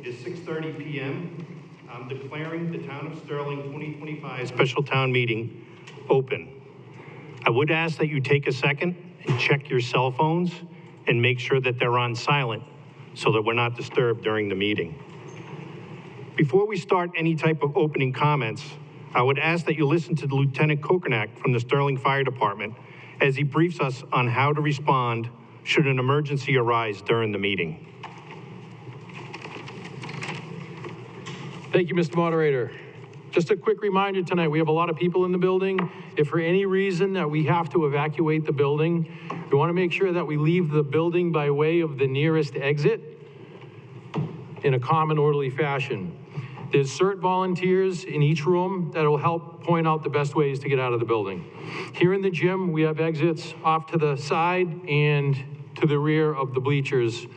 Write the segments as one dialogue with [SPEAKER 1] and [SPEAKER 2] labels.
[SPEAKER 1] It is 6:30 p.m. I'm declaring the Town of Sterling 2025 Special Town Meeting open. I would ask that you take a second and check your cell phones and make sure that they're on silent so that we're not disturbed during the meeting. Before we start any type of opening comments, I would ask that you listen to Lieutenant Kokernak from the Sterling Fire Department as he briefs us on how to respond should an emergency arise during the meeting.
[SPEAKER 2] Thank you, Mr. Moderator. Just a quick reminder tonight, we have a lot of people in the building. If for any reason that we have to evacuate the building, we want to make sure that we leave the building by way of the nearest exit in a calm and orderly fashion. There's CERT volunteers in each room that will help point out the best ways to get out of the building. Here in the gym, we have exits off to the side and to the rear of the bleachers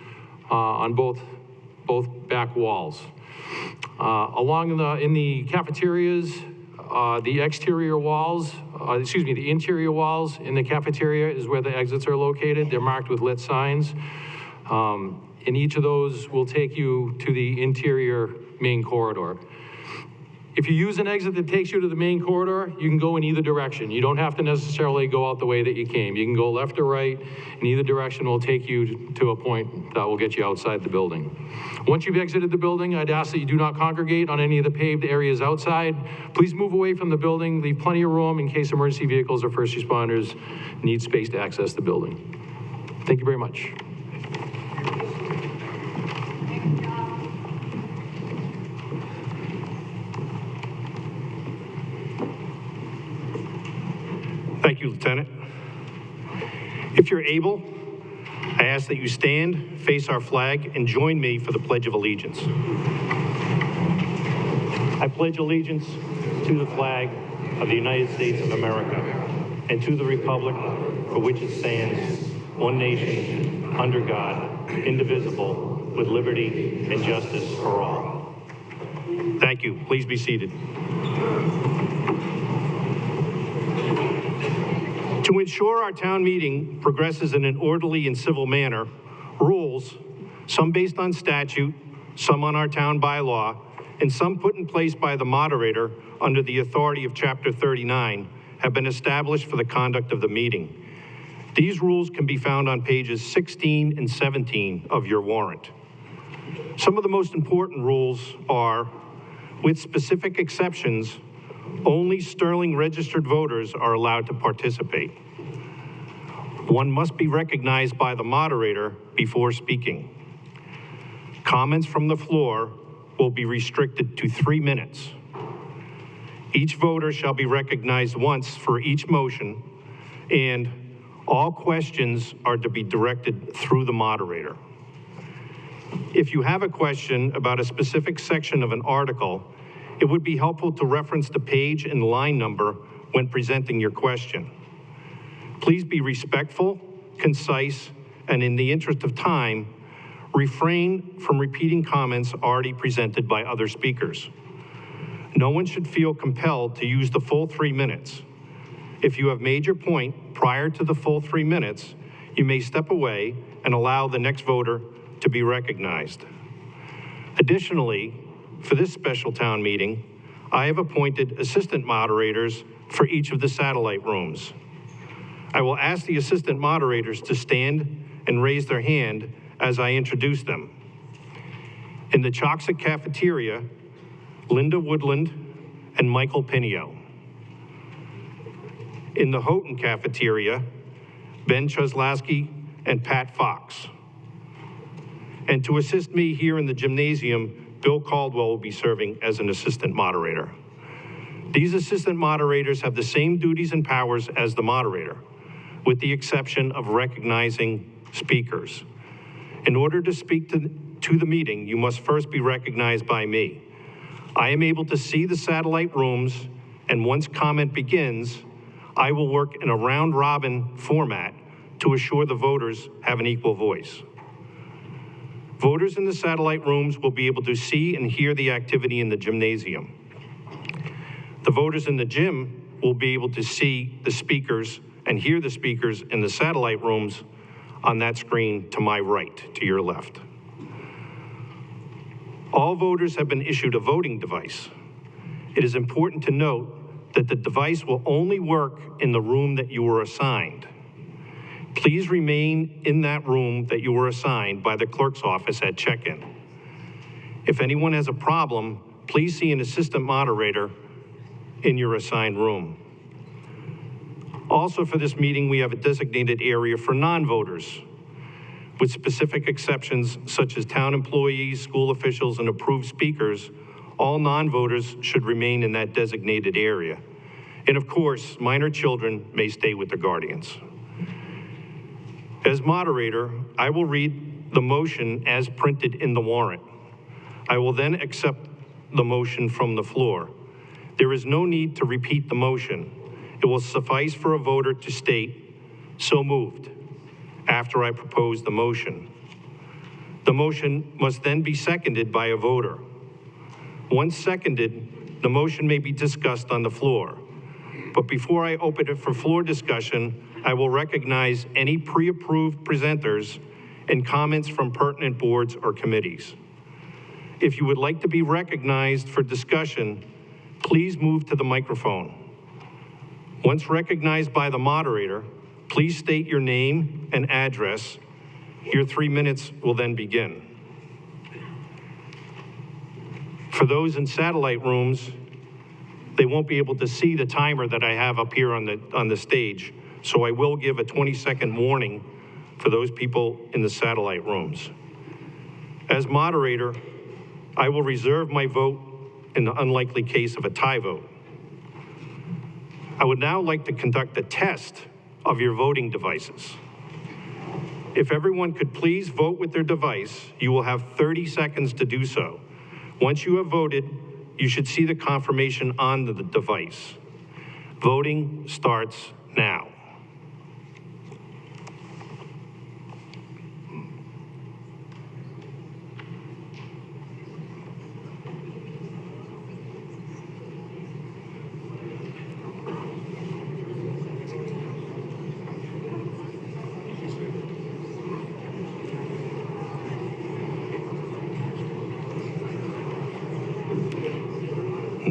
[SPEAKER 2] on both back walls. In the cafeterias, the exterior walls, the interior walls in the cafeteria is where the exits are located. They're marked with lit signs. And each of those will take you to the interior main corridor. If you use an exit that takes you to the main corridor, you can go in either direction. You don't have to necessarily go out the way that you came. You can go left or right, and either direction will take you to a point that will get you outside the building. Once you've exited the building, I'd ask that you do not congregate on any of the paved areas outside. Please move away from the building, leave plenty of room in case emergency vehicles or first responders need space to access the building. Thank you very much.
[SPEAKER 1] Thank you, Lieutenant. If you're able, I ask that you stand, face our flag, and join me for the Pledge of Allegiance. I pledge allegiance to the flag of the United States of America and to the republic for which it stands, one nation, under God, indivisible, with liberty and justice for all. Thank you. Please be seated. To ensure our town meeting progresses in an orderly and civil manner, rules, some based on statute, some on our town bylaw, and some put in place by the moderator under the authority of Chapter 39, have been established for the conduct of the meeting. These rules can be found on pages 16 and 17 of your warrant. Some of the most important rules are, with specific exceptions, only Sterling registered voters are allowed to participate. One must be recognized by the moderator before speaking. Comments from the floor will be restricted to 3 minutes. Each voter shall be recognized once for each motion, and all questions are to be directed through the moderator. If you have a question about a specific section of an article, it would be helpful to reference the page and line number when presenting your question. Please be respectful, concise, and in the interest of time, refrain from repeating comments already presented by other speakers. No one should feel compelled to use the full 3 minutes. If you have made your point prior to the full 3 minutes, you may step away and allow the next voter to be recognized. Additionally, for this special town meeting, I have appointed assistant moderators for each of the satellite rooms. I will ask the assistant moderators to stand and raise their hand as I introduce them. In the Choxic cafeteria, Linda Woodland and Michael Pinio. In the Houghton cafeteria, Ben Choslawski and Pat Fox. And to assist me here in the gymnasium, Bill Caldwell will be serving as an assistant moderator. These assistant moderators have the same duties and powers as the moderator, with the exception of recognizing speakers. In order to speak to the meeting, you must first be recognized by me. I am able to see the satellite rooms, and once comment begins, I will work in a round-robin format to assure the voters have an equal voice. Voters in the satellite rooms will be able to see and hear the activity in the gymnasium. The voters in the gym will be able to see the speakers and hear the speakers in the satellite rooms on that screen to my right, to your left. All voters have been issued a voting device. It is important to note that the device will only work in the room that you were assigned. Please remain in that room that you were assigned by the clerk's office at check-in. If anyone has a problem, please see an assistant moderator in your assigned room. Also for this meeting, we have a designated area for non-voters, with specific exceptions such as town employees, school officials, and approved speakers. All non-voters should remain in that designated area. And of course, minor children may stay with their guardians. As moderator, I will read the motion as printed in the warrant. I will then accept the motion from the floor. There is no need to repeat the motion. It will suffice for a voter to state, "So moved," after I propose the motion. The motion must then be seconded by a voter. Once seconded, the motion may be discussed on the floor. But before I open it for floor discussion, I will recognize any pre-approved presenters and comments from pertinent boards or committees. If you would like to be recognized for discussion, please move to the microphone. Once recognized by the moderator, please state your name and address. Your 3 minutes will then begin. For those in satellite rooms, they won't be able to see the timer that I have up here on the stage, so I will give a 20-second warning for those people in the satellite rooms. As moderator, I will reserve my vote in the unlikely case of a tie vote. I would now like to conduct a test of your voting devices. If everyone could please vote with their device, you will have 30 seconds to do so. Once you have voted, you should see the confirmation on the device. Voting starts now.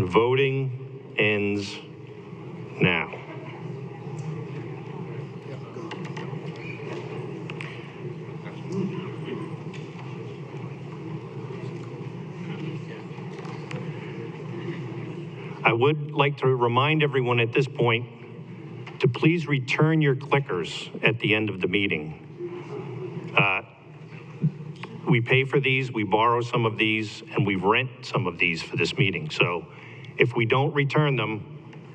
[SPEAKER 1] Voting ends now. I would like to remind everyone at this point to please return your clickers at the end of the meeting. We pay for these, we borrow some of these, and we rent some of these for this meeting. So if we don't return them,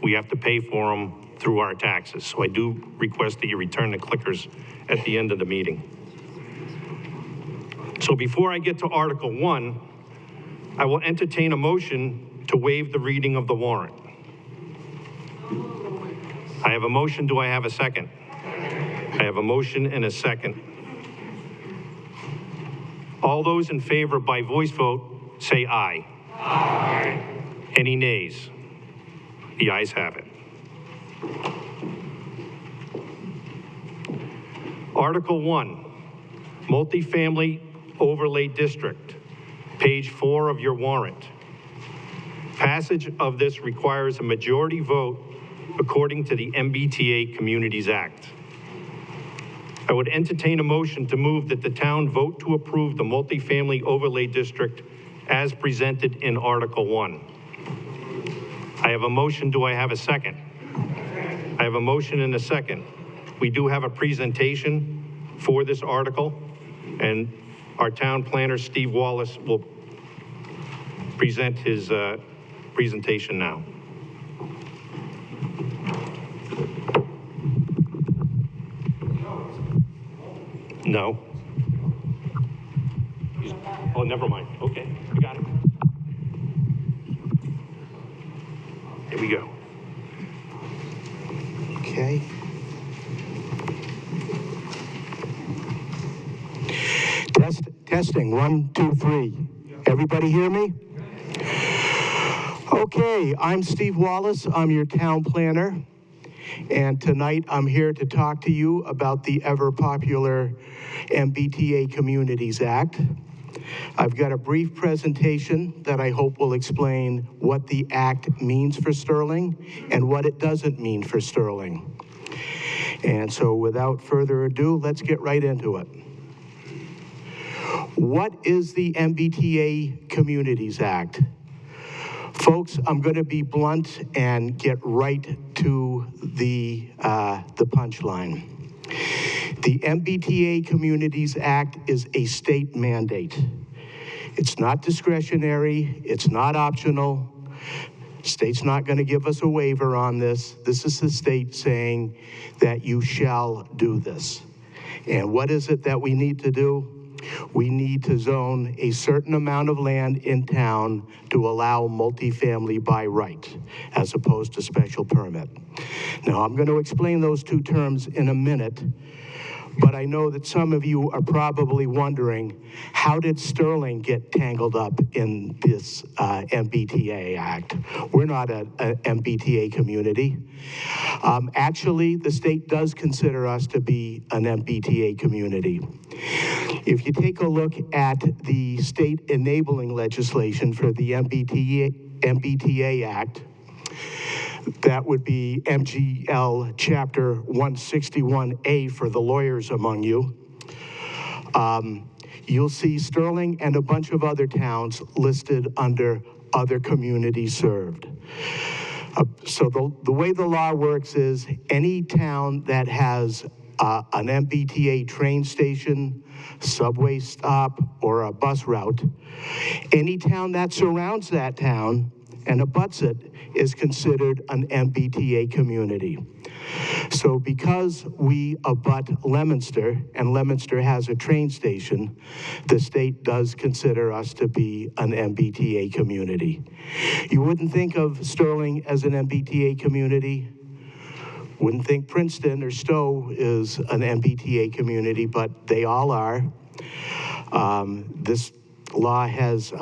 [SPEAKER 1] we have to pay for them through our taxes. So I do request that you return the clickers at the end of the meeting. So before I get to Article 1, I will entertain a motion to waive the reading of the warrant. I have a motion. Do I have a second? I have a motion and a second. All those in favor by voice vote, say aye. Aye. Any nays? The ayes have it. Article 1, Multifamily Overlay District, page 4 of your warrant. Passage of this requires a majority vote according to the MBTA Communities Act. I would entertain a motion to move that the town vote to approve the multifamily overlay district as presented in Article 1. I have a motion. Do I have a second? I have a motion and a second. We do have a presentation for this article, and our town planner, Steve Wallace, will present his presentation now. No. Oh, never mind. Okay, we got it. Here we go.
[SPEAKER 3] Okay. Testing, 1, 2, 3. Everybody hear me? Okay, I'm Steve Wallace. I'm your town planner. And tonight I'm here to talk to you about the ever popular MBTA Communities Act. I've got a brief presentation that I hope will explain what the act means for Sterling and what it doesn't mean for Sterling. And so without further ado, let's get right into it. What is the MBTA Communities Act? Folks, I'm going to be blunt and get right to the punchline. The MBTA Communities Act is a state mandate. It's not discretionary, it's not optional. State's not going to give us a waiver on this. This is the state saying that you shall do this. And what is it that we need to do? We need to zone a certain amount of land in town to allow multifamily by right, as opposed to special permit. Now, I'm going to explain those two terms in a minute, but I know that some of you are probably wondering, how did Sterling get tangled up in this MBTA Act? We're not an MBTA community. Actually, the state does consider us to be an MBTA community. If you take a look at the state enabling legislation for the MBTA Act, that would be MGL Chapter 161A for the lawyers among you. You'll see Sterling and a bunch of other towns listed under other communities served. So the way the law works is any town that has an MBTA train station, subway stop, or a bus route, any town that surrounds that town and abuts it is considered an MBTA community. So because we abut Leominster, and Leominster has a train station, the state does consider us to be an MBTA community. You wouldn't think of Sterling as an MBTA community. Wouldn't think Princeton or Stowe is an MBTA community, but they all are. This law has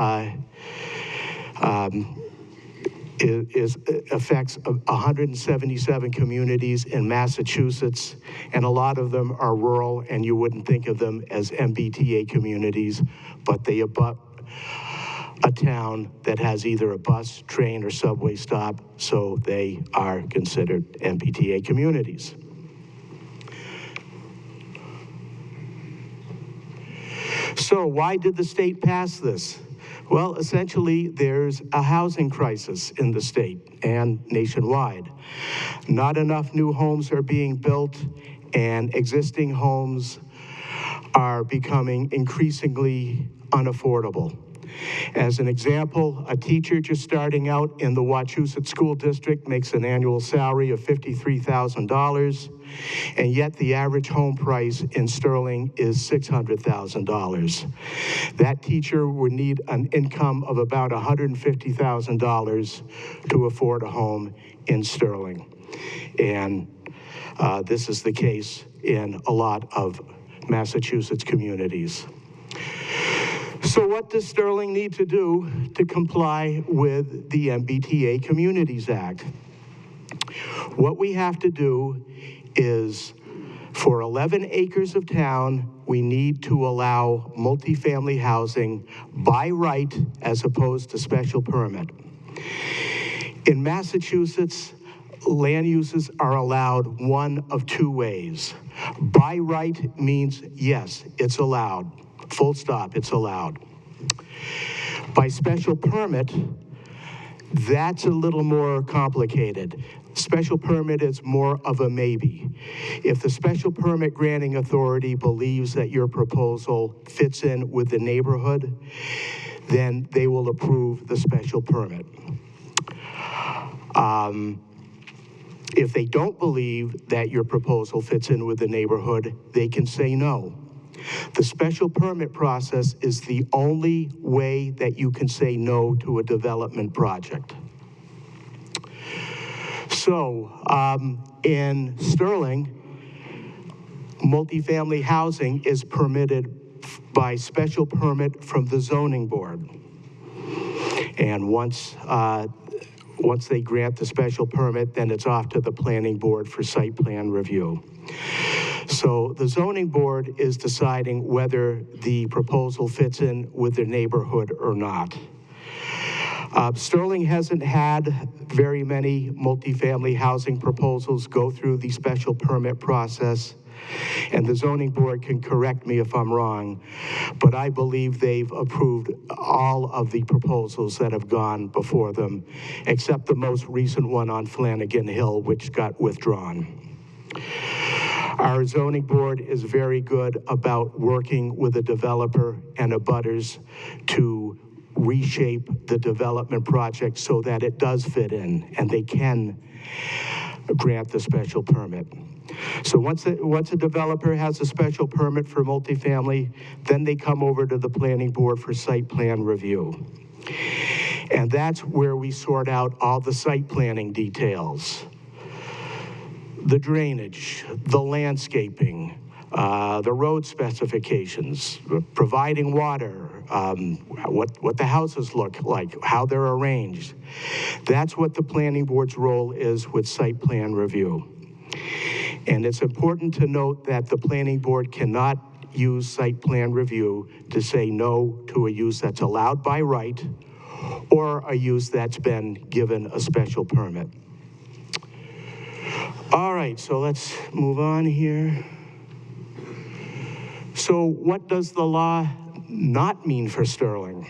[SPEAKER 3] affects 177 communities in Massachusetts, and a lot of them are rural, and you wouldn't think of them as MBTA communities, but they abut a town that has either a bus, train, or subway stop, so they are considered MBTA communities. So why did the state pass this? Well, essentially, there's a housing crisis in the state and nationwide. Not enough new homes are being built, and existing homes are becoming increasingly unaffordable. As an example, a teacher just starting out in the Wachusett School District makes an annual salary of $53,000, and yet the average home price in Sterling is $600,000. That teacher would need an income of about $150,000 to afford a home in Sterling. And this is the case in a lot of Massachusetts communities. So what does Sterling need to do to comply with the MBTA Communities Act? What we have to do is, for 11 acres of town, we need to allow multifamily housing by right as opposed to special permit. In Massachusetts, land uses are allowed one of two ways. By right means, yes, it's allowed. Full stop, it's allowed. By special permit, that's a little more complicated. Special permit is more of a maybe. If the special permit granting authority believes that your proposal fits in with the neighborhood, then they will approve the special permit. If they don't believe that your proposal fits in with the neighborhood, they can say no. The special permit process is the only way that you can say no to a development project. So, in Sterling, multifamily housing is permitted by special permit from the zoning board. And once they grant the special permit, then it's off to the planning board for site plan review. So the zoning board is deciding whether the proposal fits in with their neighborhood or not. Sterling hasn't had very many multifamily housing proposals go through the special permit process, and the zoning board can correct me if I'm wrong, but I believe they've approved all of the proposals that have gone before them, except the most recent one on Flanagan Hill, which got withdrawn. Our zoning board is very good about working with the developer and abutters to reshape the development project so that it does fit in and they can grant the special permit. So once a developer has a special permit for multifamily, then they come over to the planning board for site plan review. And that's where we sort out all the site planning details. The drainage, the landscaping, the road specifications, providing water, what the houses look like, how they're arranged. That's what the planning board's role is with site plan review. And it's important to note that the planning board cannot use site plan review to say no to a use that's allowed by right or a use that's been given a special permit. All right, so let's move on here. So what does the law not mean for Sterling?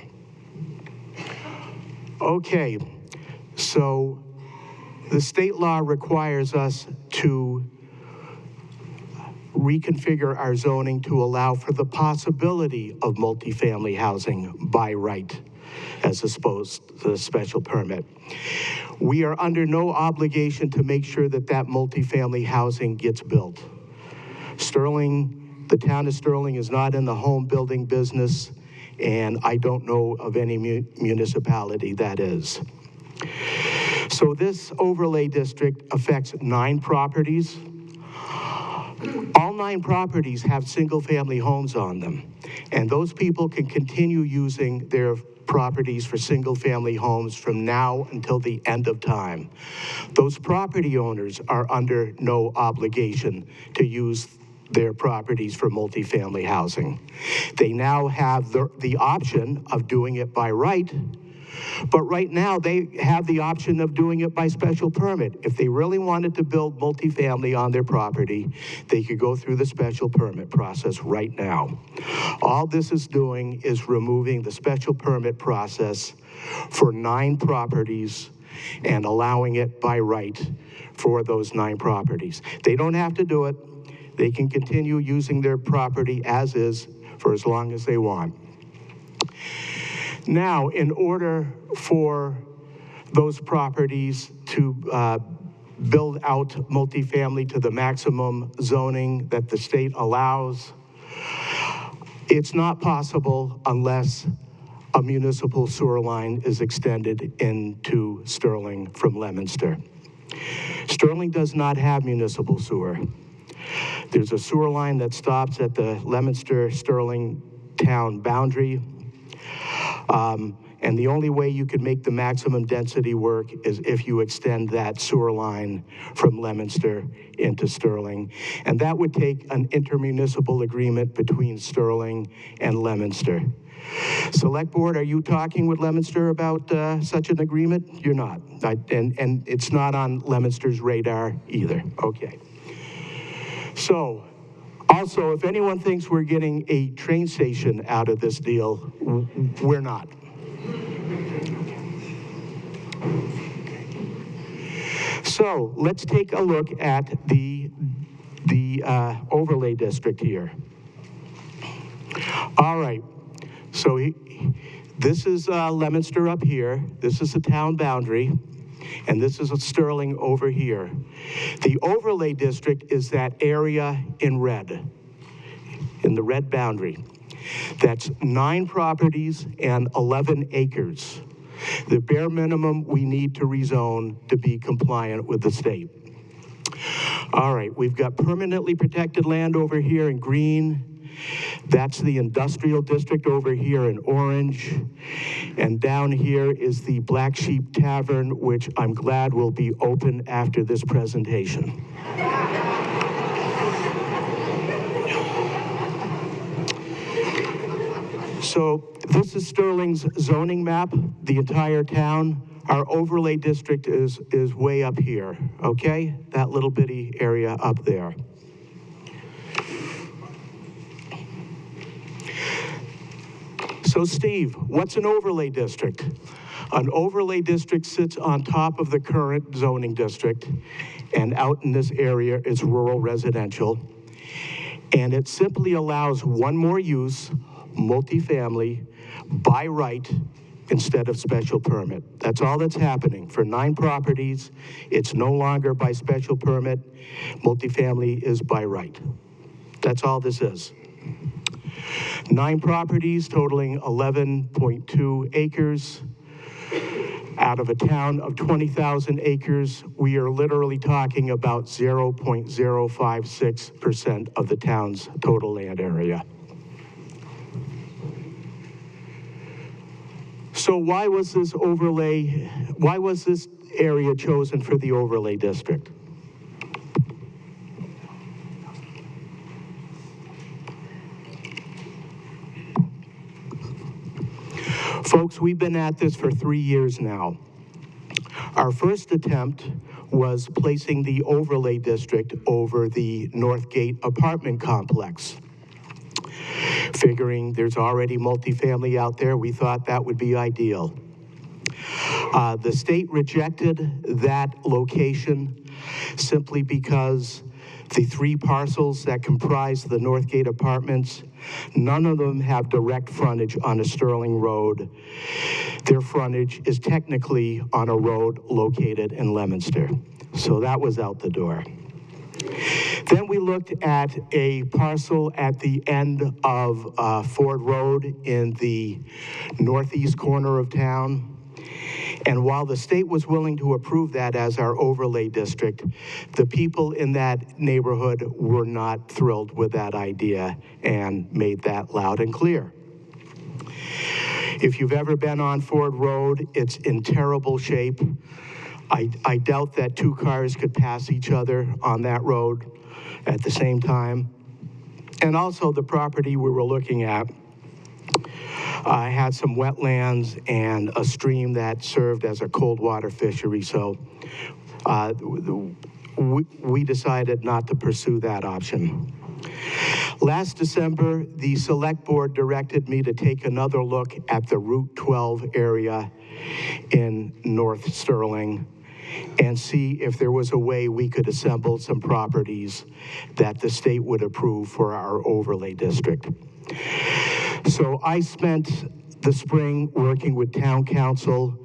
[SPEAKER 3] Okay, so the state law requires us to reconfigure our zoning to allow for the possibility of multifamily housing by right as opposed to a special permit. We are under no obligation to make sure that that multifamily housing gets built. The town of Sterling is not in the home building business, and I don't know of any municipality that is. So this overlay district affects 9 properties. All 9 properties have single-family homes on them, and those people can continue using their properties for single-family homes from now until the end of time. Those property owners are under no obligation to use their properties for multifamily housing. They now have the option of doing it by right, but right now they have the option of doing it by special permit. If they really wanted to build multifamily on their property, they could go through the special permit process right now. All this is doing is removing the special permit process for 9 properties and allowing it by right for those 9 properties. They don't have to do it. They can continue using their property as is for as long as they want. Now, in order for those properties to build out multifamily to the maximum zoning that the state allows, it's not possible unless a municipal sewer line is extended into Sterling from Leominster. Sterling does not have municipal sewer. There's a sewer line that stops at the Leominster-Sterling town boundary. And the only way you can make the maximum density work is if you extend that sewer line from Leominster into Sterling. And that would take an intermunicipal agreement between Sterling and Leominster. Select Board, are you talking with Leominster about such an agreement? You're not. And it's not on Leominster's radar either. Okay. So, also, if anyone thinks we're getting a train station out of this deal, we're not. So, let's take a look at the overlay district here. All right, so this is Leominster up here. This is the town boundary. And this is a Sterling over here. The overlay district is that area in red, in the red boundary. That's 9 properties and 11 acres. The bare minimum we need to rezone to be compliant with the state. All right, we've got permanently protected land over here in green. That's the industrial district over here in orange. And down here is the Black Sheep Tavern, which I'm glad will be open after this presentation. So this is Sterling's zoning map, the entire town. Our overlay district is way up here, okay? That little bitty area up there. So Steve, what's an overlay district? An overlay district sits on top of the current zoning district, and out in this area is rural residential. And it simply allows one more use, multifamily, by right instead of special permit. That's all that's happening. For 9 properties, it's no longer by special permit. Multifamily is by right. That's all this is. 9 properties totaling 11.2 acres. Out of a town of 20,000 acres, we are literally talking about 0.056% of the town's total land area. So why was this area chosen for the overlay district? Folks, we've been at this for 3 years now. Our first attempt was placing the overlay district over the Northgate apartment complex. Figuring there's already multifamily out there, we thought that would be ideal. The state rejected that location simply because the 3 parcels that comprise the Northgate apartments, none of them have direct frontage on a Sterling road. Their frontage is technically on a road located in Leominster. So that was out the door. Then we looked at a parcel at the end of Ford Road in the northeast corner of town. And while the state was willing to approve that as our overlay district, the people in that neighborhood were not thrilled with that idea and made that loud and clear. If you've ever been on Ford Road, it's in terrible shape. I doubt that 2 cars could pass each other on that road at the same time. And also the property we were looking at had some wetlands and a stream that served as a cold water fishery. So we decided not to pursue that option. Last December, the select board directed me to take another look at the Route 12 area in North Sterling and see if there was a way we could assemble some properties that the state would approve for our overlay district. So I spent the spring working with town council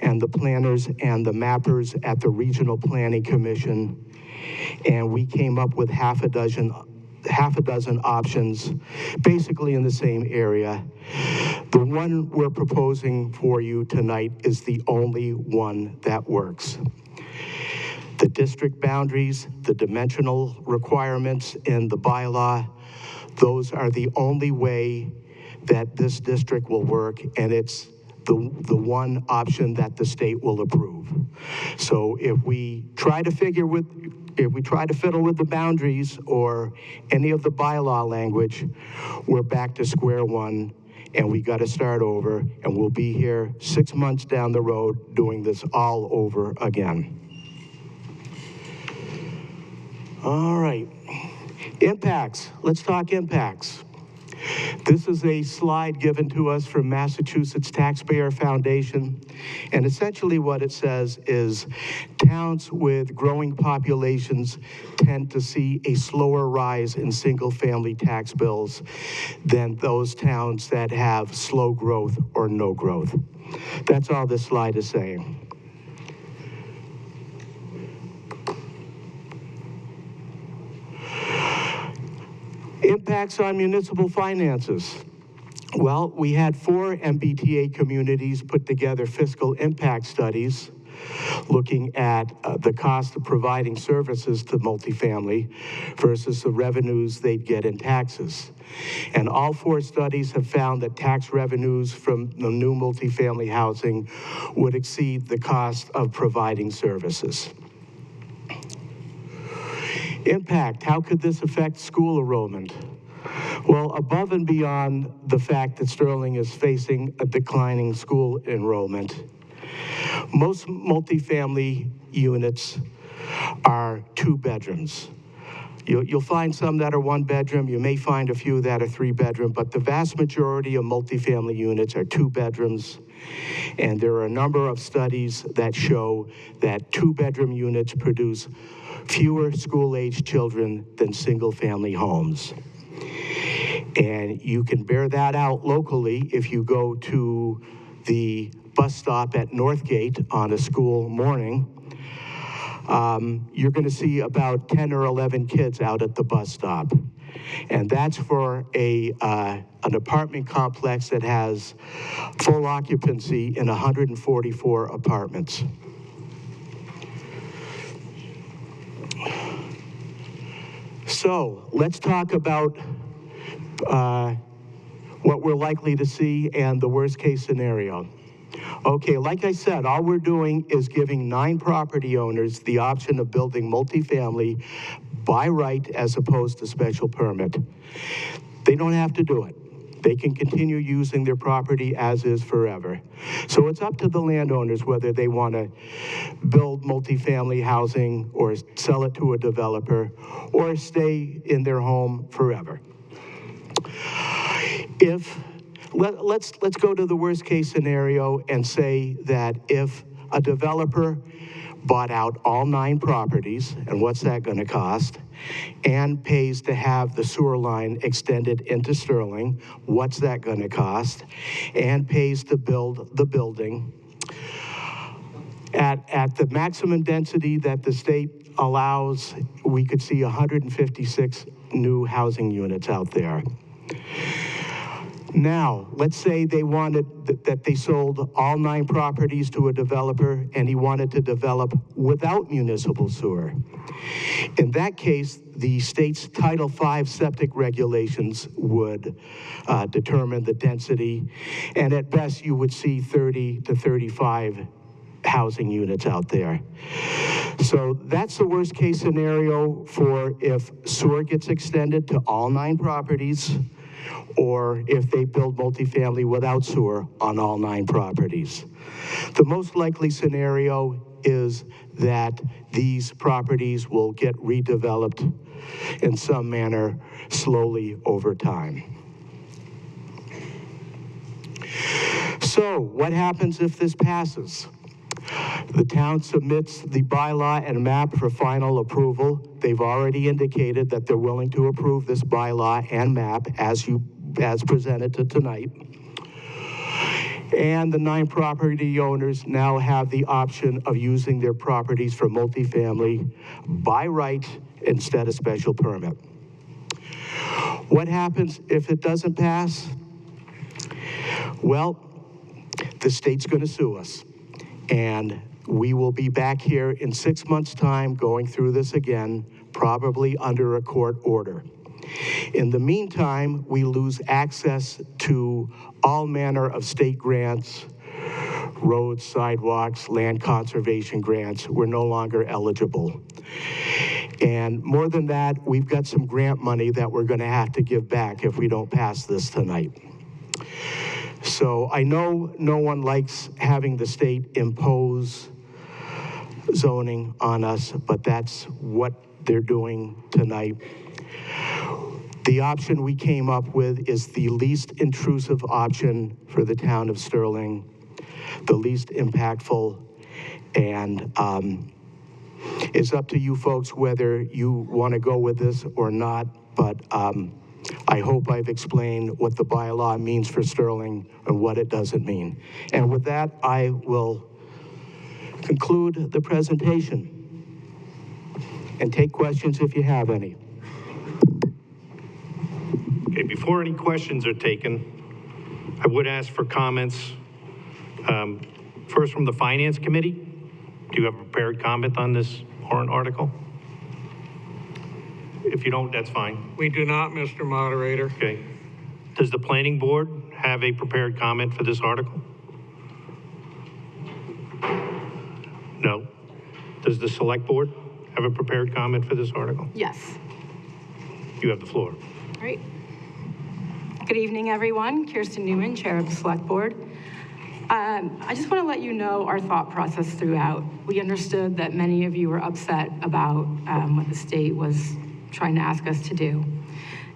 [SPEAKER 3] and the planners and the mappers at the Regional Planning Commission, and we came up with half a dozen options, basically in the same area. The one we're proposing for you tonight is the only one that works. The district boundaries, the dimensional requirements in the bylaw, those are the only way that this district will work, and it's the one option that the state will approve. So if we try to fiddle with the boundaries or any of the bylaw language, we're back to square one, and we got to start over, and we'll be here 6 months down the road doing this all over again. All right, impacts. Let's talk impacts. This is a slide given to us from Massachusetts Taxpayer Foundation, and essentially what it says is towns with growing populations tend to see a slower rise in single-family tax bills than those towns that have slow growth or no growth. That's all this slide is saying. Impacts on municipal finances. Well, we had 4 MBTA communities put together fiscal impact studies looking at the cost of providing services to multifamily versus the revenues they'd get in taxes. And all 4 studies have found that tax revenues from the new multifamily housing would exceed the cost of providing services. Impact, how could this affect school enrollment? Well, above and beyond the fact that Sterling is facing a declining school enrollment, most multifamily units are 2 bedrooms. You'll find some that are 1 bedroom, you may find a few that are 3 bedroom, but the vast majority of multifamily units are 2 bedrooms. And there are a number of studies that show that 2-bedroom units produce fewer school-age children than single-family homes. And you can bear that out locally if you go to the bus stop at Northgate on a school morning. You're going to see about 10 or 11 kids out at the bus stop. And that's for an apartment complex that has full occupancy in 144 apartments. So let's talk about what we're likely to see and the worst case scenario. Okay, like I said, all we're doing is giving 9 property owners the option of building multifamily by right as opposed to special permit. They don't have to do it. They can continue using their property as is forever. So it's up to the landowners whether they want to build multifamily housing or sell it to a developer or stay in their home forever. Let's go to the worst case scenario and say that if a developer bought out all 9 properties, and what's that going to cost, and pays to have the sewer line extended into Sterling, what's that going to cost, and pays to build the building at the maximum density that the state allows, we could see 156 new housing units out there. Now, let's say they wanted that they sold all 9 properties to a developer and he wanted to develop without municipal sewer. In that case, the state's Title V septic regulations would determine the density, and at best you would see 30 to 35 housing units out there. So that's the worst case scenario for if sewer gets extended to all 9 properties, or if they build multifamily without sewer on all 9 properties. The most likely scenario is that these properties will get redeveloped in some manner slowly over time. So what happens if this passes? The town submits the bylaw and map for final approval. They've already indicated that they're willing to approve this bylaw and map as presented to tonight. And the 9 property owners now have the option of using their properties for multifamily by right instead of special permit. What happens if it doesn't pass? Well, the state's going to sue us. And we will be back here in 6 months' time going through this again, probably under a court order. In the meantime, we lose access to all manner of state grants, roads, sidewalks, land conservation grants. We're no longer eligible. And more than that, we've got some grant money that we're going to have to give back if we don't pass this tonight. So I know no one likes having the state impose zoning on us, but that's what they're doing tonight. The option we came up with is the least intrusive option for the town of Sterling, the least impactful, and it's up to you folks whether you want to go with this or not, but I hope I've explained what the bylaw means for Sterling and what it doesn't mean. And with that, I will conclude the presentation and take questions if you have any.
[SPEAKER 1] Okay, before any questions are taken, I would ask for comments. First from the Finance Committee. Do you have a prepared comment on this warrant article? If you don't, that's fine.
[SPEAKER 4] We do not, Mr. Moderator.
[SPEAKER 1] Okay. Does the Planning Board have a prepared comment for this article? No. Does the Select Board have a prepared comment for this article?
[SPEAKER 5] Yes.
[SPEAKER 1] You have the floor.
[SPEAKER 5] All right. Good evening, everyone. Kirsten Newman, Chair of the Select Board. I just want to let you know our thought process throughout. We understood that many of you were upset about what the state was trying to ask us to do.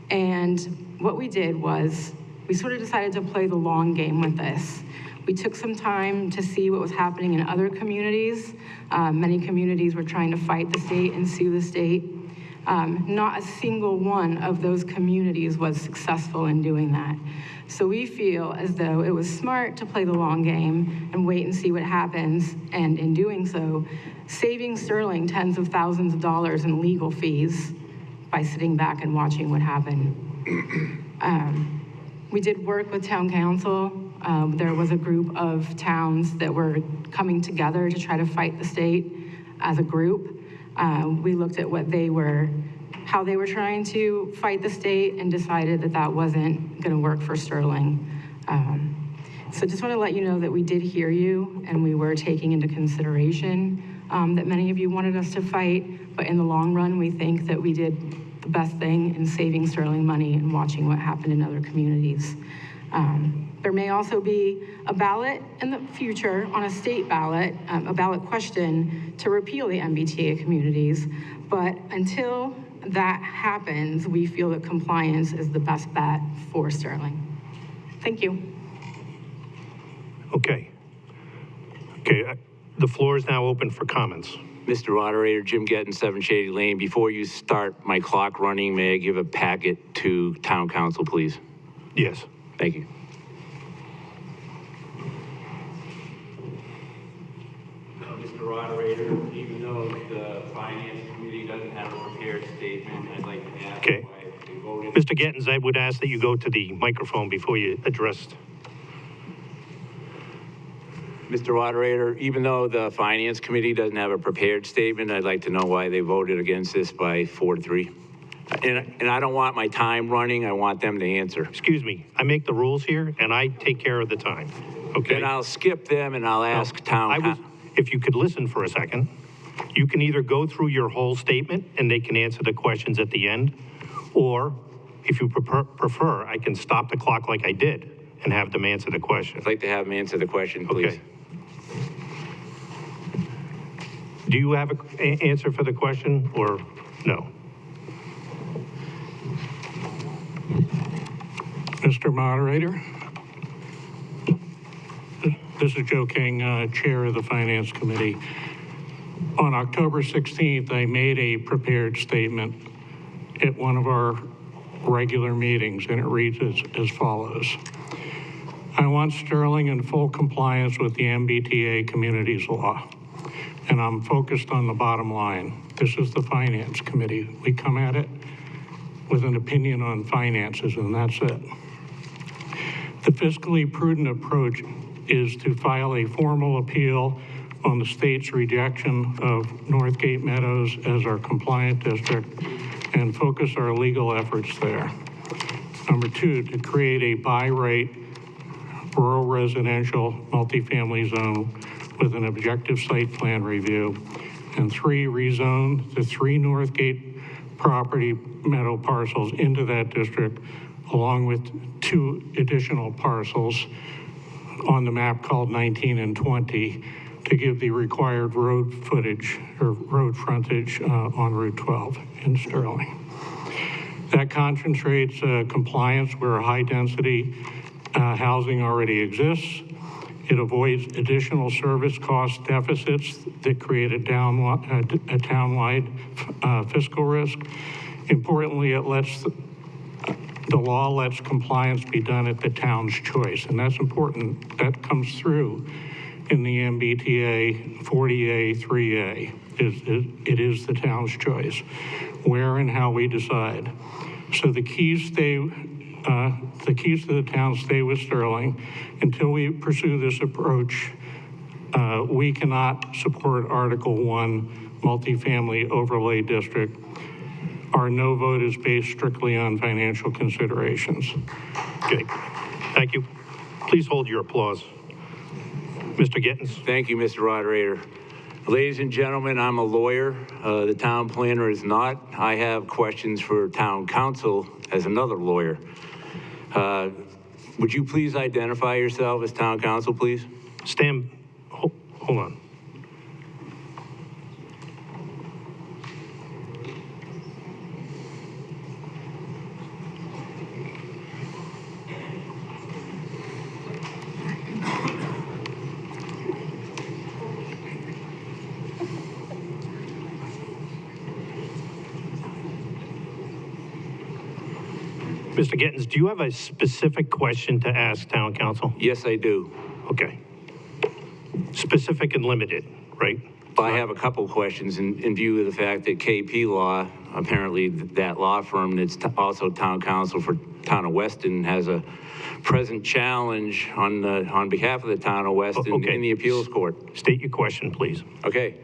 [SPEAKER 5] And what we did was we sort of decided to play the long game with this. We took some time to see what was happening in other communities. Many communities were trying to fight the state and sue the state. Not a single one of those communities was successful in doing that. So we feel as though it was smart to play the long game and wait and see what happens, and in doing so, saving Sterling tens of thousands of dollars in legal fees by sitting back and watching what happened. We did work with town council. There was a group of towns that were coming together to try to fight the state as a group. We looked at how they were trying to fight the state and decided that that wasn't gonna work for Sterling. So just wanna let you know that we did hear you and we were taking into consideration that many of you wanted us to fight, but in the long run, we think that we did the best thing in saving Sterling money and watching what happened in other communities. There may also be a ballot in the future on a state ballot, a ballot question to repeal the MBTA communities. But until that happens, we feel that compliance is the best bet for Sterling. Thank you.
[SPEAKER 1] Okay. The floor is now open for comments.
[SPEAKER 6] Mr. Moderator, Jim Gettin, 7 Shady Lane. Before you start my clock running, may I give a packet to Town Council, please?
[SPEAKER 1] Yes.
[SPEAKER 6] Thank you. Mr. Moderator, even though the Finance Committee doesn't have a prepared statement, I'd like to ask
[SPEAKER 1] Okay.
[SPEAKER 6] why they voted.
[SPEAKER 1] Mr. Gettins, I would ask that you go to the microphone before you address.
[SPEAKER 6] Mr. Moderator, even though the Finance Committee doesn't have a prepared statement, I'd like to know why they voted against this by 4-3. And I don't want my time running, I want them to answer.
[SPEAKER 1] Excuse me, I make the rules here and I take care of the time, okay?
[SPEAKER 6] Then I'll skip them and I'll ask
[SPEAKER 1] If you could listen for a second, you can either go through your whole statement and they can answer the questions at the end, or if you prefer, I can stop the clock like I did and have them answer the question.
[SPEAKER 6] I'd like to have them answer the question, please.
[SPEAKER 1] Okay. Do you have an answer for the question or no?
[SPEAKER 4] Mr. Moderator, this is Joe King, Chair of the Finance Committee. On October 16th, I made a prepared statement at one of our regular meetings, and it reads as follows. I want Sterling in full compliance with the MBTA Communities Law, and I'm focused on the bottom line. This is the Finance Committee. We come at it with an opinion on finances, and that's it. The fiscally prudent approach is to file a formal appeal on the state's rejection of Northgate Meadows as our compliant district and focus our legal efforts there. Number 2, to create a by-right rural residential multifamily zone with an objective site plan review. And 3, rezone the 3 Northgate property meadow parcels into that district, along with 2 additional parcels on the map called 19 and 20 to give the required road footage or road frontage on Route 12 in Sterling. That concentrates compliance where high density housing already exists. It avoids additional service cost deficits that create a town-wide fiscal risk. Importantly, the law lets compliance be done at the town's choice, and that's important. That comes through in the MBTA 40A 3A. It is the town's choice, where and how we decide. So the keys to the town stay with Sterling. Until we pursue this approach, we cannot support Article 1 multifamily overlay district. Our no vote is based strictly on financial considerations.
[SPEAKER 1] Okay, thank you. Please hold your applause. Mr. Gittins.
[SPEAKER 6] Thank you, Mr. Moderator. Ladies and gentlemen, I'm a lawyer. The town planner is not. I have questions for town council as another lawyer. Would you please identify yourself as town council, please?
[SPEAKER 1] Hold on. Mr. Gittens, do you have a specific question to ask town council?
[SPEAKER 6] Yes, I do.
[SPEAKER 1] Okay. Specific and limited, right?
[SPEAKER 6] I have a couple questions in view of the fact that KP Law, apparently that law firm that's also town council for town of Weston, has a present challenge on behalf of the town of Weston
[SPEAKER 1] Okay.
[SPEAKER 6] in the appeals court.
[SPEAKER 1] State your question, please.
[SPEAKER 6] Okay.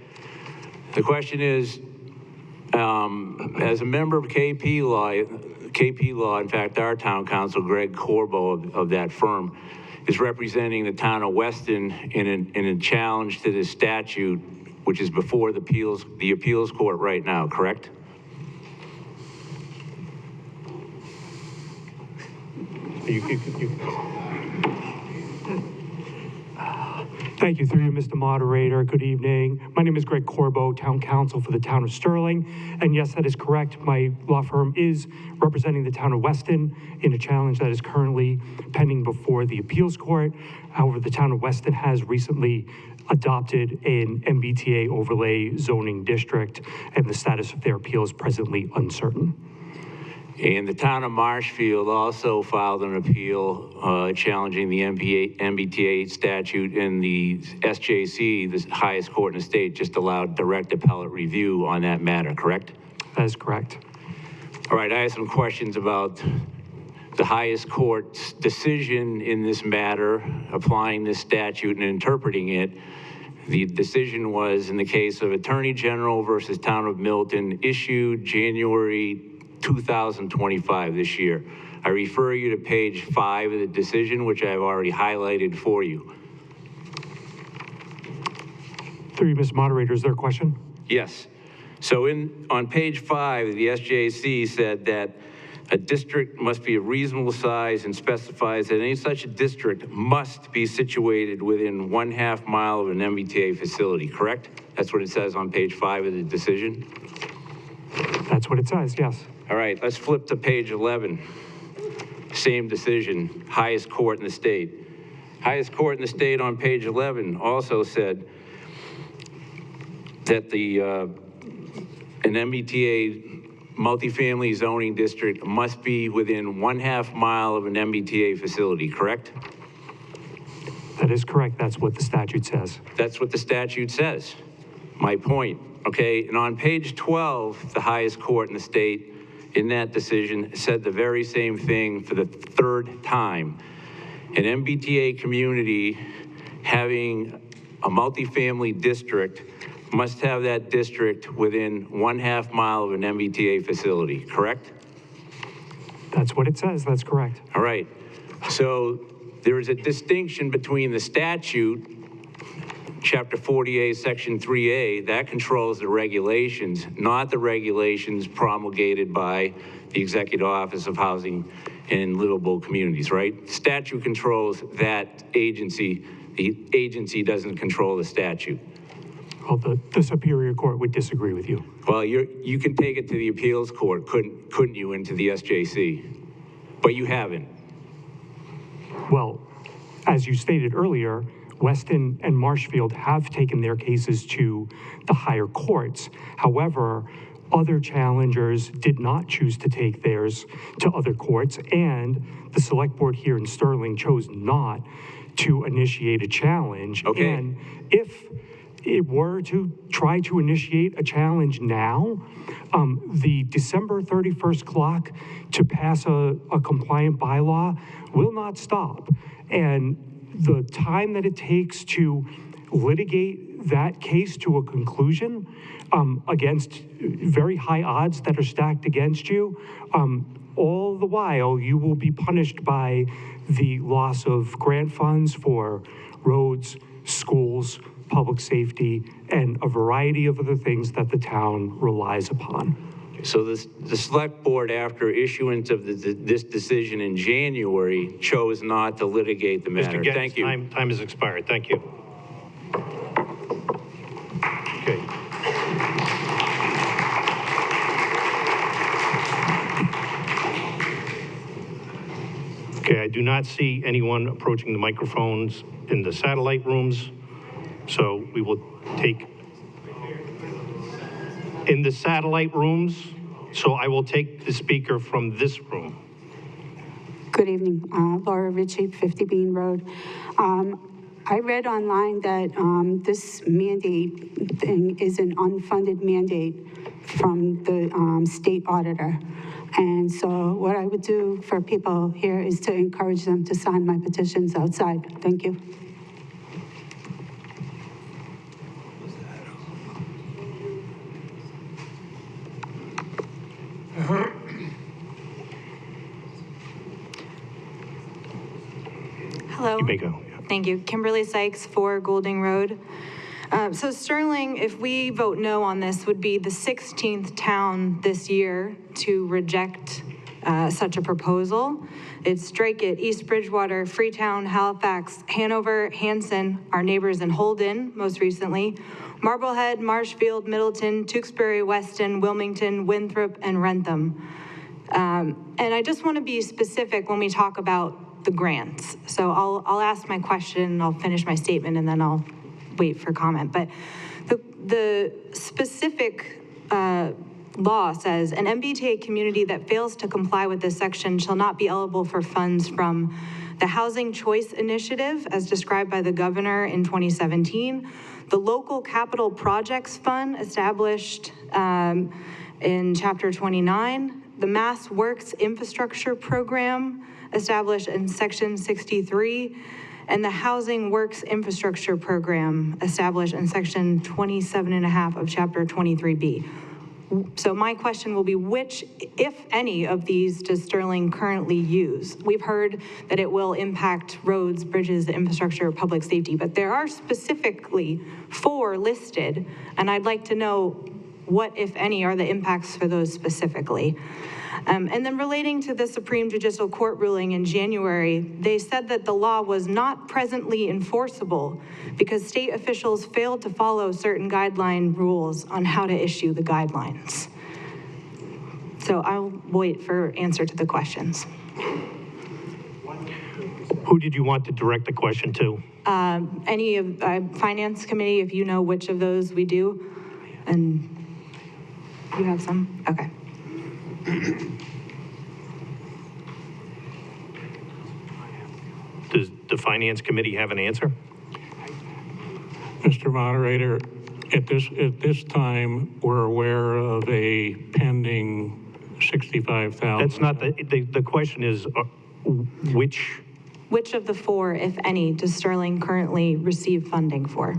[SPEAKER 6] The question is, as a member of KP Law, in fact, our town council, Greg Corbo of that firm, is representing the town of Weston in a challenge to this statute, which is before the appeals court right now, correct?
[SPEAKER 7] Thank you, through you, Mr. Moderator. Good evening. My name is Greg Corbo, Town Council for the Town of Sterling. And yes, that is correct. My law firm is representing the Town of Weston in a challenge that is currently pending before the appeals court. However, the Town of Weston has recently adopted an MBTA overlay zoning district, and the status of their appeal is presently uncertain.
[SPEAKER 6] And the town of Marshfield also filed an appeal challenging the MBTA statute, and the SJC, the highest court in the state, just allowed direct appellate review on that matter, correct?
[SPEAKER 7] That is correct.
[SPEAKER 6] All right, I have some questions about the highest court's decision in this matter, applying this statute and interpreting it. The decision was in the case of Attorney General versus Town of Milton, issued January 2025 this year. I refer you to page 5 of the decision, which I've already highlighted for you.
[SPEAKER 7] Through you, Mr. Moderator, is there a question?
[SPEAKER 6] Yes. So on page 5, the SJC said that a district must be of reasonable size and specifies that any such a district must be situated within 1/2 mile of an MBTA facility, correct? That's what it says on page 5 of the decision?
[SPEAKER 7] That's what it says, yes.
[SPEAKER 6] All right, let's flip to page 11. Same decision, highest court in the state. Highest court in the state on page 11 also said that an MBTA multifamily zoning district must be within 1/2 mile of an MBTA facility, correct?
[SPEAKER 7] That is correct. That's what the statute says.
[SPEAKER 6] That's what the statute says. My point, okay? And on page 12, the highest court in the state in that decision said the very same thing for the 3rd time. An MBTA community having a multifamily district must have that district within 1/2 mile of an MBTA facility, correct?
[SPEAKER 7] That's what it says. That's correct.
[SPEAKER 6] All right. So there is a distinction between the statute, Chapter 48, Section 3A, that controls the regulations, not the regulations promulgated by the Executive Office of Housing and Livable Communities, right? Statute controls that agency. The agency doesn't control the statute.
[SPEAKER 7] Well, the Superior Court would disagree with you.
[SPEAKER 6] Well, you can take it to the appeals court, couldn't you, into the SJC? But you haven't.
[SPEAKER 7] Well, as you stated earlier, Weston and Marshfield have taken their cases to the higher courts. However, other challengers did not choose to take theirs to other courts, and the select board here in Sterling chose not to initiate a challenge.
[SPEAKER 6] Okay.
[SPEAKER 7] And if it were to try to initiate a challenge now, the December 31st clock to pass a compliant bylaw will not stop. And the time that it takes to litigate that case to a conclusion against very high odds that are stacked against you, all the while you will be punished by the loss of grant funds for roads, schools, public safety, and a variety of other things that the town relies upon.
[SPEAKER 6] So the select board, after issuance of this decision in January, chose not to litigate the matter.
[SPEAKER 1] Mr. Getz,
[SPEAKER 6] Thank you.
[SPEAKER 1] time has expired. Thank you. Okay. Okay, I do not see anyone approaching the microphones in the satellite rooms, so we will take in the satellite rooms, so I will take the speaker from this room.
[SPEAKER 8] Good evening, Laura Ritchie, 50 Bean Road. I read online that this mandate thing is an unfunded mandate from the state auditor. And so what I would do for people here is to encourage them to sign my petitions outside. Thank you.
[SPEAKER 9] Hello.
[SPEAKER 1] You may go.
[SPEAKER 9] Thank you. Kimberly Sykes, 4 Golding Road. So Sterling, if we vote no on this, would be the 16th town this year to reject such a proposal. It's Drake, East Bridgewater, Freetown, Halifax, Hanover, Hanson, our neighbors in Holden, most recently, Marblehead, Marshfield, Middleton, Tewksbury, Weston, Wilmington, Winthrop, and Rentham. And I just want to be specific when we talk about the grants. So I'll ask my question, I'll finish my statement, and then I'll wait for comment. But the specific law says an MBTA community that fails to comply with this section shall not be eligible for funds from the Housing Choice Initiative, as described by the governor in 2017, the Local Capital Projects Fund established in Chapter 29, the Mass Works Infrastructure Program established in Section 63, and the Housing Works Infrastructure Program established in Section 27.5 of Chapter 23B. So my question will be, which, if any, of these does Sterling currently use? We've heard that it will impact roads, bridges, infrastructure, public safety, but there are specifically 4 listed, and I'd like to know what, if any, are the impacts for those specifically. And then relating to the Supreme Judicial Court ruling in January, they said that the law was not presently enforceable because state officials failed to follow certain guideline rules on how to issue the guidelines. So I'll wait for answer to the questions.
[SPEAKER 1] Who did you want to direct the question to?
[SPEAKER 9] Any of Finance Committee, if you know which of those we do, and you have some? Okay.
[SPEAKER 1] Does the Finance Committee have an answer?
[SPEAKER 4] Mr. Moderator, at this time, we're aware of a pending $65,000.
[SPEAKER 1] That's not the question is which?
[SPEAKER 9] Which of the 4, if any, does Sterling currently receive funding for?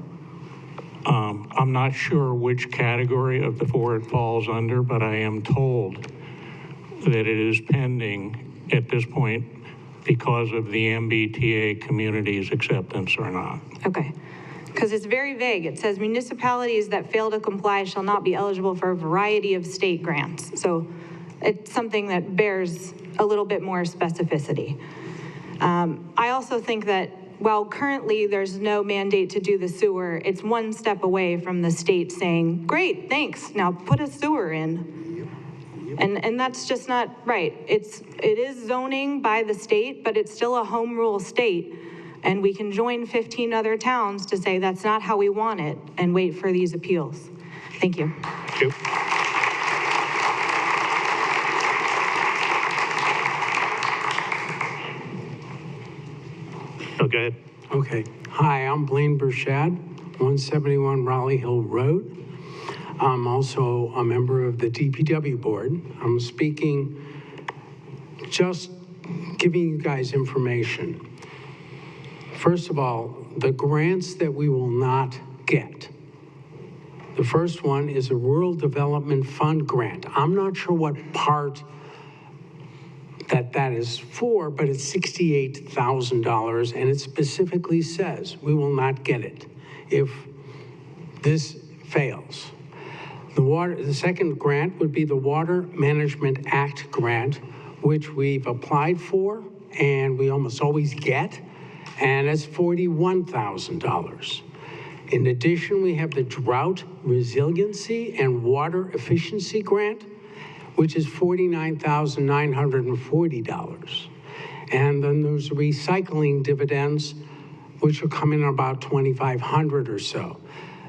[SPEAKER 4] I'm not sure which category of the 4 it falls under, but I am told that it is pending at this point because of the MBTA community's acceptance or not.
[SPEAKER 9] Okay, because it's very vague. It says municipalities that fail to comply shall not be eligible for a variety of state grants. So it's something that bears a little bit more specificity. I also think that while currently there's no mandate to do the sewer, it's one step away from the state saying, great, thanks, now put a sewer in. And that's just not right. It is zoning by the state, but it's still a home rule state. And we can join 15 other towns to say that's not how we want it and wait for these appeals. Thank you.
[SPEAKER 1] Thank you. Oh, go ahead.
[SPEAKER 10] Okay. Hi, I'm Blaine Burchard, 171 Raleigh Hill Road. I'm also a member of the DPW board. I'm speaking, just giving you guys information. First of all, the grants that we will not get. The first one is a Rural Development Fund grant. I'm not sure what part that is for, but it's $68,000, and it specifically says we will not get it if this fails. The second grant would be the Water Management Act grant, which we've applied for and we almost always get, and it's $41,000. In addition, we have the Drought Resiliency and Water Efficiency Grant, which is $49,940. And then there's recycling dividends, which will come in about $2,500 or so.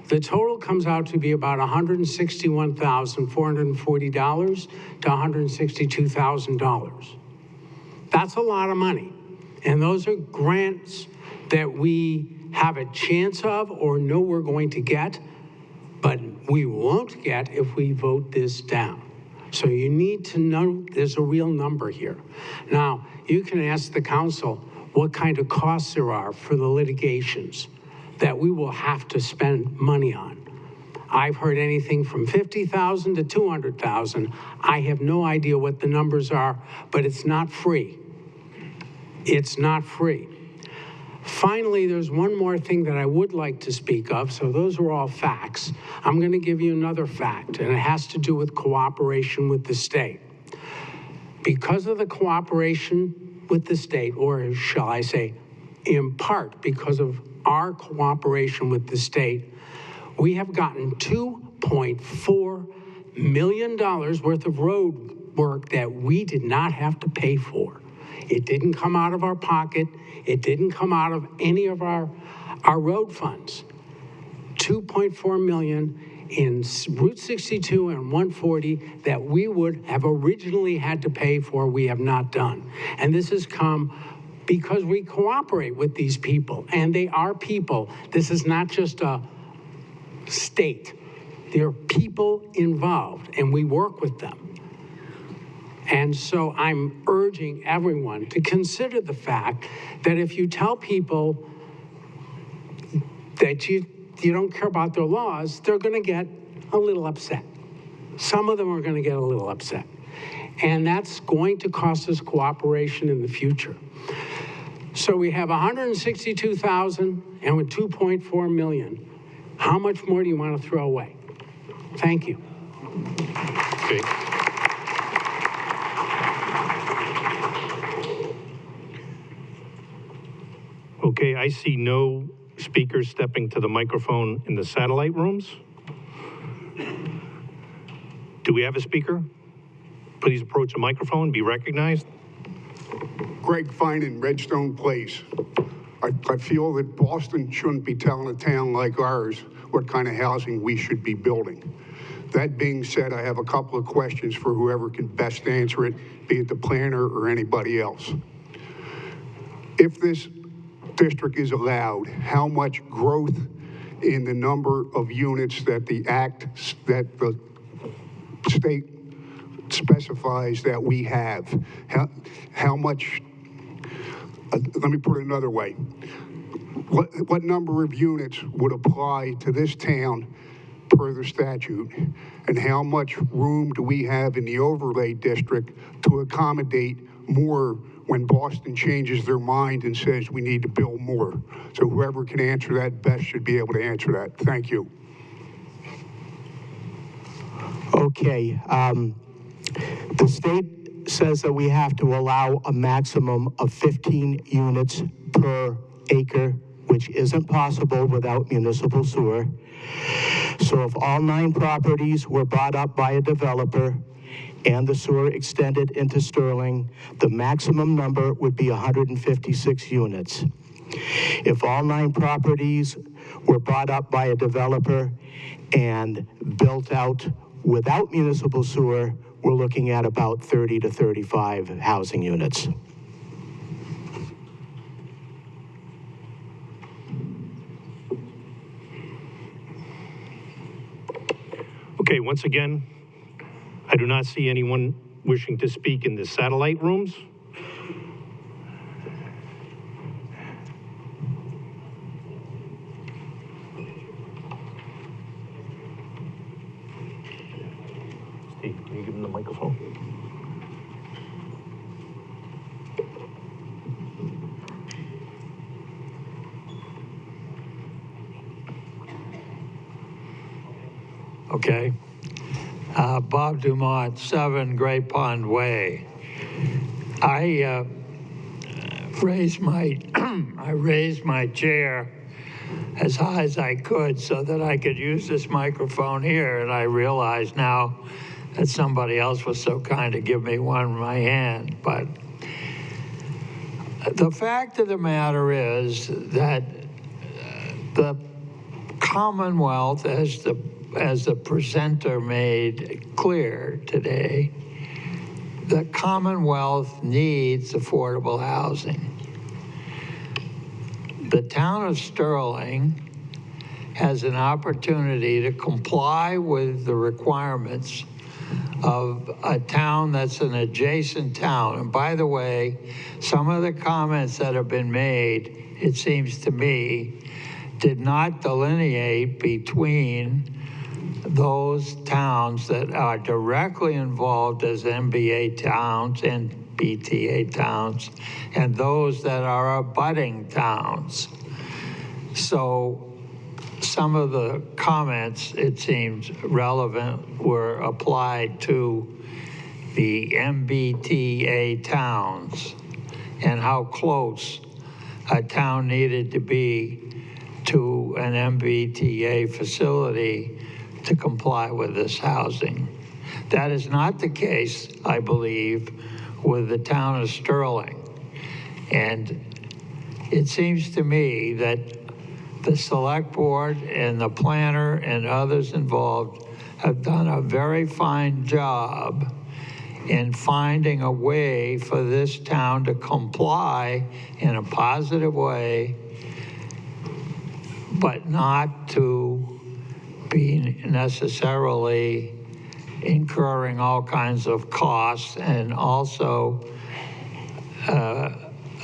[SPEAKER 10] The total comes out to be about $161,440 to $162,000. That's a lot of money. And those are grants that we have a chance of or know we're going to get, but we won't get if we vote this down. So you need to know there's a real number here. Now, you can ask the council what kind of costs there are for the litigations that we will have to spend money on. I've heard anything from $50,000 to $200,000. I have no idea what the numbers are, but it's not free. It's not free. Finally, there's one more thing that I would like to speak of. So those are all facts. I'm going to give you another fact, and it has to do with cooperation with the state. Because of the cooperation with the state, or shall I say, in part because of our cooperation with the state, we have gotten $2.4 million worth of road work that we did not have to pay for. It didn't come out of our pocket. It didn't come out of any of our road funds. $2.4 million in Route 62 and 140 that we would have originally had to pay for, we have not done. And this has come because we cooperate with these people, and they are people. This is not just a state. There are people involved, and we work with them. And so I'm urging everyone to consider the fact that if you tell people that you don't care about their laws, they're going to get a little upset. Some of them are going to get a little upset. And that's going to cost us cooperation in the future. So we have 162,000 and with 2.4 million. How much more do you want to throw away? Thank you.
[SPEAKER 1] Okay. Okay, I see no speakers stepping to the microphone in the satellite rooms. Do we have a speaker? Please approach the microphone and be recognized.
[SPEAKER 11] Greg Finan, Redstone Place. I feel that Boston shouldn't be telling a town like ours what kind of housing we should be building. That being said, I have a couple of questions for whoever can best answer it, be it the planner or anybody else. If this district is allowed, how much growth in the number of units that the state specifies that we have? How much, let me put it another way. What number of units would apply to this town per the statute? And how much room do we have in the overlay district to accommodate more when Boston changes their mind and says we need to build more? So whoever can answer that best should be able to answer that. Thank you.
[SPEAKER 3] Okay. The state says that we have to allow a maximum of 15 units per acre, which isn't possible without municipal sewer. So if all 9 properties were bought up by a developer and the sewer extended into Sterling, the maximum number would be 156 units. If all 9 properties were bought up by a developer and built out without municipal sewer, we're looking at about 30 to 35 housing units.
[SPEAKER 1] Okay, once again, I do not see anyone wishing to speak in the satellite rooms. Steve, can you give him the microphone?
[SPEAKER 12] Okay. Bob Dumont, 7 Great Pond Way. I raised my I raised my chair as high as I could so that I could use this microphone here, and I realize now that somebody else was so kind to give me one in my hand. But the fact of the matter is that the Commonwealth, as the presenter made clear today, the Commonwealth needs affordable housing. The town of Sterling has an opportunity to comply with the requirements of a town that's an adjacent town. And by the way, some of the comments that have been made, it seems to me, did not delineate between those towns that are directly involved as MBA towns and BTA towns, and those that are abutting towns. So some of the comments, it seems relevant, were applied to the MBTA towns and how close a town needed to be to an MBTA facility to comply with this housing. That is not the case, I believe, with the town of Sterling. And it seems to me that the select board and the planner and others involved have done a very fine job in finding a way for this town to comply in a positive way, but not to be necessarily incurring all kinds of costs and also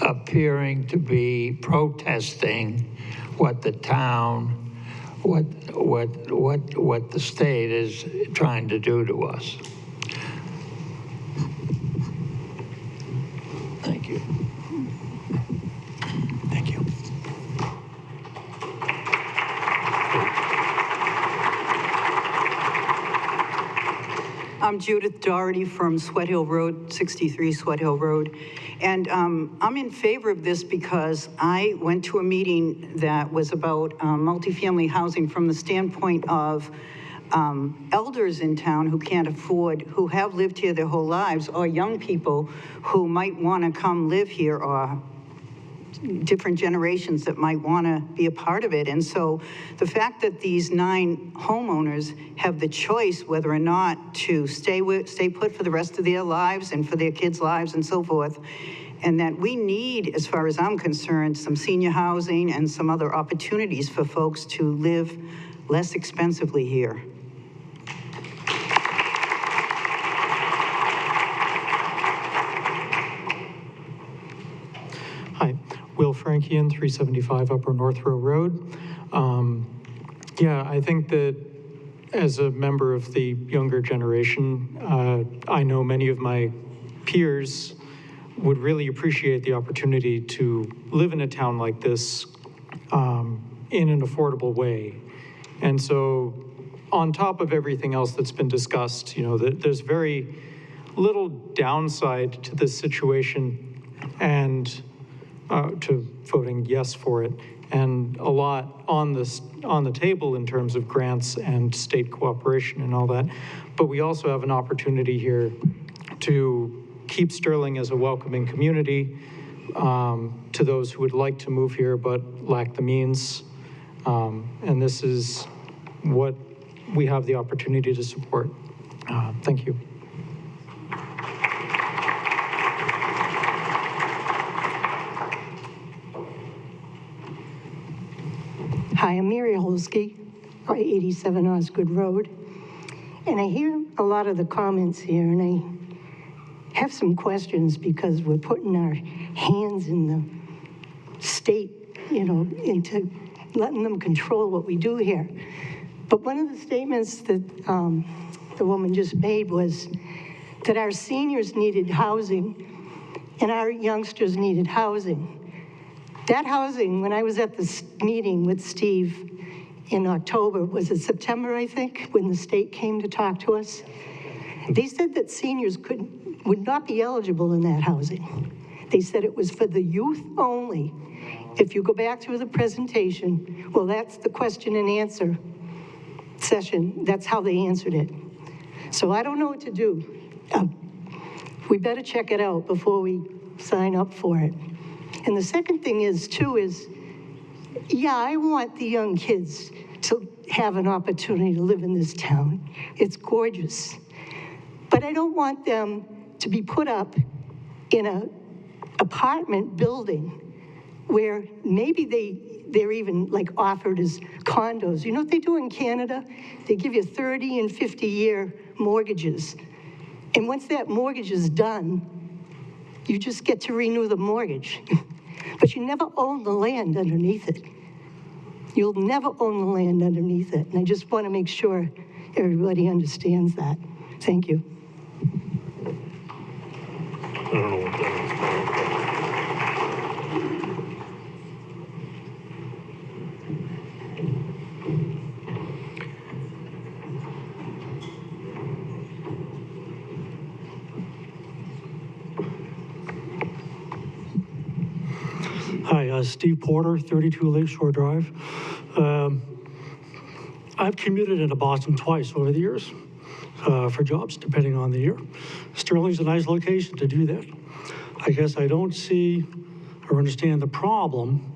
[SPEAKER 12] appearing to be protesting what the town, what the state is trying to do to us. Thank you. Thank you.
[SPEAKER 13] I'm Judith Doherty from Sweat Hill Road, 63 Sweat Hill Road. And I'm in favor of this because I went to a meeting that was about multifamily housing from the standpoint of elders in town who can't afford, who have lived here their whole lives, or young people who might want to come live here, or different generations that might want to be a part of it. And so the fact that these 9 homeowners have the choice whether or not to stay put for the rest of their lives and for their kids' lives and so forth, and that we need, as far as I'm concerned, some senior housing and some other opportunities for folks to live less expensively here.
[SPEAKER 14] Hi, Will Frankian, 375 Upper North Row Road. Yeah, I think that as a member of the younger generation, I know many of my peers would really appreciate the opportunity to live in a town like this in an affordable way. And so on top of everything else that's been discussed, you know, there's very little downside to this situation and to voting yes for it, and a lot on the table in terms of grants and state cooperation and all that. But we also have an opportunity here to keep Sterling as a welcoming community to those who would like to move here but lack the means. And this is what we have the opportunity to support. Thank you.
[SPEAKER 15] Hi, I'm Mary Holsky, 87 Osgood Road. And I hear a lot of the comments here, and I have some questions because we're putting our hands in the state, you know, into letting them control what we do here. But one of the statements that the woman just made was that our seniors needed housing and our youngsters needed housing. That housing, when I was at this meeting with Steve in October, was it September, I think, when the state came to talk to us? They said that seniors would not be eligible in that housing. They said it was for the youth only. If you go back to the presentation, well, that's the question and answer session. That's how they answered it. So I don't know what to do. We better check it out before we sign up for it. And the second thing is, too, is, yeah, I want the young kids to have an opportunity to live in this town. It's gorgeous. But I don't want them to be put up in an apartment building where maybe they're even like offered as condos. You know what they do in Canada? They give you 30 and 50-year mortgages. And once that mortgage is done, you just get to renew the mortgage. But you never own the land underneath it. You'll never own the land underneath it. And I just want to make sure everybody understands that. Thank you.
[SPEAKER 1] I don't know what that is.
[SPEAKER 16] Hi, Steve Porter, 32 Lakeshore Drive. I've commuted into Boston twice over the years for jobs, depending on the year. Sterling's a nice location to do that. I guess I don't see or understand the problem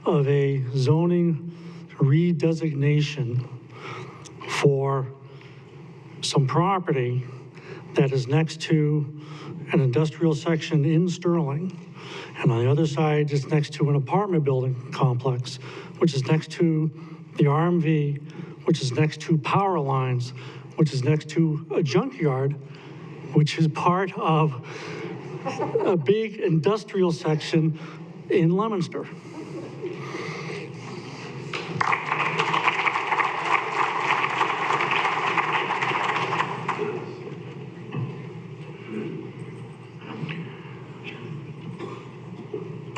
[SPEAKER 16] of a zoning redesignation for some property that is next to an industrial section in Sterling. And on the other side, it's next to an apartment building complex, which is next to the RMV, which is next to power lines, which is next to a junkyard, which is part of a big industrial section in Leominster.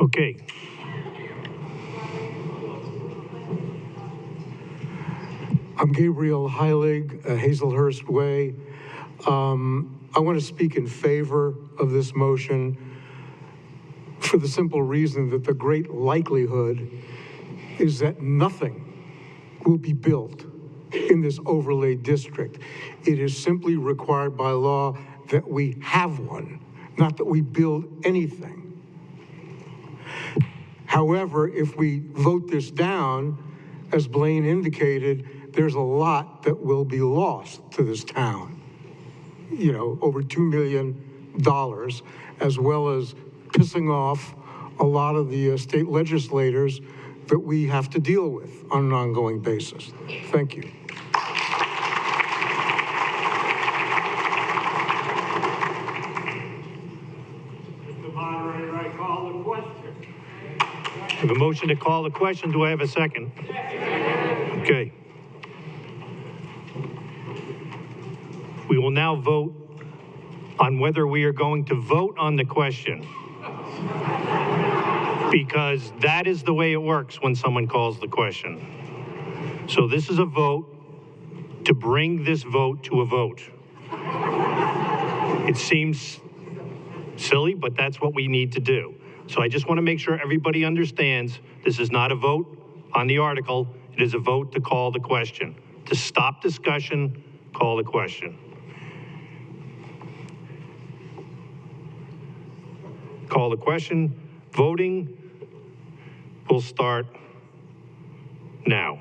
[SPEAKER 1] Okay.
[SPEAKER 17] I'm Gabriel Heilig, Hazelhurst Way. I want to speak in favor of this motion for the simple reason that the great likelihood is that nothing will be built in this overlay district. It is simply required by law that we have one, not that we build anything. However, if we vote this down, as Blaine indicated, there's a lot that will be lost to this town. You know, over $2 million, as well as pissing off a lot of the state legislators that we have to deal with on an ongoing basis. Thank you.
[SPEAKER 4] Mr. Moderator, I call the question.
[SPEAKER 1] I have a motion to call the question. Do I have a second? Okay. We will now vote on whether we are going to vote on the question. Because that is the way it works when someone calls the question. So this is a vote to bring this vote to a vote. It seems silly, but that's what we need to do. So I just want to make sure everybody understands this is not a vote on the article. It is a vote to call the question. To stop discussion, call the question. Call the question. Voting will start now.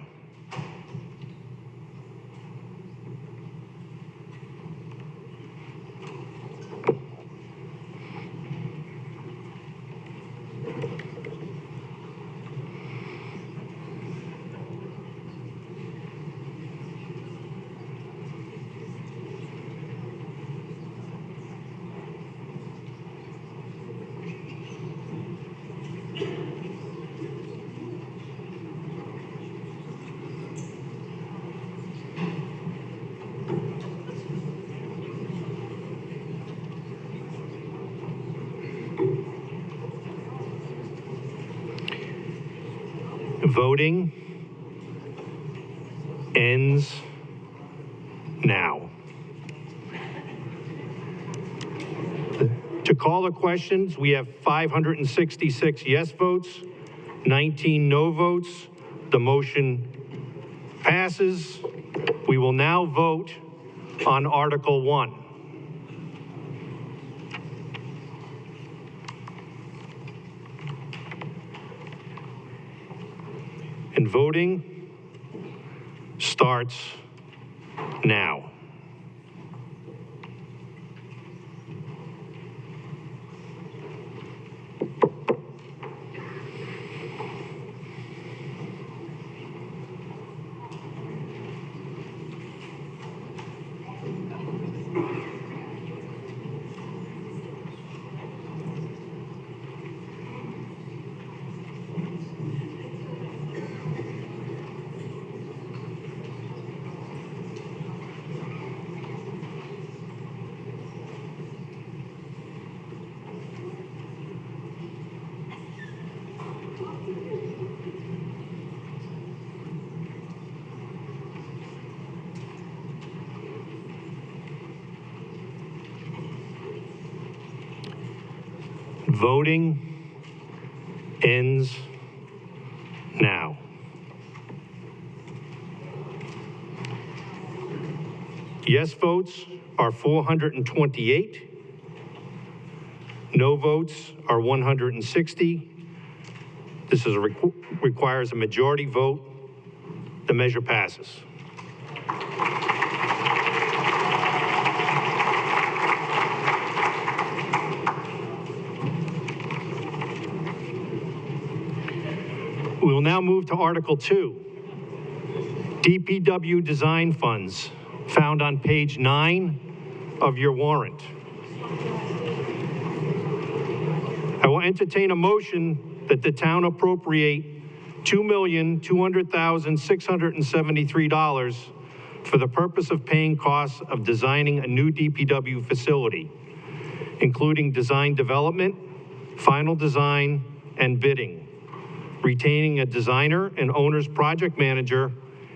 [SPEAKER 1] Voting ends now. To call the questions, we have 566 yes votes, 19 no votes. The motion passes. We will now vote on Article 1. And voting starts now. Voting ends now. Yes votes are 428. No votes are 160. This requires a majority vote. The measure passes. We will now move to Article 2, DPW design funds, found on page 9 of your warrant. I will entertain a motion that the town appropriate $2,200,673 for the purpose of paying costs of designing a new DPW facility, including design development, final design, and bidding, retaining a designer and owner's project manager,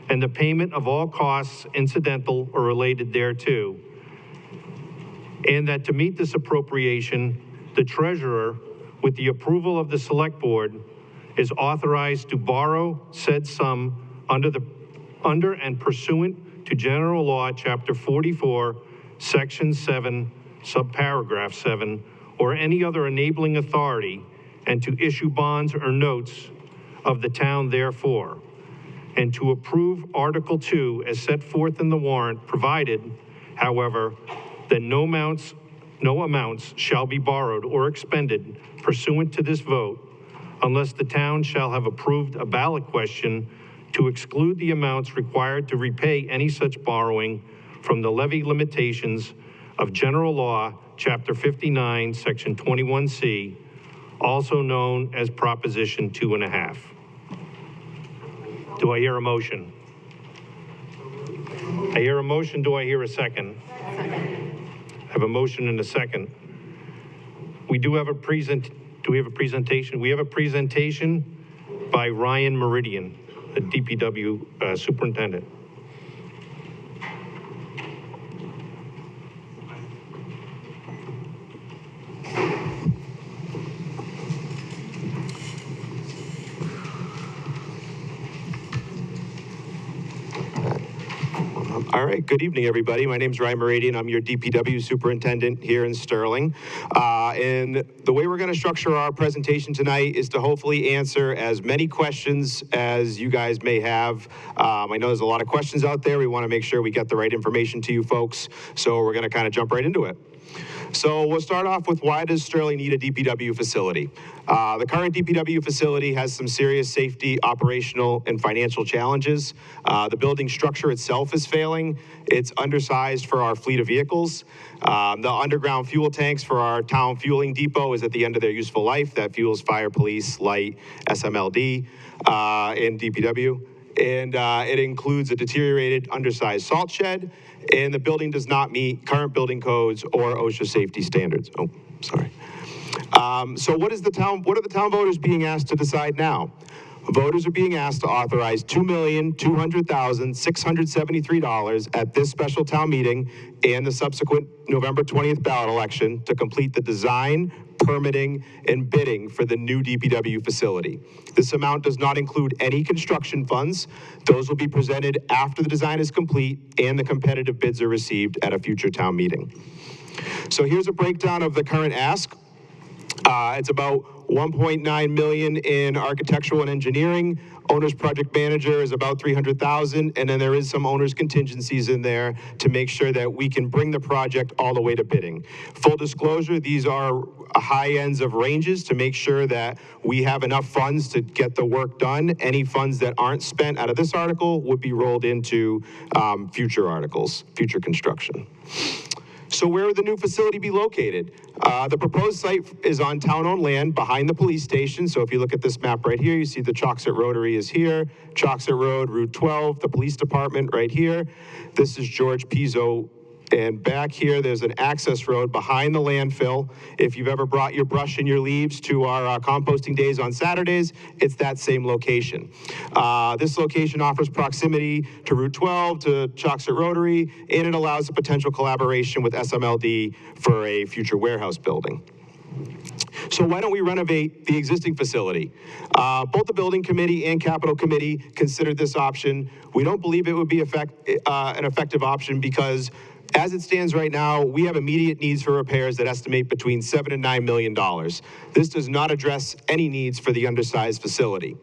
[SPEAKER 1] and the payment of all costs incidental or related thereto. And that to meet this appropriation, the treasurer, with the approval of the select board, is authorized to borrow said sum under and pursuant to General Law, Chapter 44, Section 7, Subparagraph 7, or any other enabling authority, and to issue bonds or notes of the town therefore, and to approve Article 2 as set forth in the warrant, provided, however, that no amounts shall be borrowed or expended pursuant to this vote, unless the town shall have approved a ballot question to exclude the amounts required to repay any such borrowing from the levy limitations of General Law, Chapter 59, Section 21C, also known as Proposition 2.5. Do I hear a motion? I hear a motion. Do I hear a second? Second. I have a motion and a second. We do have a do we have a presentation? We have a presentation by Ryan Meridian, the DPW superintendent.
[SPEAKER 18] All right, good evening, everybody. My name is Ryan Meridian. I'm your DPW superintendent here in Sterling. And the way we're going to structure our presentation tonight is to hopefully answer as many questions as you guys may have. I know there's a lot of questions out there. We want to make sure we get the right information to you folks. So we're going to kind of jump right into it. So we'll start off with, why does Sterling need a DPW facility? The current DPW facility has some serious safety, operational, and financial challenges. The building structure itself is failing. It's undersized for our fleet of vehicles. The underground fuel tanks for our town fueling depot is at the end of their useful life. That fuels fire, police, light, SMLD, and DPW. And it includes a deteriorated, undersized salt shed, and the building does not meet current building codes or OSHA safety standards. Oh, sorry. So what are the town voters being asked to decide now? Voters are being asked to authorize $2,200,673 at this special town meeting and the subsequent November 20th ballot election to complete the design, permitting, and bidding for the new DPW facility. This amount does not include any construction funds. Those will be presented after the design is complete and the competitive bids are received at a future town meeting. So here's a breakdown of the current ask. It's about 1.9 million in architectural and engineering. Owner's project manager is about 300,000, and then there is some owner's contingencies in there to make sure that we can bring the project all the way to bidding. Full disclosure, these are high ends of ranges to make sure that we have enough funds to get the work done. Any funds that aren't spent out of this article would be rolled into future articles, future construction. So where would the new facility be located? The proposed site is on town-owned land behind the police station. So if you look at this map right here, you see the Choxet Rotary is here, Choxet Road, Route 12, the police department right here. This is George Pizzo. And back here, there's an access road behind the landfill. If you've ever brought your brush and your leaves to our composting days on Saturdays, it's that same location. This location offers proximity to Route 12, to Choxet Rotary, and it allows a potential collaboration with SMLD for a future warehouse building. So why don't we renovate the existing facility? Both the building committee and capital committee considered this option. We don't believe it would be an effective option because as it stands right now, we have immediate needs for repairs that estimate between $7 and $9 million. This does not address any needs for the undersized facility.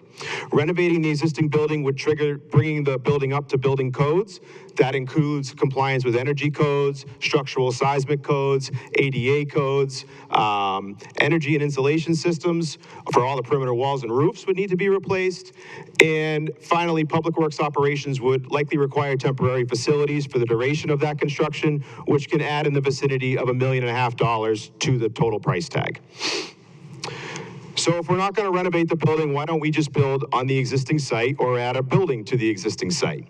[SPEAKER 18] Renovating the existing building would trigger bringing the building up to building codes. That includes compliance with energy codes, structural seismic codes, ADA codes, energy and insulation systems for all the perimeter walls and roofs would need to be replaced. And finally, public works operations would likely require temporary facilities for the duration of that construction, which can add in the vicinity of $1.5 million to the total price tag. So if we're not going to renovate the building, why don't we just build on the existing site or add a building to the existing site?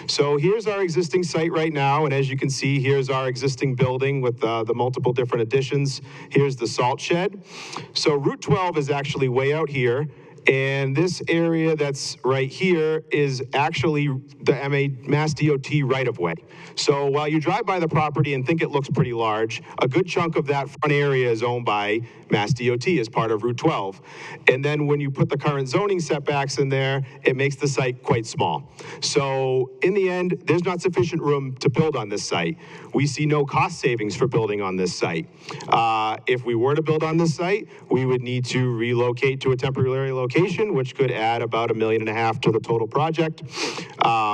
[SPEAKER 18] So here's our existing site right now, and as you can see, here's our existing building with the multiple different additions. Here's the salt shed. So Route 12 is actually way out here, and this area that's right here is actually the Mass DOT right-of-way. So while you drive by the property and think it looks pretty large, a good chunk of that front area is owned by Mass DOT as part of Route 12. And then when you put the current zoning setbacks in there, it makes the site quite small. So in the end, there's not sufficient room to build on this site. We see no cost savings for building on this site. If we were to build on this site, we would need to relocate to a temporary location, which could add about $1.5 million to the total project.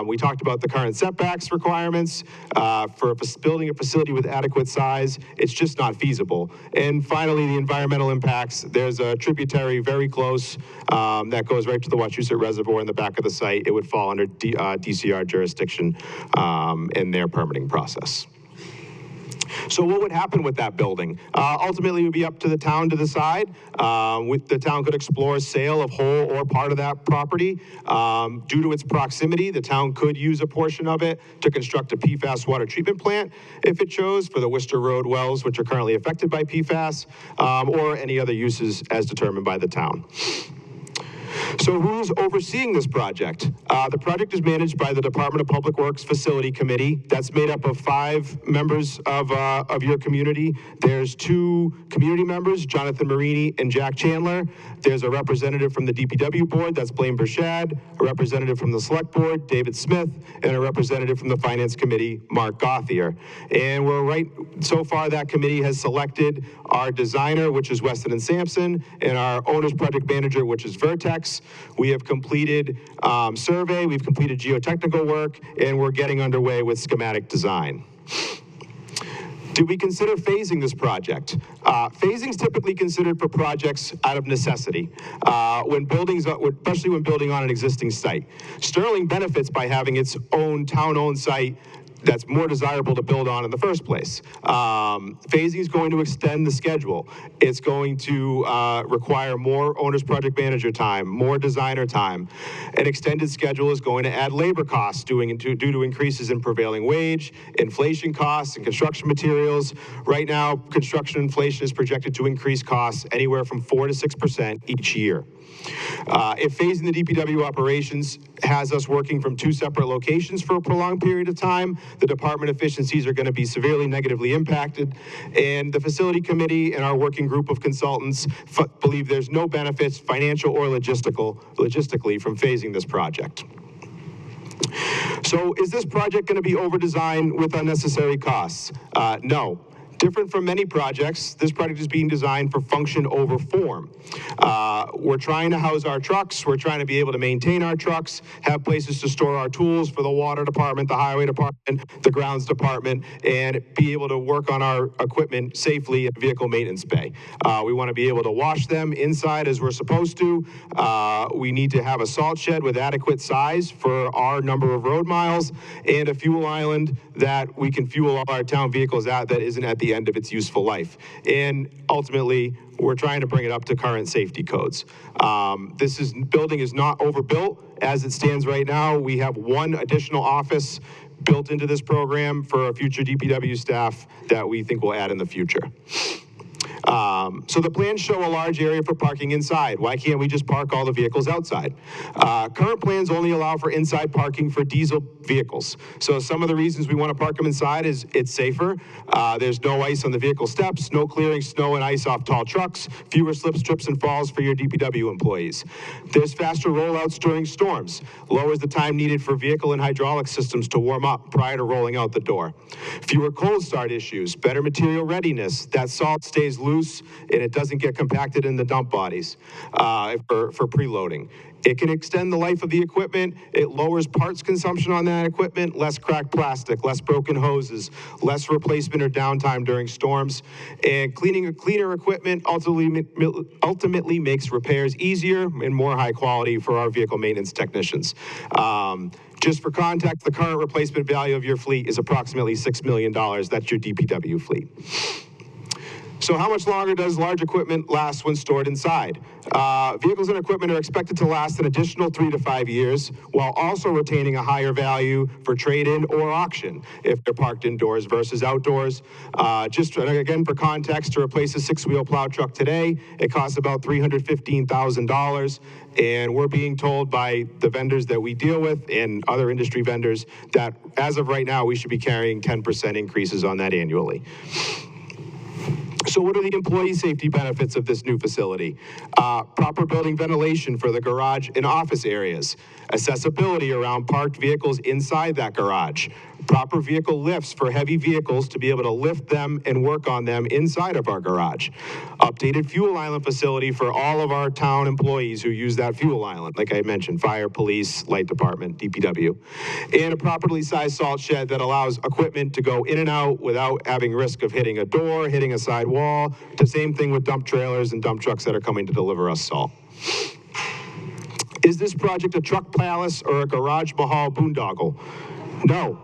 [SPEAKER 18] We talked about the current setbacks requirements. For building a facility with adequate size, it's just not feasible. And finally, the environmental impacts. There's a tributary very close that goes right to the Wachusett Reservoir in the back of the site. It would fall under DCR jurisdiction in their permitting process. So what would happen with that building? Ultimately, it would be up to the town to decide. The town could explore sale of whole or part of that property. Due to its proximity, the town could use a portion of it to construct a PFAS water treatment plant if it chose for the Worcester Road wells, which are currently affected by PFAS, or any other uses as determined by the town. So who's overseeing this project? The project is managed by the Department of Public Works Facility Committee. That's made up of 5 members of your community. There's 2 community members, Jonathan Marini and Jack Chandler. There's a representative from the DPW board, that's Blaine Burchad, a representative from the Select Board, David Smith, and a representative from the Finance Committee, Mark Gothier. And so far that committee has selected our designer, which is Weston & Sampson, and our owner's project manager, which is Vertex. We have completed survey, we've completed geotechnical work, and we're getting underway with schematic design. Did we consider phasing this project? Phasing is typically considered for projects out of necessity, especially when building on an existing site. Sterling benefits by having its own town-owned site that's more desirable to build on in the first place. Phasing is going to extend the schedule. It's going to require more owner's project manager time, more designer time. An extended schedule is going to add labor costs due to increases in prevailing wage, inflation costs, and construction materials. Right now, construction inflation is projected to increase costs anywhere from 4 to 6% each year. If phasing the DPW operations has us working from 2 separate locations for a prolonged period of time, the department efficiencies are going to be severely negatively impacted, and the facility committee and our working group of consultants believe there's no benefits, financial or logistically, from phasing this project. So is this project going to be over-designed with unnecessary costs? No. Different from many projects, this project is being designed for function over form. We're trying to house our trucks, we're trying to be able to maintain our trucks, have places to store our tools for the water department, the highway department, the grounds department, and be able to work on our equipment safely in vehicle maintenance bay. We want to be able to wash them inside as we're supposed to. We need to have a salt shed with adequate size for our number of road miles, and a fuel island that we can fuel all our town vehicles at that isn't at the end of its useful life. And ultimately, we're trying to bring it up to current safety codes. Building is not overbuilt. As it stands right now, we have 1 additional office built into this program for our future DPW staff that we think we'll add in the future. So the plans show a large area for parking inside. Why can't we just park all the vehicles outside? Current plans only allow for inside parking for diesel vehicles. So some of the reasons we want to park them inside is it's safer. There's no ice on the vehicle steps, no clearing snow and ice off tall trucks, fewer slips, trips, and falls for your DPW employees. There's faster rollouts during storms, lowers the time needed for vehicle and hydraulic systems to warm up prior to rolling out the door. Fewer cold start issues, better material readiness. That salt stays loose and it doesn't get compacted in the dump bodies for preloading. It can extend the life of the equipment. It lowers parts consumption on that equipment, less cracked plastic, less broken hoses, less replacement or downtime during storms. And cleaning a cleaner equipment ultimately makes repairs easier and more high quality for our vehicle maintenance technicians. Just for context, the current replacement value of your fleet is approximately $6 million. That's your DPW fleet. So how much longer does large equipment last when stored inside? Vehicles and equipment are expected to last an additional 3 to 5 years, while also retaining a higher value for trade-in or auction if they're parked indoors versus outdoors. Just again, for context, to replace a 6-wheel plow truck today, it costs about $315,000. And we're being told by the vendors that we deal with and other industry vendors that as of right now, we should be carrying 10% increases on that annually. So what are the employee safety benefits of this new facility? Proper building ventilation for the garage and office areas. Accessibility around parked vehicles inside that garage. Proper vehicle lifts for heavy vehicles to be able to lift them and work on them inside of our garage. Updated fuel island facility for all of our town employees who use that fuel island, like I mentioned, fire, police, light department, DPW. And a properly sized salt shed that allows equipment to go in and out without having risk of hitting a door, hitting a side wall. The same thing with dump trailers and dump trucks that are coming to deliver us salt. Is this project a truck palace or a garage mahal boondoggle? No.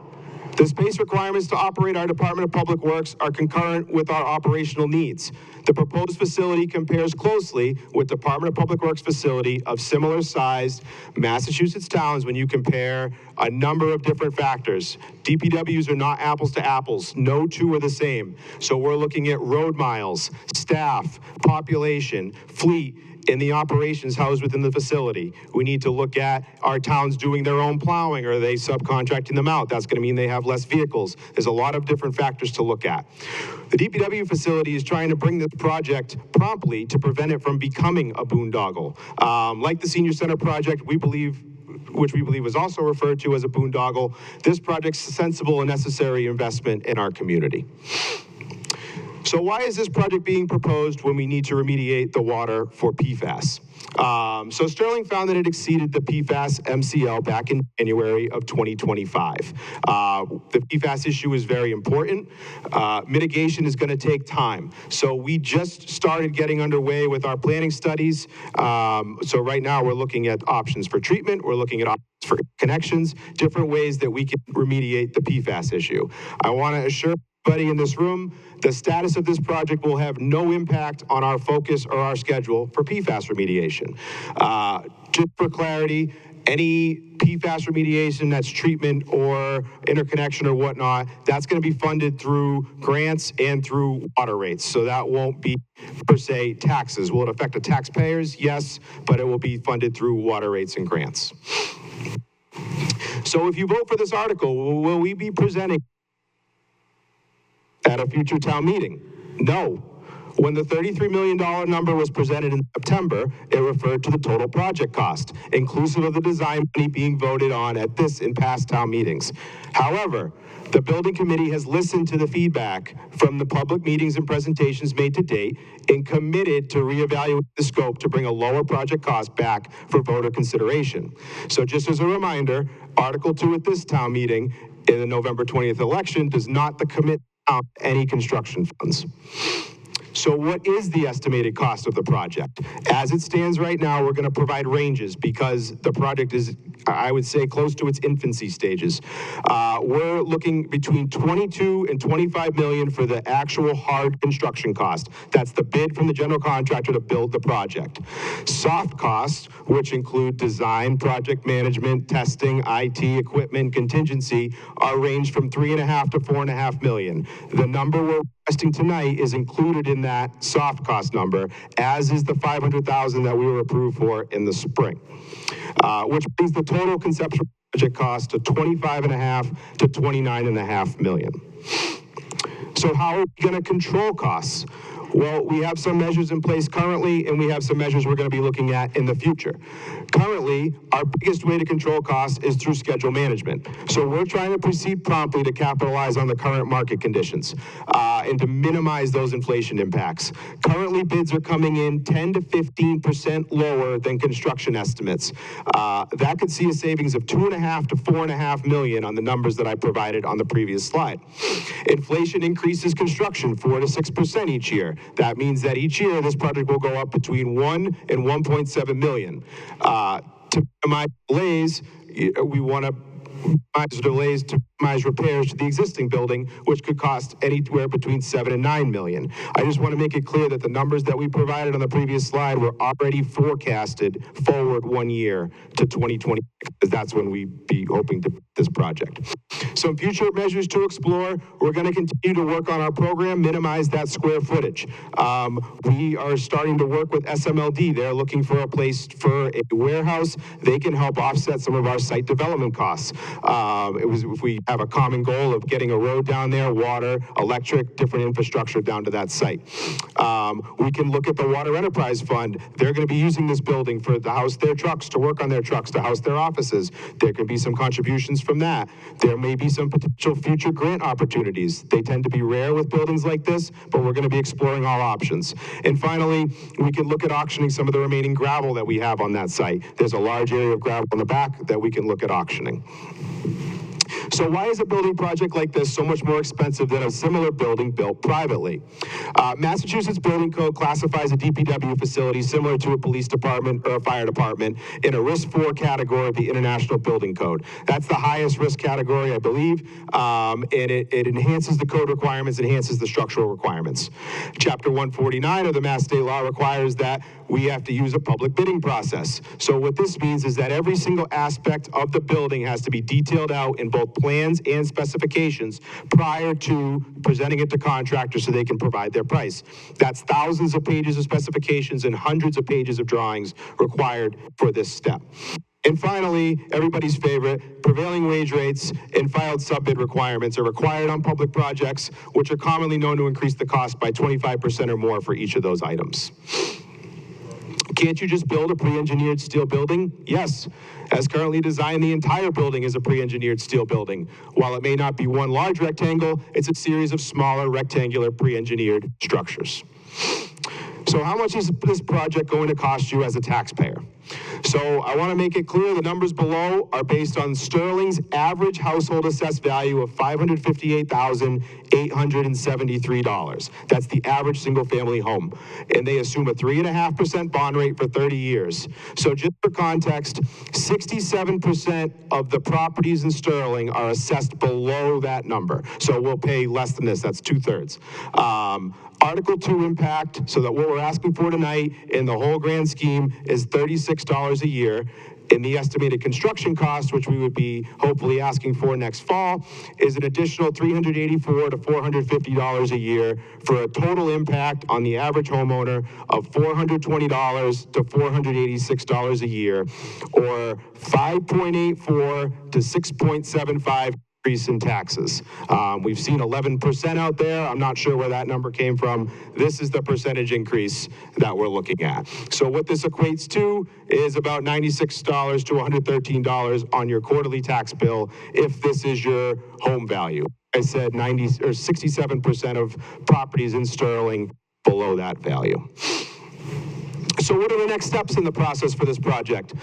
[SPEAKER 18] The space requirements to operate our Department of Public Works are concurrent with our operational needs. The proposed facility compares closely with Department of Public Works facility of similar sized Massachusetts towns when you compare a number of different factors. DPWs are not apples to apples. No two are the same. So we're looking at road miles, staff, population, fleet, in the operations housed within the facility. We need to look at, are towns doing their own plowing, or are they subcontracting them out? That's gonna mean they have less vehicles. There's a lot of different factors to look at. The DPW facility is trying to bring this project promptly to prevent it from becoming a boondoggle. Like the senior center project, which we believe was also referred to as a boondoggle, this project's a sensible and necessary investment in our community. So why is this project being proposed when we need to remediate the water for PFAS? So Sterling found that it exceeded the PFAS MCL back in January of 2025. The PFAS issue is very important. Mitigation is going to take time. So we just started getting underway with our planning studies. So right now we're looking at options for treatment. We're looking at options for connections, different ways that we can remediate the PFAS issue. I want to assure everybody in this room, the status of this project will have no impact on our focus or our schedule for PFAS remediation. Just for clarity, any PFAS remediation that's treatment or interconnection or whatnot, that's going to be funded through grants and through water rates. So that won't be, per se, taxes. Will it affect the taxpayers? Yes, but it will be funded through water rates and grants. So if you vote for this article, will we be presenting at a future town meeting? No. When the $33 million number was presented in September, it referred to the total project cost, inclusive of the design money being voted on at this and past town meetings. However, the building committee has listened to the feedback from the public meetings and presentations made to date and committed to reevaluate the scope to bring a lower project cost back for voter consideration. So just as a reminder, Article 2 at this town meeting in the November 20th election does not commit any construction funds. So what is the estimated cost of the project? As it stands right now, we're going to provide ranges because the project is, I would say, close to its infancy stages. We're looking between 22 and 25 million for the actual hard construction cost. That's the bid from the general contractor to build the project. Soft costs, which include design, project management, testing, IT, equipment, contingency, are ranged from 3.5 to 4.5 million. The number we're requesting tonight is included in that soft cost number, as is the 500,000 that we were approved for in the spring, which brings the total conceptual project cost to 25.5 to 29.5 million. So how are we going to control costs? Well, we have some measures in place currently, and we have some measures we're going to be looking at in the future. Currently, our biggest way to control costs is through schedule management. So we're trying to proceed promptly to capitalize on the current market conditions and to minimize those inflation impacts. Currently, bids are coming in 10 to 15% lower than construction estimates. That could see a savings of 2.5 to 4.5 million on the numbers that I provided on the previous slide. Inflation increases construction 4 to 6% each year. That means that each year this project will go up between 1 and 1.7 million. To minimize delays, we want to minimize delays to minimize repairs to the existing building, which could cost anywhere between 7 and 9 million. I just want to make it clear that the numbers that we provided on the previous slide were already forecasted forward 1 year to 2020, because that's when we'd be hoping to this project. Some future measures to explore. We're going to continue to work on our program, minimize that square footage. We are starting to work with SMLD. They're looking for a place for a warehouse. They can help offset some of our site development costs. If we have a common goal of getting a road down there, water, electric, different infrastructure down to that site. We can look at the Water Enterprise Fund. They're going to be using this building for to house their trucks, to work on their trucks, to house their offices. There could be some contributions from that. There may be some potential future grant opportunities. They tend to be rare with buildings like this, but we're going to be exploring all options. And finally, we can look at auctioning some of the remaining gravel that we have on that site. There's a large area of gravel on the back that we can look at auctioning. So why is a building project like this so much more expensive than a similar building built privately? Massachusetts Building Code classifies a DPW facility similar to a police department or a fire department in a risk 4 category of the International Building Code. That's the highest risk category, I believe, and it enhances the code requirements, enhances the structural requirements. Chapter 149 of the Mass State Law requires that we have to use a public bidding process. So what this means is that every single aspect of the building has to be detailed out in both plans and specifications prior to presenting it to contractors so they can provide their price. That's thousands of pages of specifications and hundreds of pages of drawings required for this step. And finally, everybody's favorite, prevailing wage rates and filed sub-bid requirements are required on public projects, which are commonly known to increase the cost by 25% or more for each of those items. Can't you just build a pre-engineered steel building? Yes. As currently designed, the entire building is a pre-engineered steel building. While it may not be one large rectangle, it's a series of smaller rectangular pre-engineered structures. So how much is this project going to cost you as a taxpayer? So I want to make it clear the numbers below are based on Sterling's average household assessed value of $558,873. That's the average single-family home. And they assume a 3.5% bond rate for 30 years. So just for context, 67% of the properties in Sterling are assessed below that number. So we'll pay less than this. That's 2/3. Article 2 impact, so that what we're asking for tonight in the whole grand scheme is $36 a year. And the estimated construction cost, which we would be hopefully asking for next fall, is an additional $384 to $450 a year for a total impact on the average homeowner of $420 to $486 a year, or 5.84 to 6.75 increase in taxes. We've seen 11% out there. I'm not sure where that number came from. This is the percentage increase that we're looking at. So what this equates to is about $96 to $113 on your quarterly tax bill if this is your home value. I said 67% of properties in Sterling below that value. So what are the next steps in the process for this project?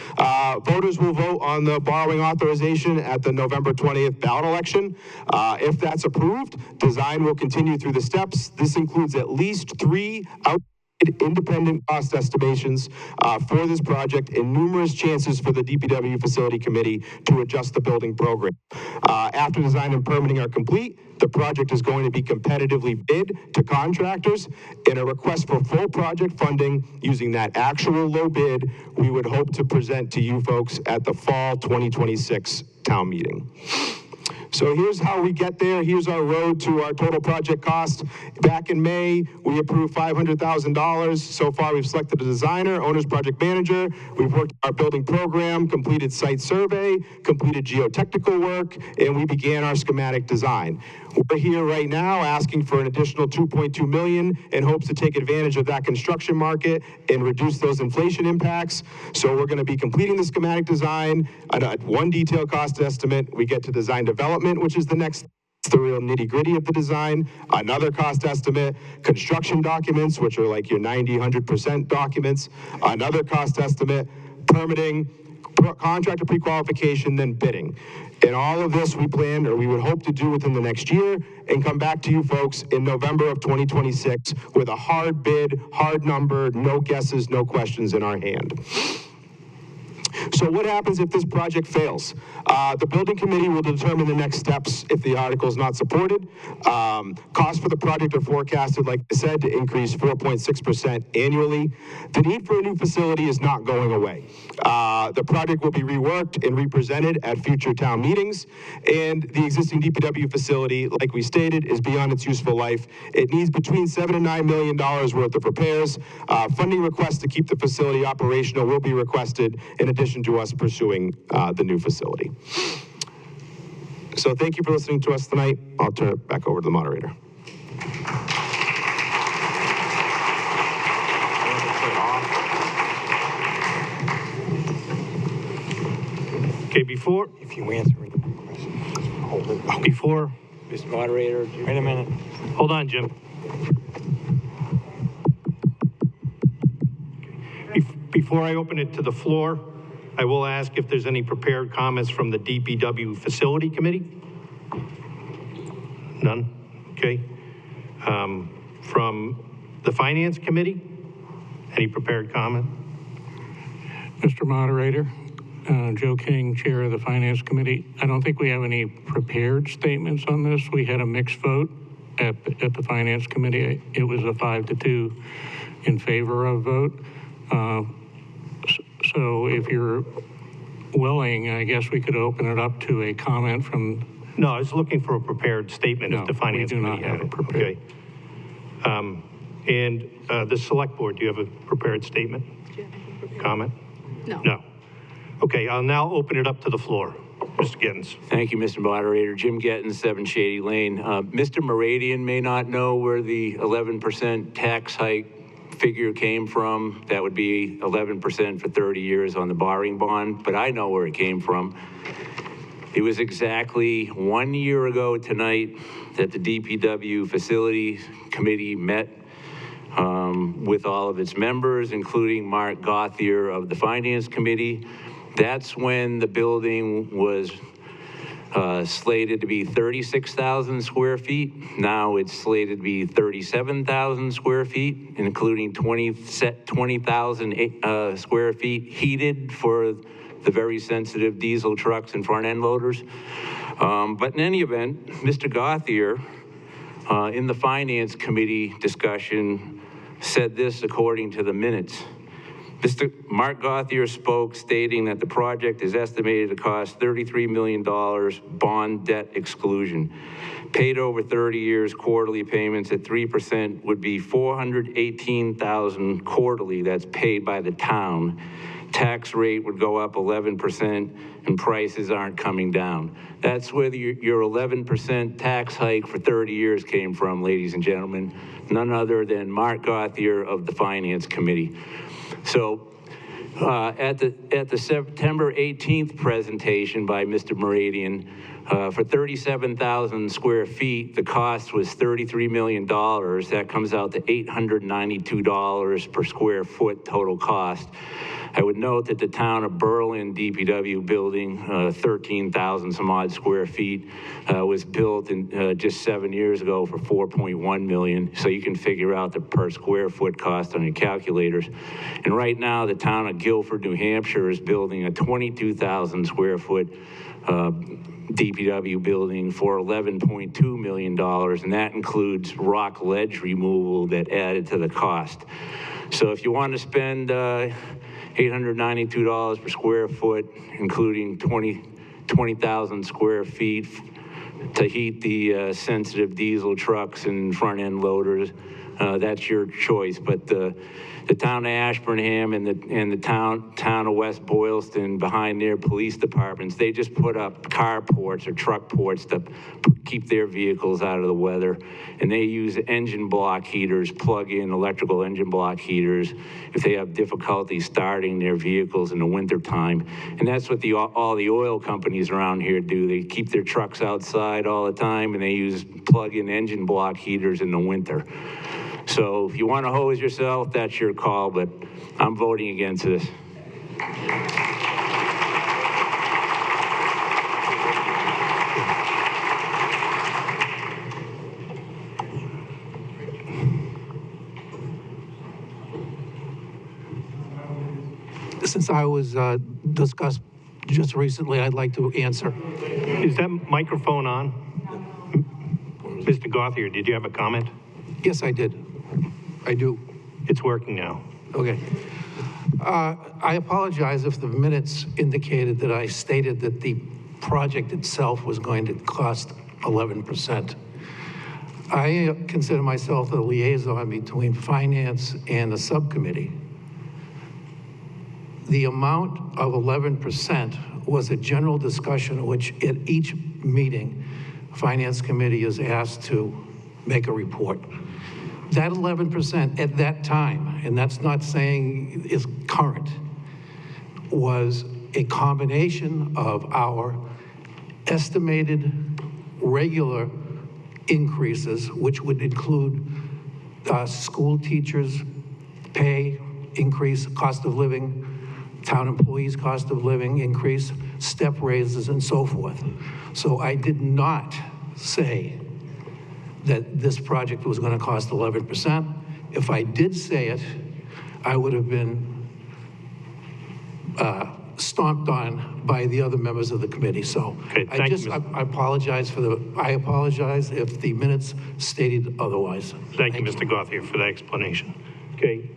[SPEAKER 18] Voters will vote on the borrowing authorization at the November 20th ballot election. If that's approved, design will continue through the steps. This includes at least 3 independent cost estimations for this project and numerous chances for the DPW Facility Committee to adjust the building program. After design and permitting are complete, the project is going to be competitively bid to contractors. In a request for full project funding using that actual low bid, we would hope to present to you folks at the fall 2026 town meeting. So here's how we get there. Here's our road to our total project cost. Back in May, we approved $500,000. So far, we've selected a designer, owner's project manager. We've worked our building program, completed site survey, completed geotechnical work, and we began our schematic design. We're here right now asking for an additional $2.2 million in hopes to take advantage of that construction market and reduce those inflation impacts. So we're going to be completing the schematic design, one detailed cost estimate. We get to design development, which is the next, the real nitty-gritty of the design, another cost estimate, construction documents, which are like your 90-100% documents, another cost estimate, permitting, contractor pre-qualification, then bidding. And all of this we plan, or we would hope to do within the next year, and come back to you folks in November of 2026 with a hard bid, hard number, no guesses, no questions in our hand. So what happens if this project fails? The building committee will determine the next steps if the article is not supported. Costs for the project are forecasted, like I said, to increase 4.6% annually. The need for a new facility is not going away. The project will be reworked and represented at future town meetings, and the existing DPW facility, like we stated, is beyond its useful life. It needs between $7 and $9 million worth of repairs. Funding requests to keep the facility operational will be requested in addition to us pursuing the new facility. So thank you for listening to us tonight. I'll turn it back over to the moderator.
[SPEAKER 1] Okay, before
[SPEAKER 12] If you answer any questions.
[SPEAKER 1] Before,
[SPEAKER 6] Mr. Moderator.
[SPEAKER 12] Wait a minute.
[SPEAKER 1] hold on, Jim. Before I open it to the floor, I will ask if there's any prepared comments from the DPW Facility Committee. None? Okay. From the Finance Committee, any prepared comment?
[SPEAKER 4] Mr. Moderator, Joe King, Chair of the Finance Committee. I don't think we have any prepared statements on this. We had a mixed vote at the Finance Committee. It was a 5-2 in favor of vote. So if you're willing, I guess we could open it up to a comment from...
[SPEAKER 1] No, I was looking for a prepared statement if the Finance Committee had it.
[SPEAKER 4] We do not have it prepared.
[SPEAKER 1] Okay. And the Select Board, do you have a prepared statement? Comment?
[SPEAKER 5] No.
[SPEAKER 1] No. Okay, I'll now open it up to the floor. Mr. Gittens.
[SPEAKER 6] Thank you, Mr. Moderator. Jim Gittens, 7 Shady Lane. Mr. Meridian may not know where the 11% tax hike figure came from. That would be 11% for 30 years on the borrowing bond, but I know where it came from. It was exactly 1 year ago tonight that the DPW Facility Committee met with all of its members, including Mark Gauthier of the Finance Committee. That's when the building was slated to be 36,000 square feet. Now it's slated to be 37,000 square feet, including 20,000 square feet heated for the very sensitive diesel trucks and front end loaders. But in any event, Mr. Gauthier, in the Finance Committee discussion, said this according to the minutes. Mr. Mark Gauthier spoke, stating that the project is estimated to cost $33 million bond debt exclusion. Paid over 30 years, quarterly payments at 3% would be $418,000 quarterly. That's paid by the town. Tax rate would go up 11% and prices aren't coming down. That's where your 11% tax hike for 30 years came from, ladies and gentlemen. None other than Mark Gauthier of the Finance Committee. So at the September 18th presentation by Mr. Meridian, for 37,000 square feet, the cost was $33 million. That comes out to $892 per square foot total cost. I would note that the town of Berlin DPW building, 13,000 some odd square feet, was built in just 7 years ago for $4.1 million. So you can figure out the per square foot cost on your calculators. And right now, the town of Guilford, New Hampshire is building a 22,000 square foot DPW building for $11.2 million, and that includes rock ledge removal that added to the cost. So if you want to spend $892 per square foot, including 20,000 square feet to heat the sensitive diesel trucks and front end loaders, that's your choice. But the town of Ashburnham and the town of West Boylston, behind their police departments, they just put up carports or truck ports to keep their vehicles out of the weather. And they use engine block heaters, plug-in electrical engine block heaters, if they have difficulty starting their vehicles in the wintertime. And that's what all the oil companies around here do. They keep their trucks outside all the time, and they use plug-in engine block heaters in the winter. So if you want to hose yourself, that's your call, but I'm voting against this.
[SPEAKER 19] Since I was discussed just recently, I'd like to answer.
[SPEAKER 1] Is that microphone on? Mr. Gauthier, did you have a comment?
[SPEAKER 19] Yes, I did. I do.
[SPEAKER 1] It's working now.
[SPEAKER 19] Okay. I apologize if the minutes indicated that I stated that the project itself was going to cost 11%. I consider myself the liaison between finance and the subcommittee. The amount of 11% was a general discussion in which at each meeting, Finance Committee is asked to make a report. That 11% at that time, and that's not saying is current, was a combination of our estimated regular increases, which would include school teachers' pay increase, cost of living, town employees' cost of living increase, step raises, and so forth. So I did not say that this project was going to cost 11%. If I did say it, I would have been stomped on by the other members of the committee. So
[SPEAKER 1] Okay, thank you,
[SPEAKER 19] I apologize I apologize if the minutes stated otherwise.
[SPEAKER 1] Thank you, Mr. Gauthier, for that explanation. Okay.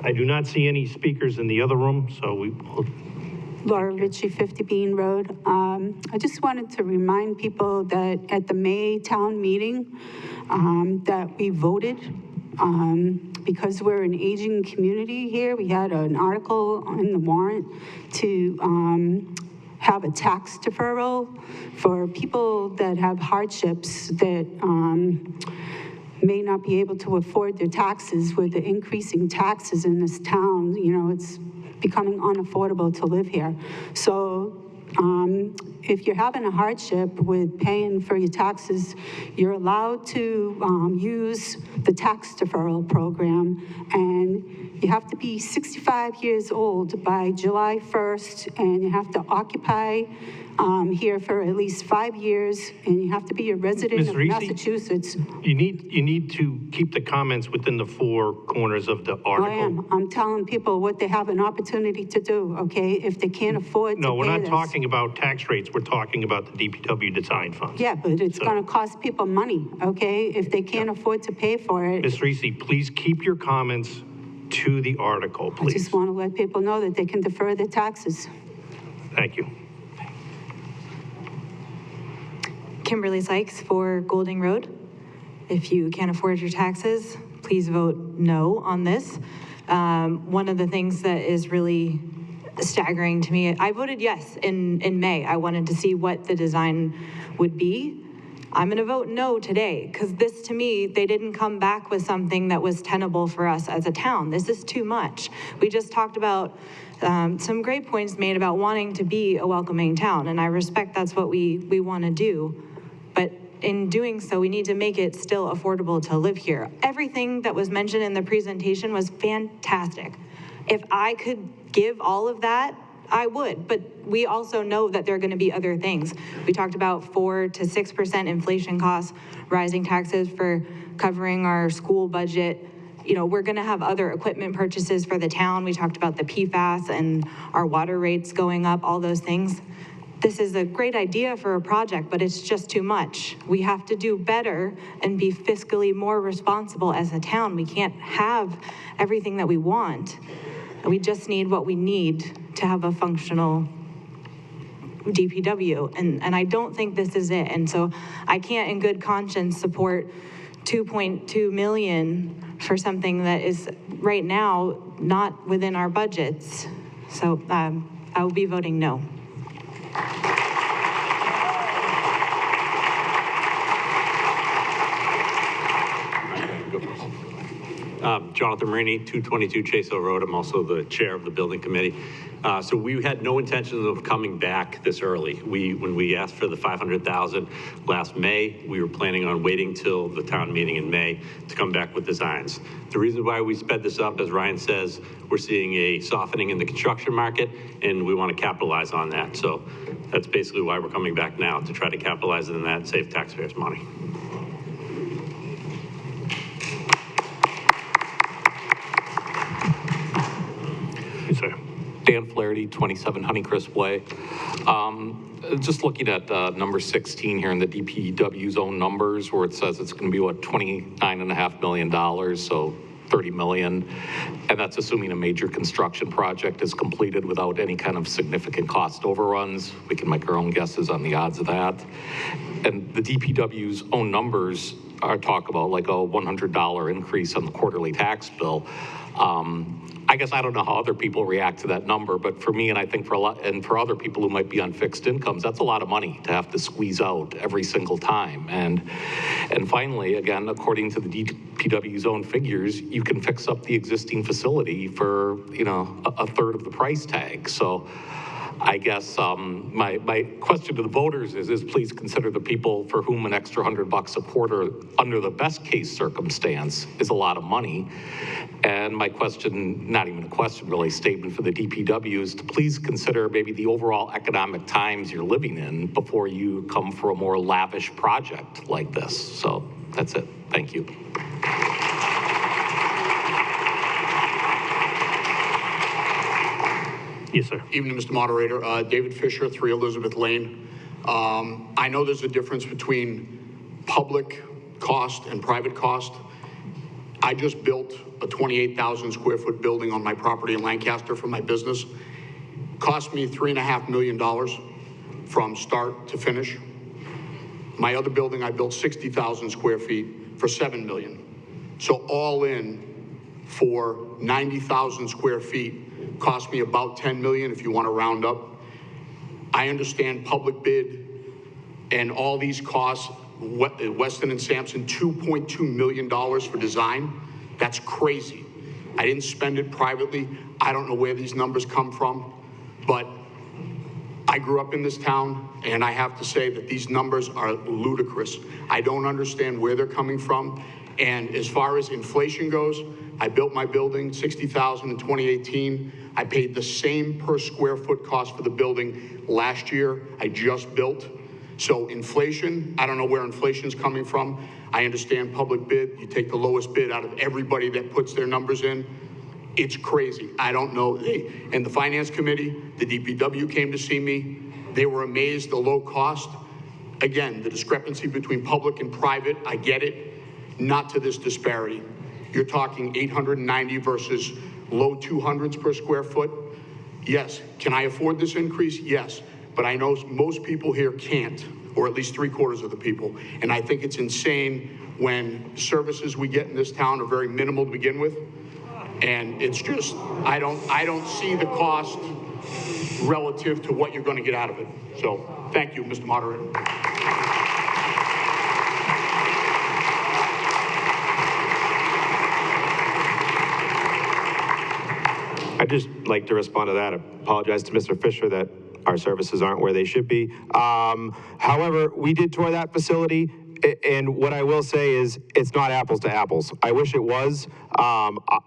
[SPEAKER 1] I do not see any speakers in the other room, so we will.
[SPEAKER 8] Laura Ritchie, 50 Bean Road. I just wanted to remind people that at the May town meeting, that we voted, because we're an aging community here, we had an article in the warrant to have a tax deferral for people that have hardships that may not be able to afford their taxes. With the increasing taxes in this town, you know, it's becoming unaffordable to live here. So if you're having a hardship with paying for your taxes, you're allowed to use the tax deferral program, and you have to be 65 years old by July 1st, and you have to occupy here for at least 5 years, and you have to be a resident
[SPEAKER 1] Ms.
[SPEAKER 8] of
[SPEAKER 1] Reese,
[SPEAKER 8] Massachusetts.
[SPEAKER 1] You need to keep the comments within the four corners of the article.
[SPEAKER 8] I am. I'm telling people what they have an opportunity to do, okay? If they can't afford to
[SPEAKER 1] No, we're
[SPEAKER 8] pay
[SPEAKER 1] not
[SPEAKER 8] this.
[SPEAKER 1] talking about tax rates. We're talking about the DPW design funds.
[SPEAKER 8] Yeah, but it's
[SPEAKER 1] So-
[SPEAKER 8] gonna cost people money, okay? If they can't afford to pay for it.
[SPEAKER 1] Ms. Reese, please keep your comments to the article,
[SPEAKER 8] I
[SPEAKER 1] please.
[SPEAKER 8] just want to let people know that they can defer their taxes.
[SPEAKER 1] Thank you.
[SPEAKER 9] Kimberly Sykes for Golding Road. If you can't afford your taxes, please vote no on this. One of the things that is really staggering to me, I voted yes in May. I wanted to see what the design would be. I'm going to vote no today because this, to me, they didn't come back with something that was tenable for us as a town. This is too much. We just talked about some great points made about wanting to be a welcoming town, and I respect that's what we want to do. But in doing so, we need to make it still affordable to live here. Everything that was mentioned in the presentation was fantastic. If I could give all of that, I would, but we also know that there are going to be other things. We talked about 4 to 6% inflation costs, rising taxes for covering our school budget. You know, we're going to have other equipment purchases for the town. We talked about the PFAS and our water rates going up, all those things. This is a great idea for a project, but it's just too much. We have to do better and be fiscally more responsible as a town. We can't have everything that we want. We just need what we need to have a functional DPW. And I don't think this is it. And so I can't in good conscience support 2.2 million for something that is right now not within our budgets. So I will be voting no.
[SPEAKER 20] Jonathan Marini, 222 Chase Hill Road. I'm also the chair of the building committee. So we had no intention of coming back this early. When we asked for the 500,000 last May, we were planning on waiting till the town meeting in May to come back with designs. The reason why we sped this up, as Ryan says, we're seeing a softening in the construction market, and we want to capitalize on that. So that's basically why we're coming back now, to try to capitalize on that and save taxpayers money.
[SPEAKER 21] Dan Flaherty, 27 Honeycrisp Way. Just looking at number 16 here in the DPW zone numbers, where it says it's going to be, what, $29.5 million, so 30 million. And that's assuming a major construction project is completed without any kind of significant cost overruns. We can make our own guesses on the odds of that. And the DPW's own numbers are talk about like a $100 increase on the quarterly tax bill. I guess I don't know how other people react to that number, but for me, and I think for a lot, and for other people who might be on fixed incomes, that's a lot of money to have to squeeze out every single time. And finally, again, according to the DPW's own figures, you can fix up the existing facility for, you know, a third of the price tag. So I guess my question to the voters is please consider the people for whom an extra $100 a quarter under the best case circumstance is a lot of money. And my question, not even a question, really, statement for the DPW is to please consider maybe the overall economic times you're living in before you come for a more lavish project like this. So that's it. Thank you.
[SPEAKER 1] Yes, sir.
[SPEAKER 22] Evening, Mr. Moderator. David Fisher, 3 Elizabeth Lane. I know there's a difference between public cost and private cost. I just built a 28,000 square foot building on my property in Lancaster for my business. Cost me $3.5 million from start to finish. My other building, I built 60,000 square feet for $7 million. So all in for 90,000 square feet cost me about 10 million if you want to round up. I understand public bid and all these costs Weston and Sampson $2.2 million for design. That's crazy. I didn't spend it privately. I don't know where these numbers come from, but I grew up in this town, and I have to say that these numbers are ludicrous. I don't understand where they're coming from. And as far as inflation goes, I built my building, $60,000 in 2018. I paid the same per square foot cost for the building last year I just built. So inflation, I don't know where inflation is coming from. I understand public bid, you take the lowest bid out of everybody that puts their numbers in. It's crazy. I don't know. And the finance committee, the DPW came to see me. They were amazed, the low cost. Again, the discrepancy between public and private, I get it. Not to this disparity. You're talking 890 versus low 200s per square foot. Yes. Can I afford this increase? Yes. But I know most people here can't, or at least 3/4 of the people. And I think it's insane when services we get in this town are very minimal to begin with. And it's just, I don't see the cost relative to what you're going to get out of it. So thank you, Mr. Moderator.
[SPEAKER 18] I'd just like to respond to that. I apologize to Mr. Fisher that our services aren't where they should be. However, we did tour that facility, and what I will say is it's not apples to apples. I wish it was.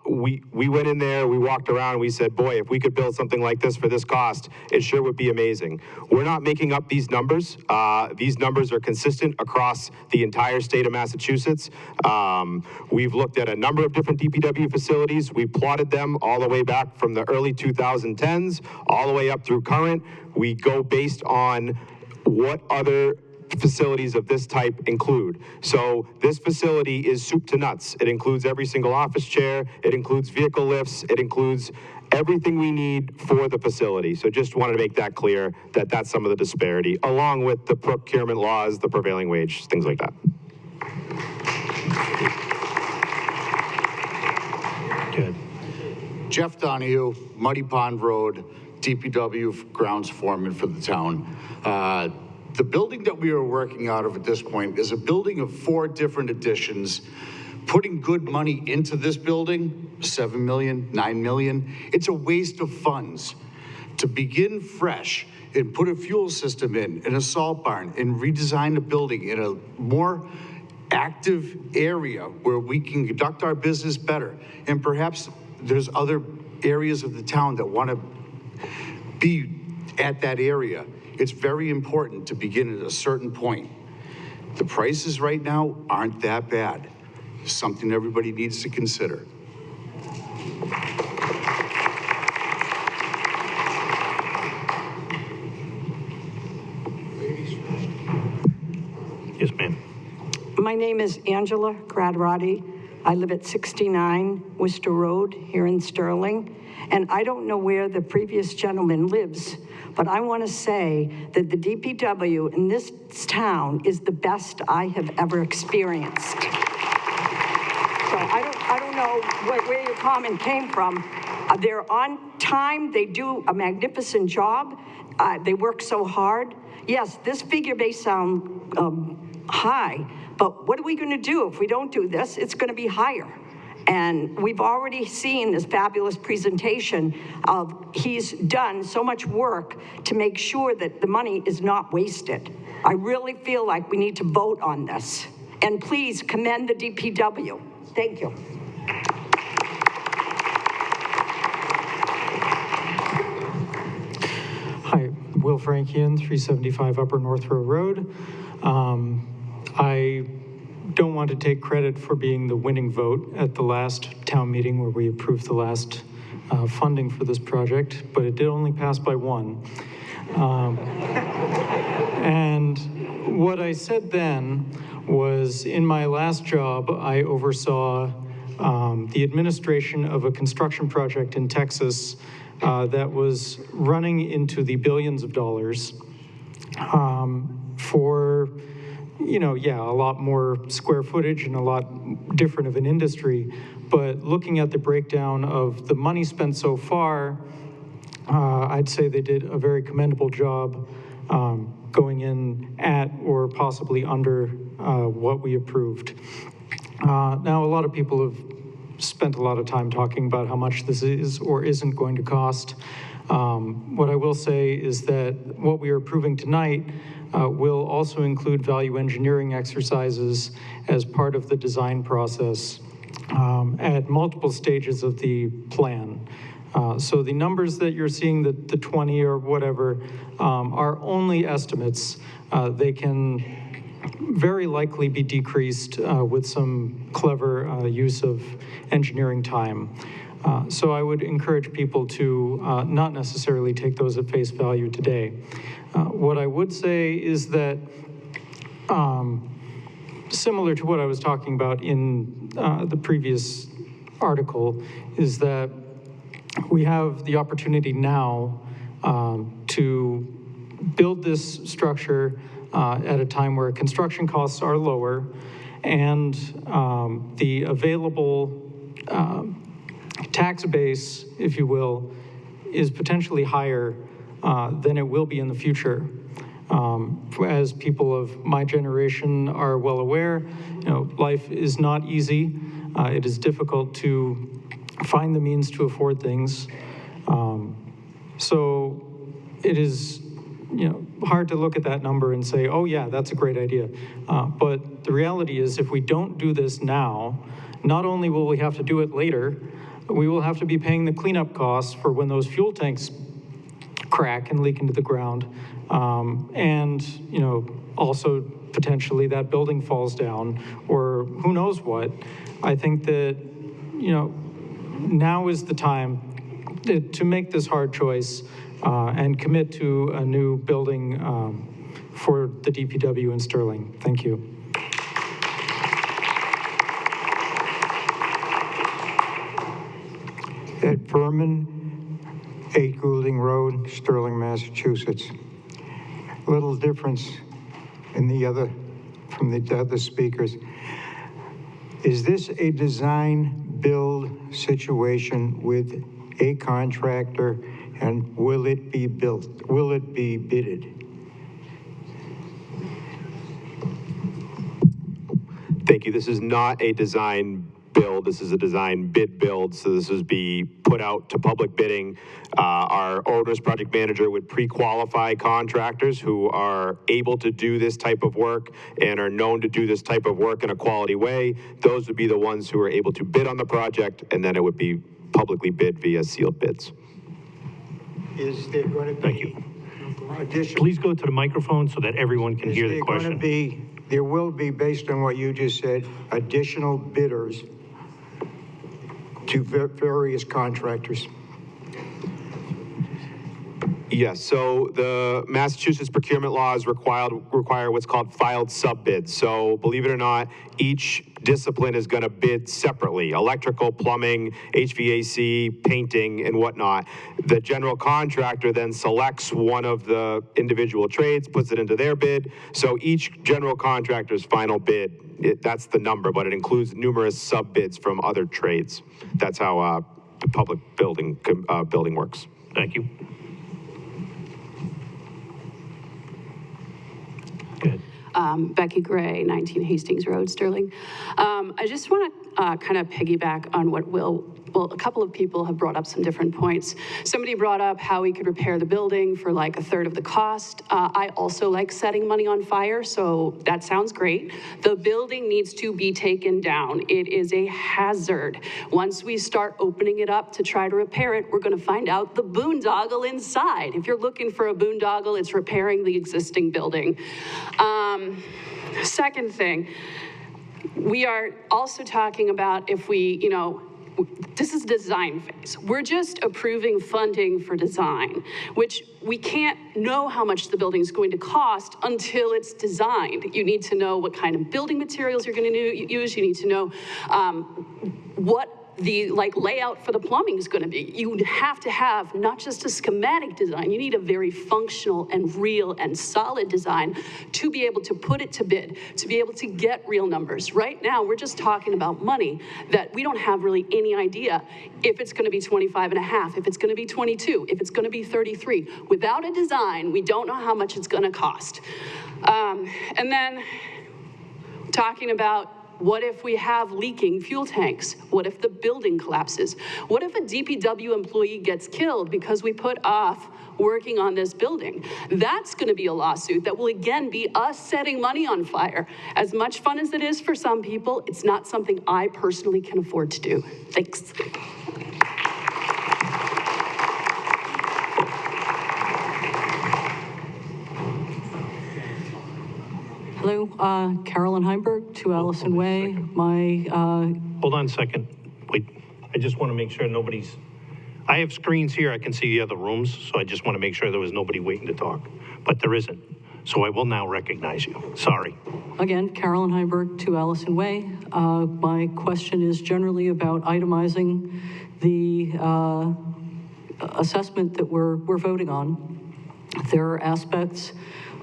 [SPEAKER 18] We went in there, we walked around, we said, boy, if we could build something like this for this cost, it sure would be amazing. We're not making up these numbers. These numbers are consistent across the entire state of Massachusetts. We've looked at a number of different DPW facilities. We plotted them all the way back from the early 2010s, all the way up through current. We go based on what other facilities of this type include. So this facility is soup to nuts. It includes every single office chair, it includes vehicle lifts, it includes everything we need for the facility. So just wanted to make that clear that that's some of the disparity, along with the procurement laws, the prevailing wage, things like that.
[SPEAKER 2] Good. Jeff Donahue, Muddy Pond Road, DPW grounds foreman for the town. The building that we are working out of at this point is a building of 4 different additions. Putting good money into this building, $7 million, $9 million, it's a waste of funds. To begin fresh and put a fuel system in a salt barn, and redesign the building in a more active area where we can conduct our business better. And perhaps there's other areas of the town that want to be at that area. It's very important to begin at a certain point. The prices right now aren't that bad. Something everybody needs to consider. Yes, ma'am.
[SPEAKER 15] My name is Angela Gradrati. I live at 69 Worcester Road here in Sterling. And I don't know where the previous gentleman lives, but I want to say that the DPW in this town is the best I have ever experienced. So I don't know where your comment came from. They're on time. They do a magnificent job. They work so hard. Yes, this figure may sound high, but what are we going to do if we don't do this? It's going to be higher. And we've already seen this fabulous presentation of he's done so much work to make sure that the money is not wasted. I really feel like we need to vote on this. And please commend the DPW. Thank you.
[SPEAKER 14] Hi, Will Frankian, 375 Upper North Row Road. I don't want to take credit for being the winning vote at the last town meeting where we approved the last funding for this project, but it did only pass by 1. And what I said then was, in my last job, I oversaw the administration of a construction project in Texas that was running into the billions of dollars for, a lot more square footage and a lot different of an industry. But looking at the breakdown of the money spent so far, I'd say they did a very commendable job going in at or possibly under what we approved. Now, a lot of people have spent a lot of time talking about how much this is or isn't going to cost. What I will say is that what we are approving tonight will also include value engineering exercises as part of the design process at multiple stages of the plan. So the numbers that you're seeing, the 20 or whatever, are only estimates. They can very likely be decreased with some clever use of engineering time. So I would encourage people to not necessarily take those at face value today. What I would say is that, similar to what I was talking about in the previous article, is that we have the opportunity now to build this structure at a time where construction costs are lower and the available tax base, if you will, is potentially higher than it will be in the future. As people of my generation are well aware, life is not easy. It is difficult to find the means to afford things. So it is, hard to look at that number and say, oh yeah, that's a great idea. But the reality is, if we don't do this now, not only will we have to do it later, we will have to be paying the cleanup costs for when those fuel tanks crack and leak into the ground. And, also potentially that building falls down or who knows what. I think that, now is the time to make this hard choice and commit to a new building for the DPW in Sterling. Thank you.
[SPEAKER 7] Ed Furman, 8 Goulding Road, Sterling, Massachusetts. Little difference in from the other speakers. Is this a design build situation with a contractor, and will it be built? Will it be bidded?
[SPEAKER 18] Thank you. This is not a design build. This is a design bid build. So this is be put out to public bidding. Our owner's project manager would pre-qualify contractors who are able to do this type of work and are known to do this type of work in a quality way. Those would be the ones who are able to bid on the project, and then it would be publicly bid via sealed bids.
[SPEAKER 7] Is there going to be?
[SPEAKER 1] Thank you. Please go to the microphone so that everyone can hear the question.
[SPEAKER 7] There will be, based on what you just said, additional bidders to various contractors.
[SPEAKER 18] Yes, so the Massachusetts procurement laws require what's called filed sub-bids. So believe it or not, each discipline is going to bid separately: electrical, plumbing, HVAC, painting, and whatnot. The general contractor then selects one of the individual trades, puts it into their bid. So each general contractor's final bid, that's the number, but it includes numerous sub-bids from other trades. That's how the public building works.
[SPEAKER 1] Thank you.
[SPEAKER 10] Becky Gray, 19 Hastings Road, Sterling. I just want to kind of piggyback on what a couple of people have brought up some different points. Somebody brought up how we could repair the building for like 1/3 of the cost. I also like setting money on fire, so that sounds great. The building needs to be taken down. It is a hazard. Once we start opening it up to try to repair it, we're going to find out the boondoggle inside. If you're looking for a boondoggle, it's repairing the existing building. Second thing, we are also talking about if we, this is design phase. We're just approving funding for design, which we can't know how much the building is going to cost until it's designed. You need to know what kind of building materials you're going to use. You need to know what the layout for the plumbing is going to be. You have to have not just a schematic design, you need a very functional and real and solid design to be able to put it to bid, to be able to get real numbers. Right now, we're just talking about money that we don't have really any idea if it's going to be 25 and a half, if it's going to be 22, if it's going to be 33. Without a design, we don't know how much it's going to cost. And then talking about, what if we have leaking fuel tanks? What if the building collapses? What if a DPW employee gets killed because we put off working on this building? That's going to be a lawsuit that will again be us setting money on fire. As much fun as it is for some people, it's not something I personally can afford to do. Thanks.
[SPEAKER 3] Hello, Carolyn Heimberg, 2 Allison Way.
[SPEAKER 1] Hold on a second. Wait, I just want to make sure nobody's, I have screens here, I can see the other rooms, so I just want to make sure there was nobody waiting to talk, but there isn't. So I will now recognize you. Sorry.
[SPEAKER 3] Again, Carolyn Heimberg, 2 Allison Way. My question is generally about itemizing the assessment that we're voting on. There are aspects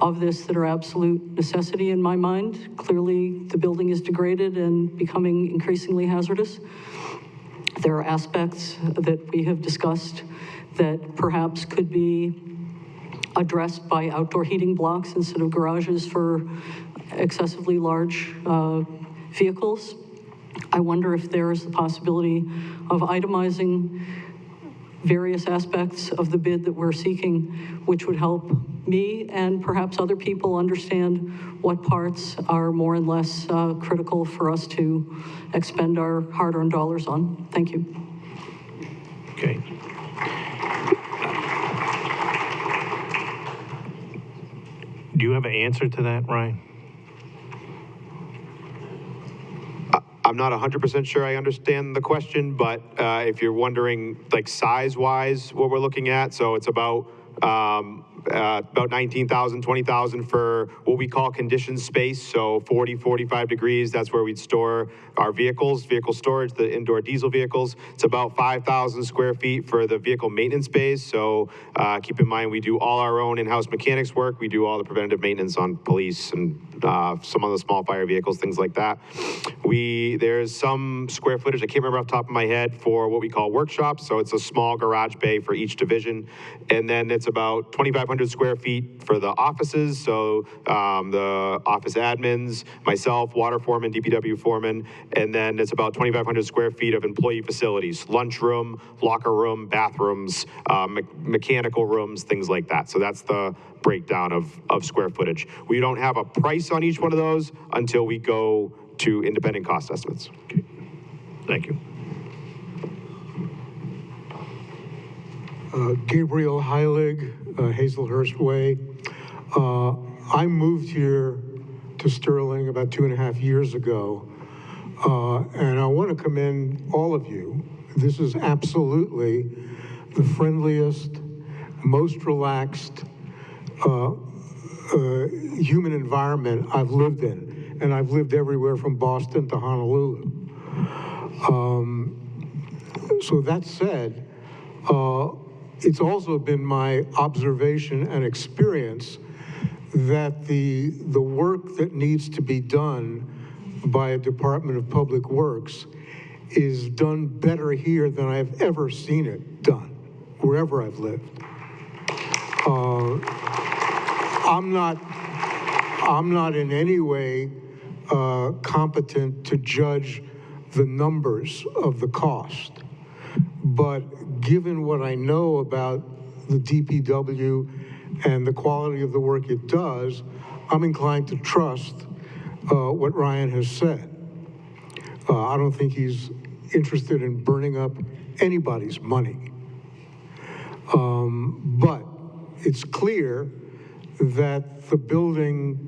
[SPEAKER 3] of this that are absolute necessity in my mind. Clearly, the building is degraded and becoming increasingly hazardous. There are aspects that we have discussed that perhaps could be addressed by outdoor heating blocks instead of garages for excessively large vehicles. I wonder if there is the possibility of itemizing various aspects of the bid that we're seeking, which would help me and perhaps other people understand what parts are more and less critical for us to expend our hard-earned dollars on. Thank you.
[SPEAKER 1] Okay. Do you have an answer to that, Ryan?
[SPEAKER 18] I'm not 100% sure I understand the question, but if you're wondering, like, size-wise, what we're looking at, so it's about 19,000, 20,000 for what we call conditioned space. So 40, 45 degrees, that's where we'd store our vehicles, vehicle storage, the indoor diesel vehicles. It's about 5,000 square feet for the vehicle maintenance space. So keep in mind, we do all our own in-house mechanics work. We do all the preventative maintenance on police and some of the small fire vehicles, things like that. There's some square footage, I can't remember off the top of my head, for what we call workshops. So it's a small garage bay for each division. And then it's about 2,500 square feet for the offices. So the office admins, myself, water foreman, DPW foreman, and then it's about 2,500 square feet of employee facilities, lunchroom, locker room, bathrooms, mechanical rooms, things like that. So that's the breakdown of square footage. We don't have a price on each one of those until we go to independent cost estimates.
[SPEAKER 1] Okay. Thank you.
[SPEAKER 17] Gabriel Heilig, Hazelhurst Way. I moved here to Sterling about 2.5 years ago, and I want to commend all of you. This is absolutely the friendliest, most relaxed human environment I've lived in, and I've lived everywhere from Boston to Honolulu. So that said, it's also been my observation and experience that the work that needs to be done by a Department of Public Works is done better here than I've ever seen it done, wherever I've lived. I'm not in any way competent to judge the numbers of the cost. But given what I know about the DPW and the quality of the work it does, I'm inclined to trust what Ryan has said. I don't think he's interested in burning up anybody's money. But it's clear that the building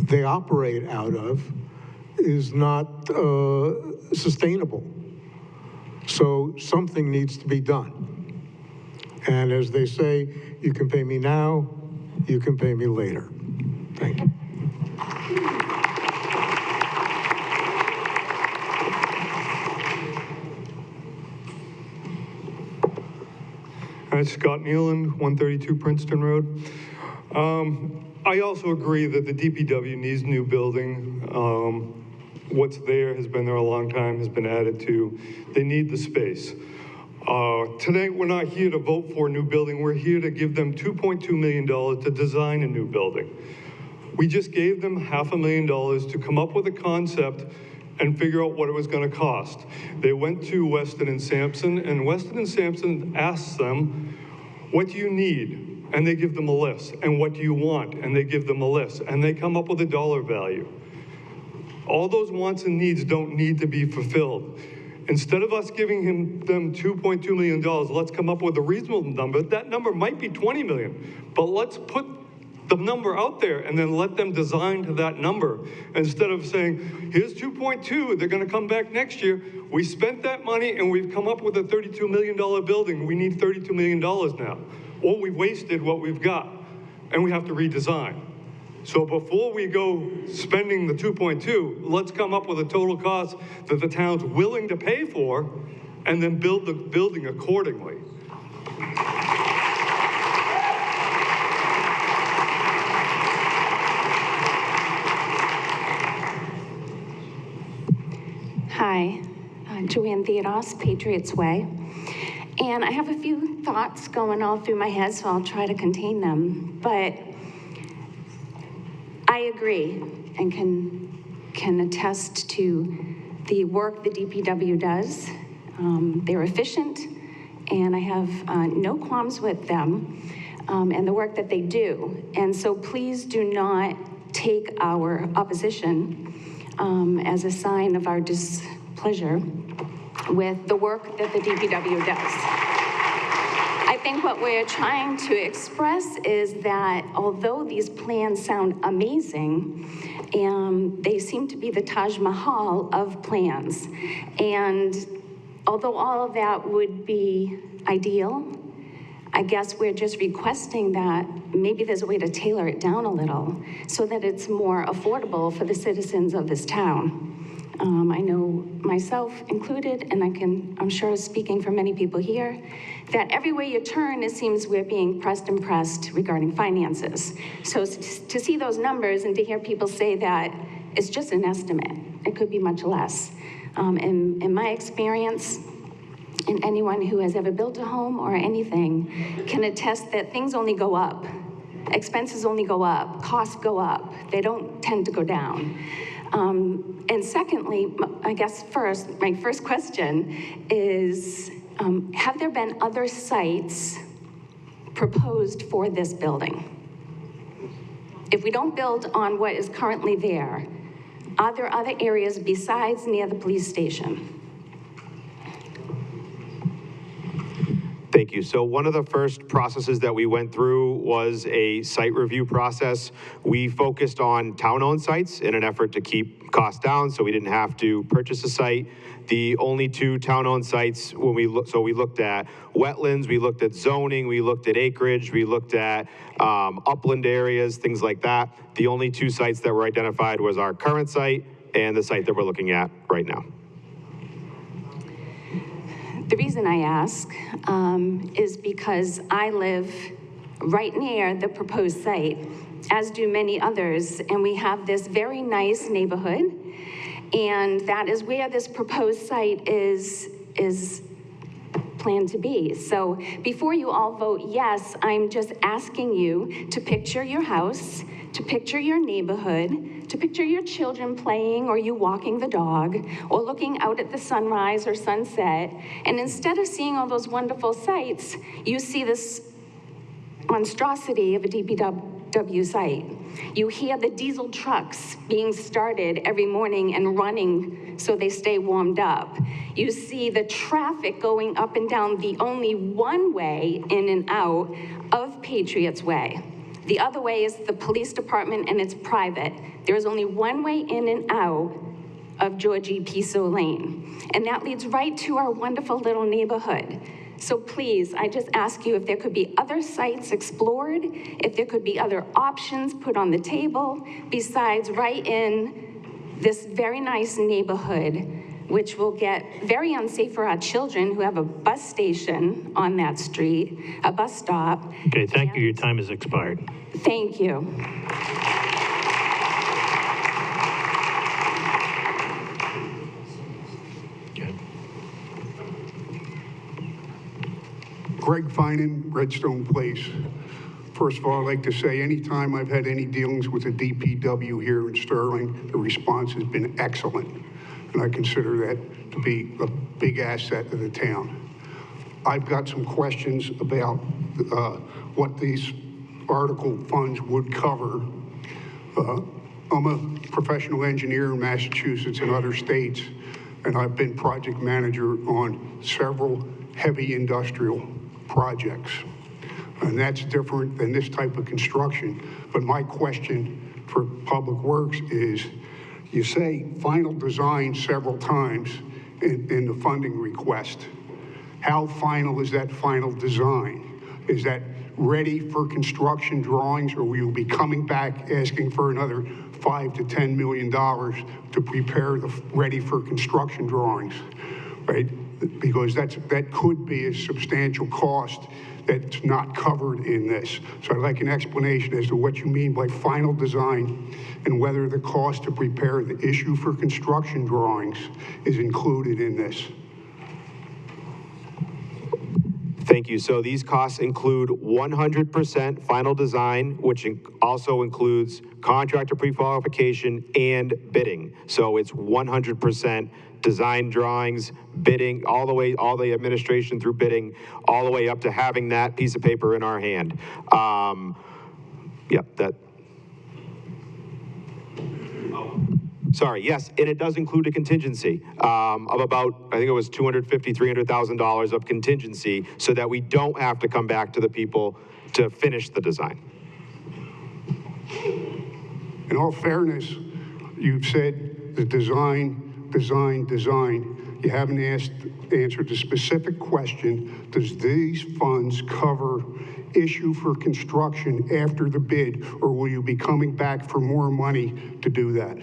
[SPEAKER 17] they operate out of is not sustainable. So something needs to be done. And as they say, you can pay me now, you can pay me later. Thank you. Hi, Scott Nealon, 132 Princeton Road. I also agree that the DPW needs a new building. What's there has been there a long time, has been added to. They need the space. Today, we're not here to vote for a new building. We're here to give them $2.2 million to design a new building. We just gave them $500,000 to come up with a concept and figure out what it was going to cost. They went to Weston & Sampson, and Weston & Sampson asked them, what do you need? And they give them a list. And what do you want? And they give them a list. And they come up with a dollar value. All those wants and needs don't need to be fulfilled. Instead of us giving them $2.2 million, let's come up with a reasonable number. That number might be $20 million, but let's put the number out there and then let them design to that number. Instead of saying, here's 2.2, they're gonna come back next year. We spent that money and we've come up with a $32 million building. We need $32 million now. Or we wasted what we've got and we have to redesign. So before we go spending the 2.2, let's come up with a total cost that the town's willing to pay for and then build the building accordingly.
[SPEAKER 11] Hi, Joanne Theodos, Patriots Way. And I have a few thoughts going all through my head, so I'll try to contain them. But I agree and can attest to the work the DPW does. They're efficient, and I have no qualms with them and the work that they do. And so please do not take our opposition as a sign of our displeasure with the work that the DPW does. I think what we're trying to express is that although these plans sound amazing, they seem to be the Taj Mahal of plans. And although all of that would be ideal, I guess we're just requesting that maybe there's a way to tailor it down a little so that it's more affordable for the citizens of this town. I know myself included, and I'm sure speaking for many people here, that everywhere you turn, it seems we're being pressed and pressed regarding finances. So to see those numbers and to hear people say that it's just an estimate, it could be much less. In my experience, and anyone who has ever built a home or anything can attest that things only go up. Expenses only go up, costs go up. They don't tend to go down. And secondly, I guess my first question is, have there been other sites proposed for this building? If we don't build on what is currently there, are there other areas besides near the police station?
[SPEAKER 18] Thank you. So one of the first processes that we went through was a site review process. We focused on town-owned sites in an effort to keep costs down so we didn't have to purchase a site. The only two town-owned sites, we looked at wetlands, we looked at zoning, we looked at acreage, we looked at upland areas, things like that. The only two sites that were identified was our current site and the site that we're looking at right now.
[SPEAKER 11] The reason I ask is because I live right near the proposed site, as do many others, and we have this very nice neighborhood, and that is where this proposed site is planned to be. So before you all vote yes, I'm just asking you to picture your house, to picture your neighborhood, to picture your children playing or you walking the dog or looking out at the sunrise or sunset. And instead of seeing all those wonderful sights, you see this monstrosity of a DPW site. You hear the diesel trucks being started every morning and running so they stay warmed up. You see the traffic going up and down the only one way in and out of Patriots Way. The other way is the police department, and it's private. There is only one way in and out of Georgie Piso Lane. And that leads right to our wonderful little neighborhood. So please, I just ask you if there could be other sites explored, if there could be other options put on the table, besides right in this very nice neighborhood which will get very unsafe for our children who have a bus station on that street, a bus stop.
[SPEAKER 1] Okay, thank you. Your time has expired.
[SPEAKER 11] Thank you.
[SPEAKER 13] Greg Finan, Redstone Place. First of all, I'd like to say anytime I've had any dealings with the DPW here in Sterling, the response has been excellent. And I consider that to be a big asset of the town. I've got some questions about what these article funds would cover. I'm a professional engineer in Massachusetts and other states, and I've been project manager on several heavy industrial projects. And that's different than this type of construction. But my question for Public Works is, you say final design several times in the funding request. How final is that final design? Is that ready for construction drawings, or will you be coming back asking for another $5 to $10 million to prepare the ready for construction drawings, right? Because that could be a substantial cost that's not covered in this. So I'd like an explanation as to what you mean by final design and whether the cost to prepare the issue for construction drawings is included in this.
[SPEAKER 18] Thank you. So these costs include 100% final design, which also includes contractor pre-qualification and bidding. So it's 100% design drawings, bidding, all the administration through bidding, all the way up to having that piece of paper in our hand. Sorry, yes, and it does include a contingency of about, I think it was $250,000, $300,000 of contingency, so that we don't have to come back to the people to finish the design.
[SPEAKER 13] In all fairness, you've said the design. You haven't answered the specific question. Does these funds cover issue for construction after the bid, or will you be coming back for more money to do that?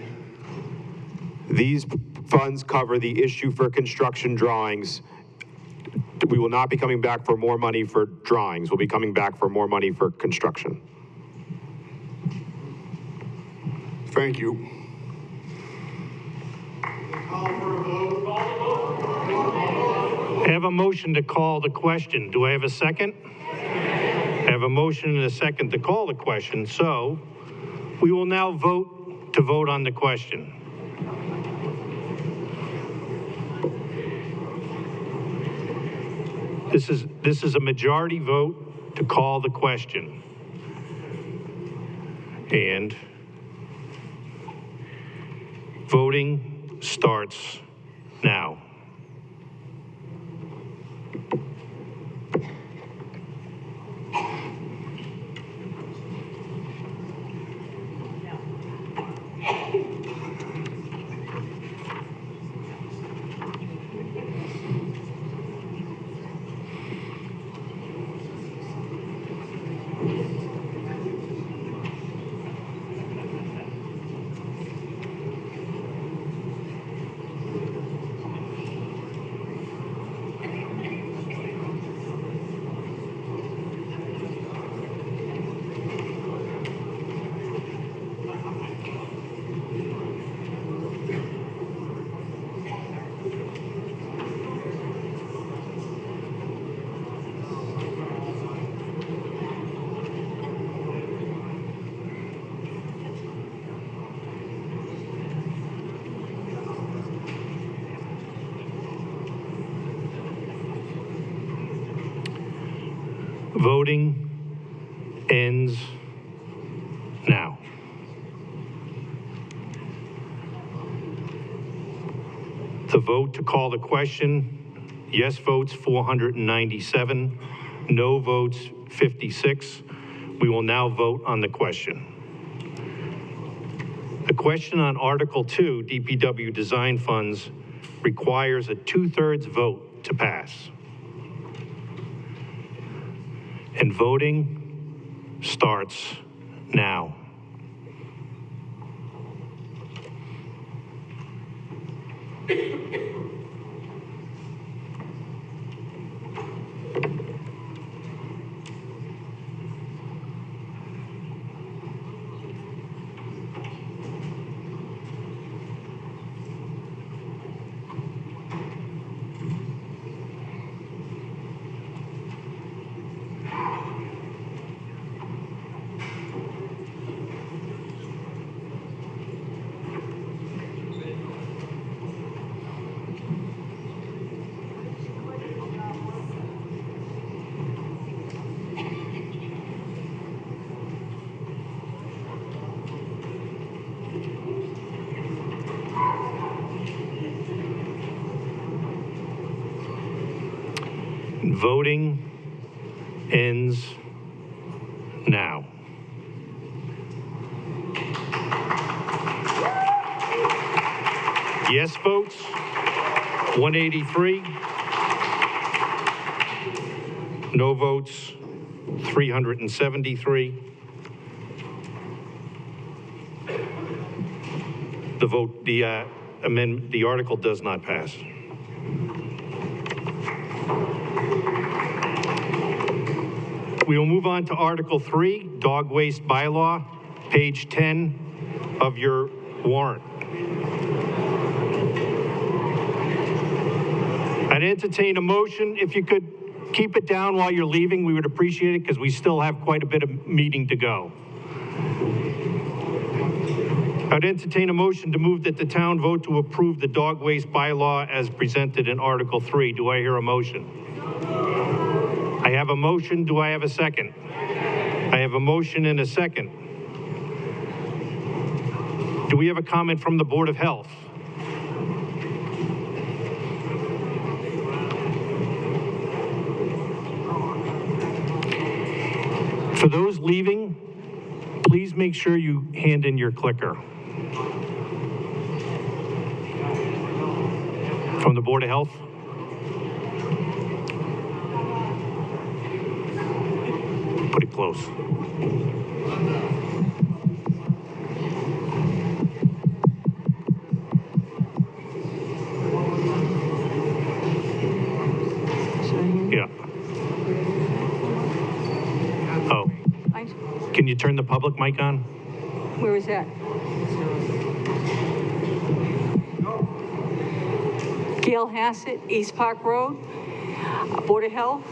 [SPEAKER 18] These funds cover the issue for construction drawings. We will not be coming back for more money for drawings. We'll be coming back for more money for construction.
[SPEAKER 13] Thank you.
[SPEAKER 1] I have a motion to call the question. Do I have a second? I have a motion and a second to call the question, so we will now vote on the question. This is a majority vote to call the question. And voting starts now. Voting ends now. The vote to call the question, yes votes 497, no votes 56. We will now vote on the question. The question on Article 2, DPW design funds, requires a 2/3 vote to pass. And voting starts now. Voting ends now. Yes votes, 183. No votes, 373. The article does not pass. We will move on to Article 3, Dog Waste Bylaw, page 10 of your warrant. I'd entertain a motion. If you could keep it down while you're leaving, we would appreciate it because we still have quite a bit of meeting to go. I'd entertain a motion to move that the town vote to approve the dog waste bylaw as presented in Article 3. Do I hear a motion? I have a motion. Do I have a second? I have a motion and a second. Do we have a comment from the Board of Health? For those leaving, please make sure you hand in your clicker. From the Board of Health? Put it close. Yeah. Oh. Can you turn the public mic on?
[SPEAKER 12] Where is that? Gail Hassett, East Park Road. Board of Health.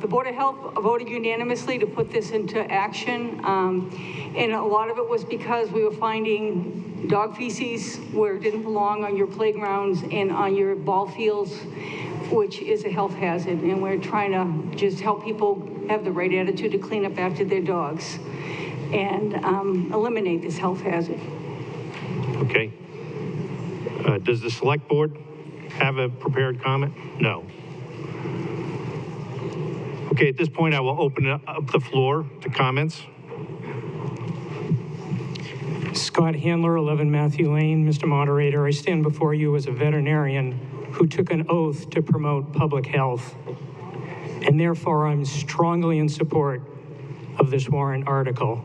[SPEAKER 12] The Board of Health voted unanimously to put this into action. And a lot of it was because we were finding dog feces where it didn't belong on your playgrounds and on your ball fields, which is a health hazard. And we're trying to just help people have the right attitude to clean up after their dogs and eliminate this health hazard.
[SPEAKER 1] Okay. Does the Select Board have a prepared comment? No. Okay, at this point, I will open up the floor to comments.
[SPEAKER 16] Scott Handler, 11 Matthew Lane. Mr. Moderator, I stand before you as a veterinarian who took an oath to promote public health, and therefore I'm strongly in support of this warrant article.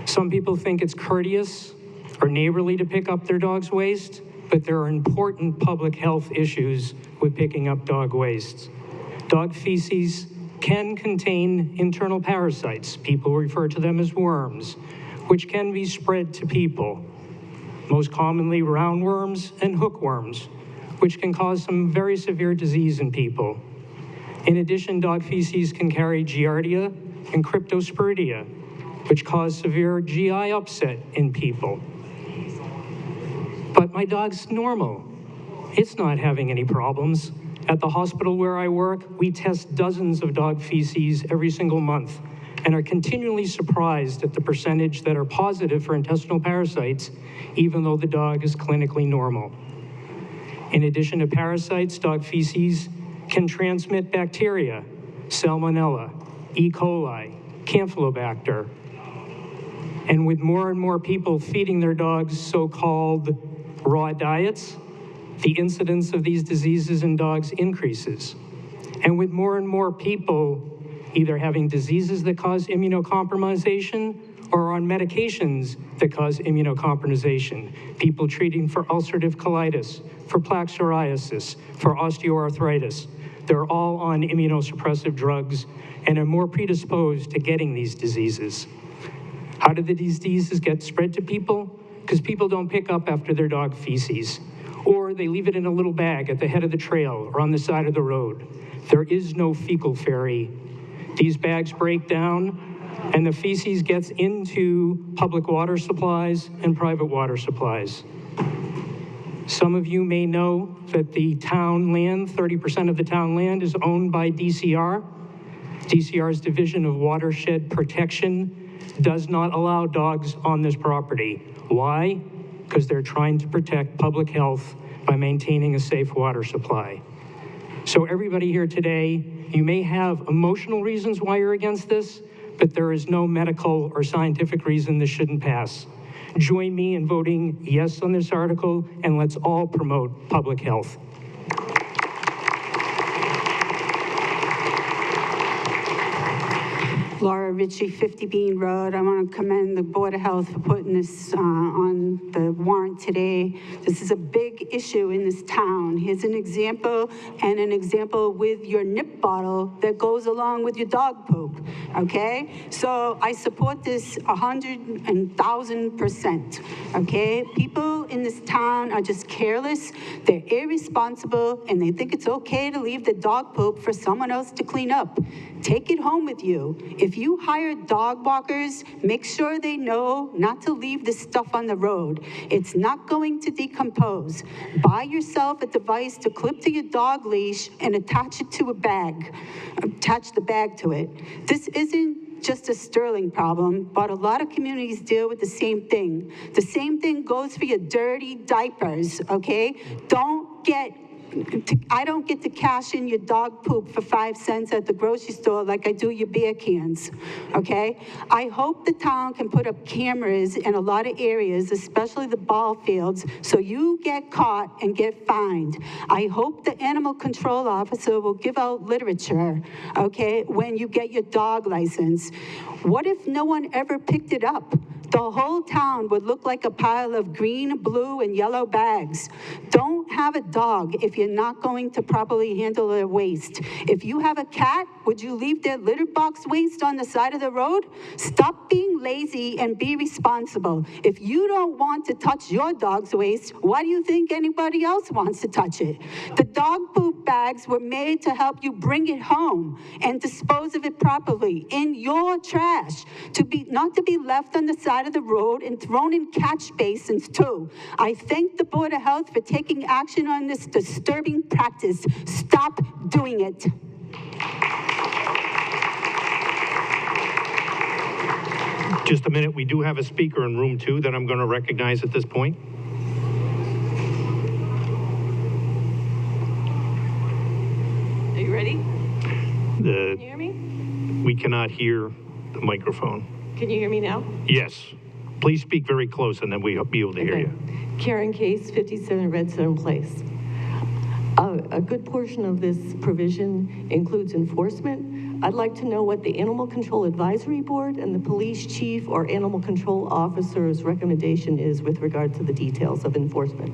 [SPEAKER 16] Some people think it's courteous or neighborly to pick up their dog's waste, but there are important public health issues with picking up dog waste. Dog feces can contain internal parasites. People refer to them as worms, which can be spread to people, most commonly roundworms and hookworms, which can cause some very severe disease in people. In addition, dog feces can carry Giardia and Cryptosporidia, which cause severe GI upset in people. But my dog's normal. It's not having any problems. At the hospital where I work, we test dozens of dog feces every single month and are continually surprised at the percentage that are positive for intestinal parasites, even though the dog is clinically normal. In addition to parasites, dog feces can transmit bacteria, Salmonella, E. coli, Campylobacter. And with more and more people feeding their dogs so-called raw diets, the incidence of these diseases in dogs increases. And with more and more people either having diseases that cause immunocompromisation or on medications that cause immunocompromisation, people treating for ulcerative colitis, for plaque psoriasis, for osteoarthritis. They're all on immunosuppressive drugs and are more predisposed to getting these diseases. How do these diseases get spread to people? Because people don't pick up after their dog feces, or they leave it in a little bag at the head of the trail or on the side of the road. There is no fecal fairy. These bags break down, and the feces gets into public water supplies and private water supplies. Some of you may know that the town land, 30% of the town land is owned by DCR. DCR's Division of Watershed Protection does not allow dogs on this property. Why? Because they're trying to protect public health by maintaining a safe water supply. So everybody here today, you may have emotional reasons why you're against this, but there is no medical or scientific reason this shouldn't pass. Join me in voting yes on this article, and let's all promote public health.
[SPEAKER 8] Laura Ritchie, 50 Bean Road. I want to commend the Board of Health for putting this on the warrant today. This is a big issue in this town. Here's an example, and an example with your nip bottle that goes along with your dog poop, okay? So I support this 100,000%, okay? People in this town are just careless, they're irresponsible, and they think it's okay to leave the dog poop for someone else to clean up. Take it home with you. If you hire dog walkers, make sure they know not to leave this stuff on the road. It's not going to decompose. Buy yourself a device to clip to your dog leash and attach it to a bag. Attach the bag to it. This isn't just a Sterling problem, but a lot of communities deal with the same thing. The same thing goes for your dirty diapers, okay? I don't get to cash in your dog poop for 5 cents at the grocery store like I do your beer cans, okay? I hope the town can put up cameras in a lot of areas, especially the ball fields, so you get caught and get fined. I hope the animal control officer will give out literature, okay, when you get your dog license. What if no one ever picked it up? The whole town would look like a pile of green, blue, and yellow bags. Don't have a dog if you're not going to properly handle their waste. If you have a cat, would you leave their litter box waste on the side of the road? Stop being lazy and be responsible. If you don't want to touch your dog's waste, why do you think anybody else wants to touch it? The dog poop bags were made to help you bring it home and dispose of it properly in your trash, not to be left on the side of the road and thrown in catch basins too. I thank the Board of Health for taking action on this disturbing practice. Stop doing it.
[SPEAKER 1] Just a minute, we do have a speaker in room 2 that I'm going to recognize at this point.
[SPEAKER 4] Are you ready?
[SPEAKER 1] Can
[SPEAKER 4] you hear me?
[SPEAKER 1] We cannot hear the microphone.
[SPEAKER 4] Can you hear me now?
[SPEAKER 1] Yes. Please speak very close, and then we'll be able to hear you.
[SPEAKER 4] Karen Case, 57 Redstone Place. A good portion of this provision includes enforcement. I'd like to know what the Animal Control Advisory Board and the police chief or animal control officer's recommendation is with regard to the details of enforcement.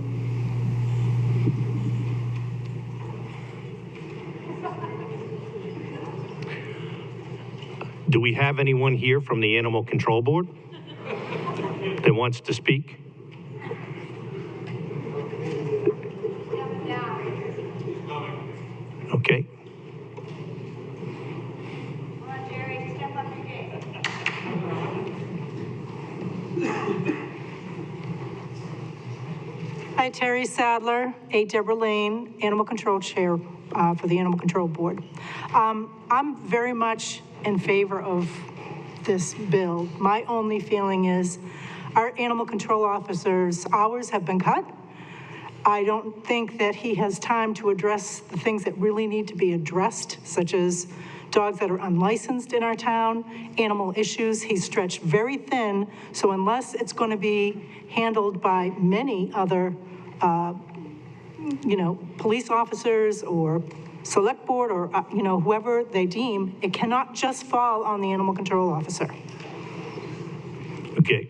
[SPEAKER 1] Do we have anyone here from the Animal Control Board that wants to speak? Okay.
[SPEAKER 5] Hi, Terry Sadler, 8 Deborah Lane, Animal Control Chair for the Animal Control Board. I'm very much in favor of this bill. My only feeling is our animal control officer's hours have been cut. I don't think that he has time to address the things that really need to be addressed, such as dogs that are unlicensed in our town, animal issues. He's stretched very thin, so unless it's going to be handled by many other, police officers or select board or, whoever they deem, it cannot just fall on the animal control officer.
[SPEAKER 1] Okay,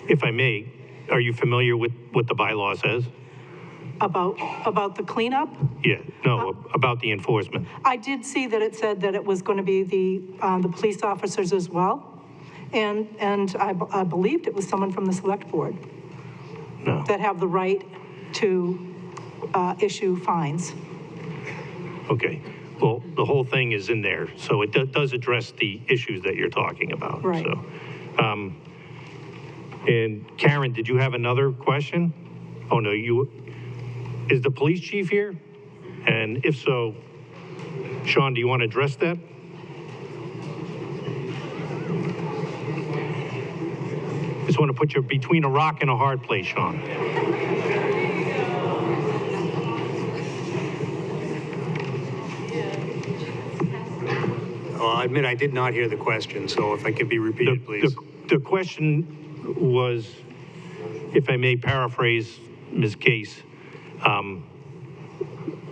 [SPEAKER 1] if I may, are you familiar with what the bylaw says?
[SPEAKER 5] About the cleanup?
[SPEAKER 1] Yeah, no, about the enforcement.
[SPEAKER 5] I did see that it said that it was going to be the police officers as well. And I believed it was someone from the select board.
[SPEAKER 1] No.
[SPEAKER 5] That have the right to issue fines.
[SPEAKER 1] Okay, well, the whole thing is in there, so it does address the issues that you're talking about.
[SPEAKER 5] Right.
[SPEAKER 1] So, and Karen, did you have another question? Oh, no, is the police chief here? And if so, Sean, do you want to address that? Just want to put you between a rock and a hard place, Sean.
[SPEAKER 6] Well, I admit I did not hear the question, so if I could be repeated, please.
[SPEAKER 1] The question was, if I may paraphrase Ms. Case,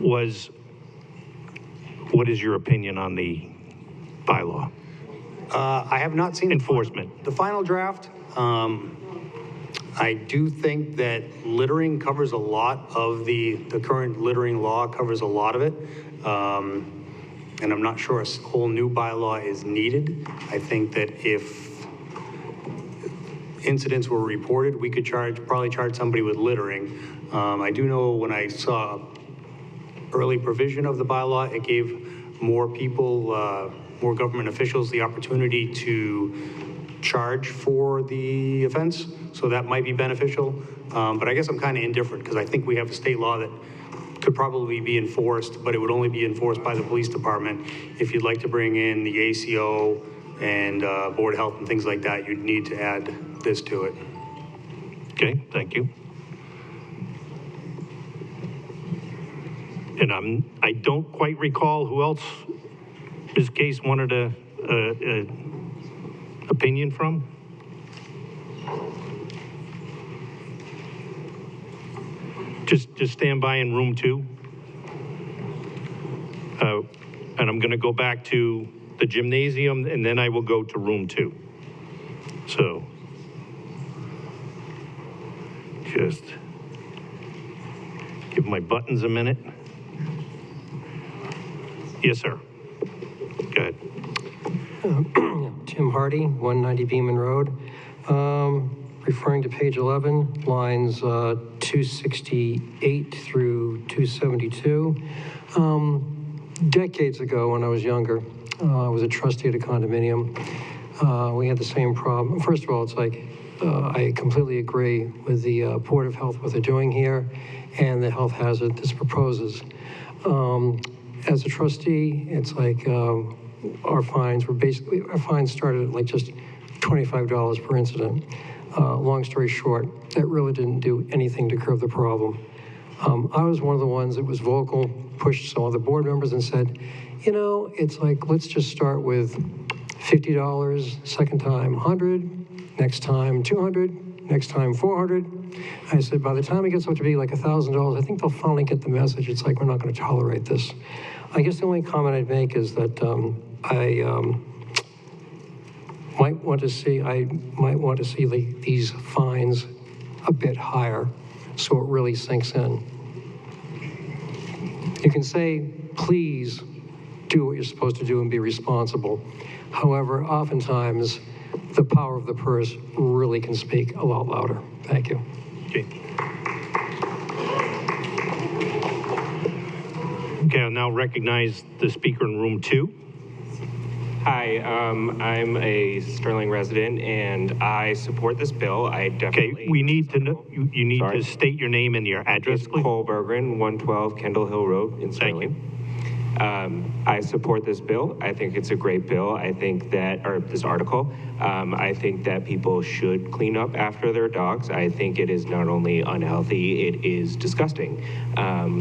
[SPEAKER 1] was, what is your opinion on the bylaw?
[SPEAKER 6] I have not seen
[SPEAKER 1] enforcement.
[SPEAKER 6] The final draft. I do think that littering covers a lot of the current littering law covers a lot of it. And I'm not sure a whole new bylaw is needed. I think that if incidents were reported, we could probably charge somebody with littering. I do know when I saw early provision of the bylaw, it gave more people, more government officials the opportunity to charge for the offense. So that might be beneficial. But I guess I'm kind of indifferent because I think we have a state law that could probably be enforced, but it would only be enforced by the police department. If you'd like to bring in the ACO and Board of Health and things like that, you'd need to add this to it.
[SPEAKER 1] Okay, thank you. And I don't quite recall who else Ms. Case wanted a opinion from. Just stand by in room 2. And I'm going to go back to the gymnasium, and then I will go to room 2. So, just give my buttons a minute. Yes, sir. Go ahead.
[SPEAKER 19] Tim Hardy, 190 Beaman Road. Referring to page 11, lines 268 through 272. Decades ago, when I was younger, I was a trustee at a condominium. We had the same problem. First of all, it's like I completely agree with the Board of Health, what they're doing here, and the health hazard this proposes. As a trustee, it's like our fines started at like just $25 per incident. Long story short, that really didn't do anything to curb the problem. I was one of the ones that was vocal, pushed some other board members and said, you know, it's like, let's just start with $50, second time 100, next time 200, next time 400. I said, by the time it gets up to be like $1,000, I think they'll finally get the message. It's like, we're not going to tolerate this. I guess the only comment I'd make is that I might want to see these fines a bit higher so it really sinks in. You can say, please do what you're supposed to do and be responsible. However, oftentimes the power of the purse really can speak a lot louder. Thank you.
[SPEAKER 1] Okay. Okay, I'll now recognize the speaker in room 2.
[SPEAKER 23] Hi, I'm a Sterling resident, and I support this bill. I definitely...
[SPEAKER 1] Okay, we need to know, you need to state your name and your address, please.
[SPEAKER 23] Cole Berggren, 112 Kendall Hill Road in Sterling.
[SPEAKER 1] Thank you.
[SPEAKER 23] I support this bill. I think it's a great bill. I think that, or this article, I think that people should clean up after their dogs. I think it is not only unhealthy, it is disgusting.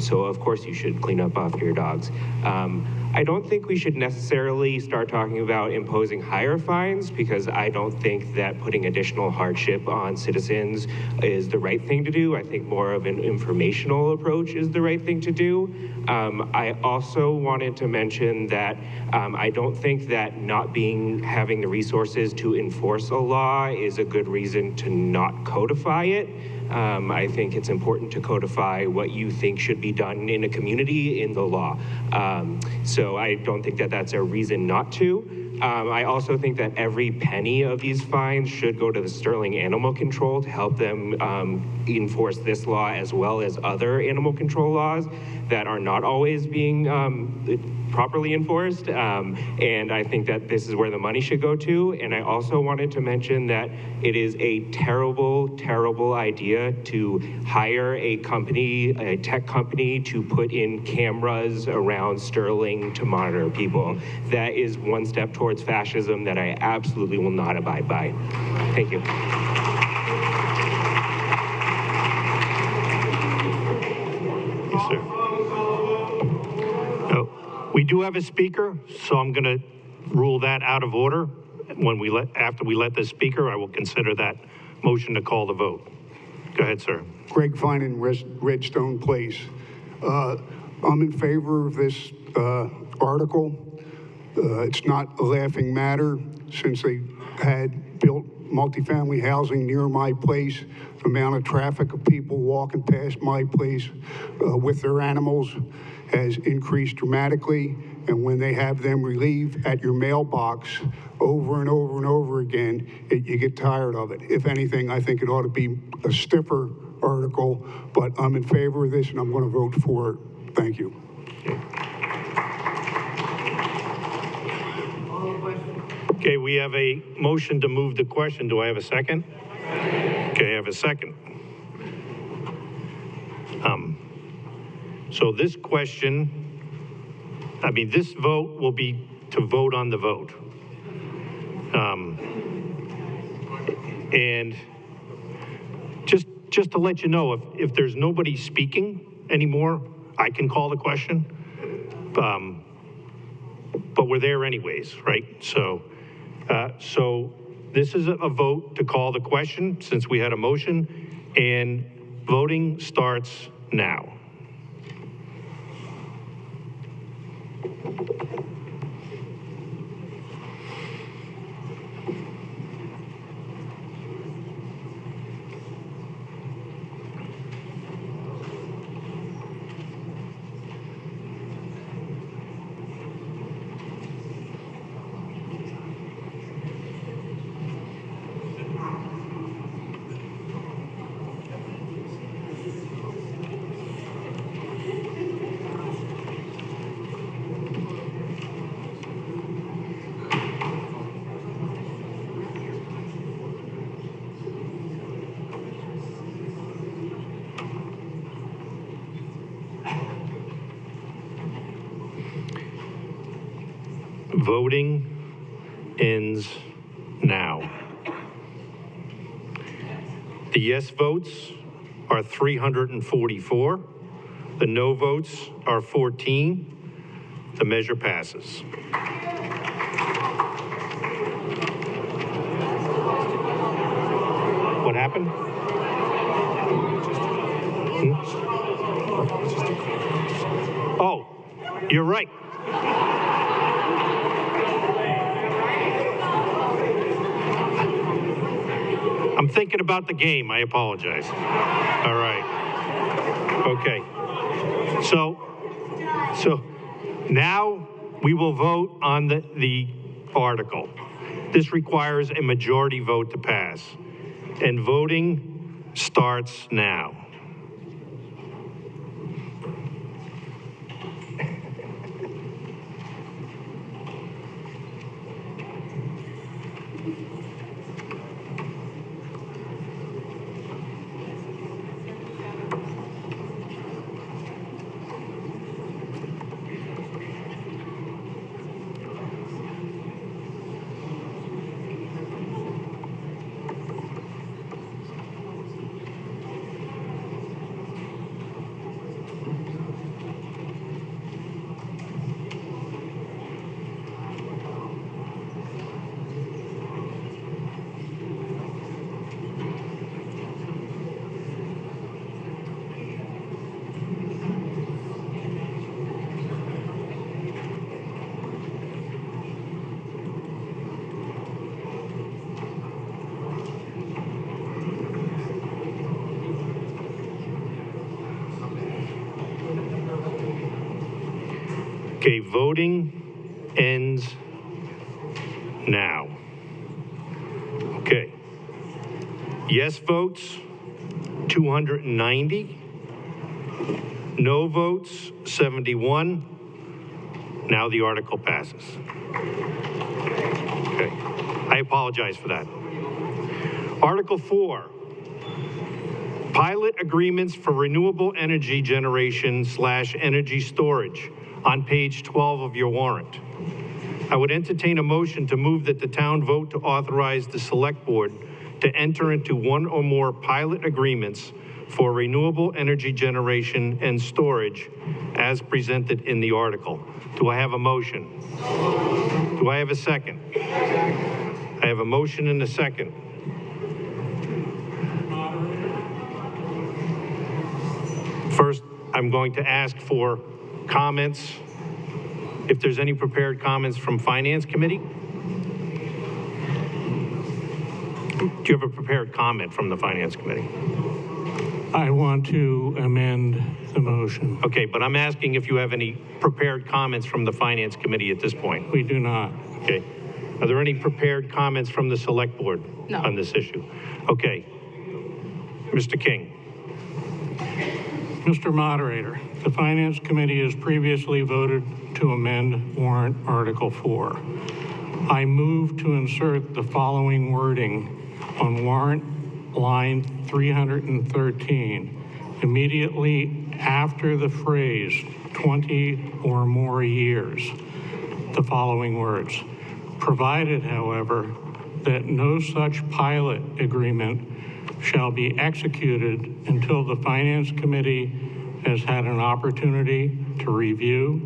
[SPEAKER 23] So of course you should clean up after your dogs. I don't think we should necessarily start talking about imposing higher fines, because I don't think that putting additional hardship on citizens is the right thing to do. I think more of an informational approach is the right thing to do. I also wanted to mention that I don't think that not having the resources to to enforce a law is a good reason to not codify it. I think it's important to codify what you think should be done in a community in the law. So I don't think that that's a reason not to. I also think that every penny of these fines should go to the Sterling Animal Control to help them enforce this law as well as other animal control laws that are not always being properly enforced. And I think that this is where the money should go to. And I also wanted to mention that it is a terrible, terrible idea to hire a company, a tech company, to put in cameras around Sterling to monitor people. That is one step towards fascism that I absolutely will not abide by. Thank you.
[SPEAKER 1] Yes, sir. We do have a speaker, so I'm going to rule that out of order. After we let the speaker, I will consider that motion to call the vote. Go ahead, sir.
[SPEAKER 13] Greg Finan, Redstone Place. I'm in favor of this article. It's not a laughing matter since they had built multifamily housing near my place. The amount of traffic of people walking past my place with their animals has increased dramatically. And when they have them relieved at your mailbox over and over and over again, you get tired of it. If anything, I think it ought to be a stiffer article, but I'm in favor of this and I'm going to vote for it. Thank you.
[SPEAKER 1] Okay, we have a motion to move the question. Do I have a second? Okay, I have a second. So this question, this vote will be to vote on the vote. And just to let you know, if there's nobody speaking anymore, I can call the question. But we're there anyways, right? So this is a vote to call the question since we had a motion, and voting starts now. Voting ends now. The yes votes are 344. The no votes are 14. The measure passes. What happened? Oh, you're right. I'm thinking about the game. I apologize. All right. Okay. So now we will vote on the article. This requires a majority vote to pass, and voting starts now. Okay, voting ends now. Okay. Yes votes, 290. No votes, 71. Now the article passes. Okay. I apologize for that. Article 4, pilot agreements for renewable energy generation / energy storage on page 12 of your warrant. I would entertain a motion to move that the town vote to authorize the select board to enter into one or more pilot agreements for renewable energy generation and storage as presented in the article. Do I have a motion? Do I have a second? I have a motion and a second. First, I'm going to ask for comments. If there's any prepared comments from Finance Committee? Do you have a prepared comment from the Finance Committee?
[SPEAKER 9] I want to amend the motion.
[SPEAKER 1] Okay, but I'm asking if you have any prepared comments from the Finance Committee at this point.
[SPEAKER 9] We do not.
[SPEAKER 1] Okay. Are there any prepared comments from the Select Board on this issue? Okay. Mr. King.
[SPEAKER 9] Mr. Moderator, the Finance Committee has previously voted to amend warrant Article 4. I move to insert the following wording on warrant line 313, immediately after the phrase 20 or more years, the following words: provided, however, that no such pilot agreement shall be executed until the Finance Committee has had an opportunity to review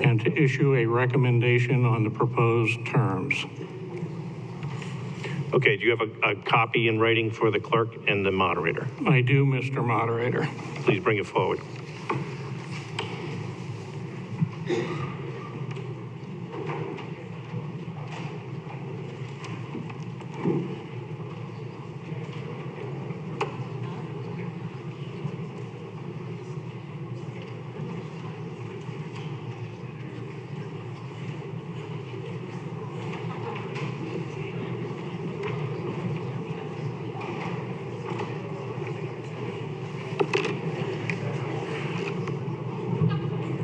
[SPEAKER 9] and to issue a recommendation on the proposed terms.
[SPEAKER 1] Okay, do you have a copy in writing for the clerk and the moderator?
[SPEAKER 9] I do, Mr. Moderator.
[SPEAKER 1] Please bring it forward.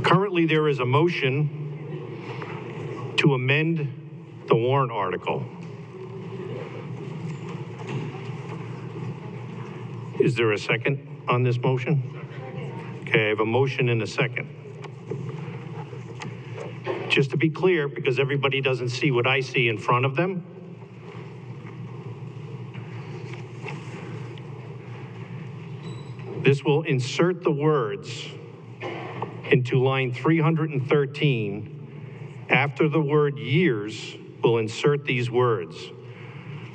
[SPEAKER 1] Currently, there is a motion to amend the warrant article. Is there a second on this motion? Okay, I have a motion and a second. Just to be clear, because everybody doesn't see what I see in front of them, this will insert the words into line 313. After the word years, we'll insert these words.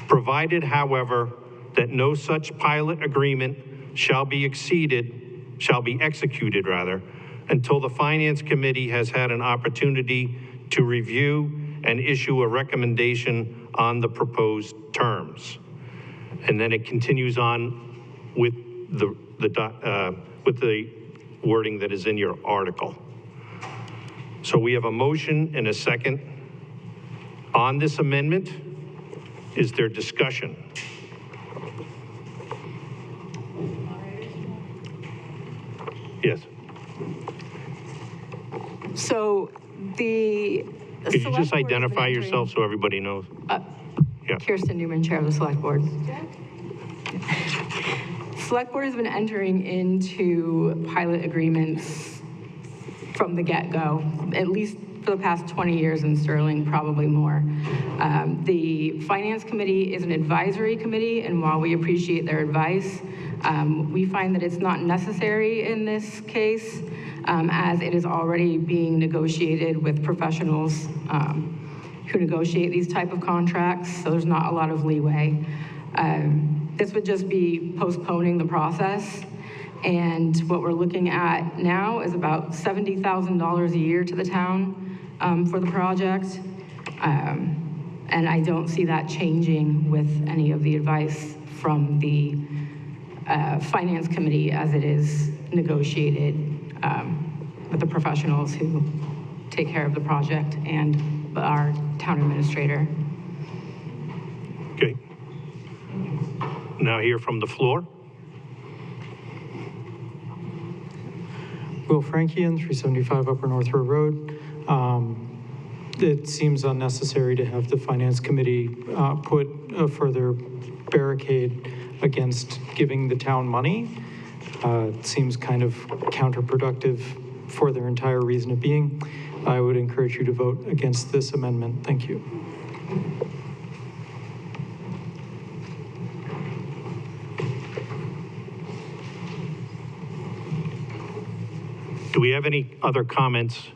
[SPEAKER 1] Provided, however, that no such pilot agreement shall be executed until the Finance Committee has had an opportunity to review and issue a recommendation on the proposed terms. And then it continues on with the wording that is in your article. So we have a motion and a second on this amendment. Is there discussion? Yes.
[SPEAKER 20] So the
[SPEAKER 1] Could you just identify yourself so everybody knows? Yeah.
[SPEAKER 20] Kirsten Newman, Chair of the Select Board. Select Board has been entering into pilot agreements from the get-go, at least for the past 20 years in Sterling, probably more. The Finance Committee is an advisory committee, and while we appreciate their advice, we find that it's not necessary in this case, as it is already being negotiated with professionals who negotiate these type of contracts, so there's not a lot of leeway. This would just be postponing the process, and what we're looking at now is about $70,000 a year to the town for the project, and I don't see that changing with any of the advice from the Finance Committee as it is negotiated with the professionals who take care of the project and our town administrator.
[SPEAKER 1] Okay. Now hear from the floor.
[SPEAKER 14] Will Frankian, 375 Upper North Row Road. It seems unnecessary to have the Finance Committee put a further barricade against giving the town money. It seems kind of counterproductive for their entire reason of being. I would encourage you to vote against this amendment. Thank you.
[SPEAKER 1] Do we have any other comments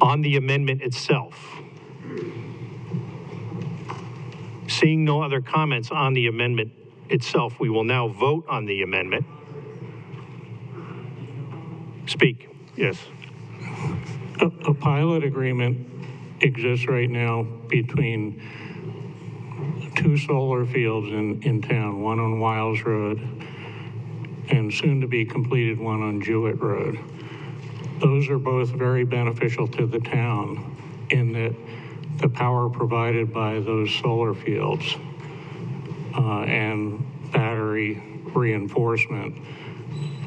[SPEAKER 1] on the amendment itself? Seeing no other comments on the amendment itself, we will now vote on the amendment. Speak, yes.
[SPEAKER 9] A pilot agreement exists right now between two solar fields in town, one on Wiles Road and soon to be completed one on Jewett Road. Those are both very beneficial to the town in that the power provided by those solar fields and battery reinforcement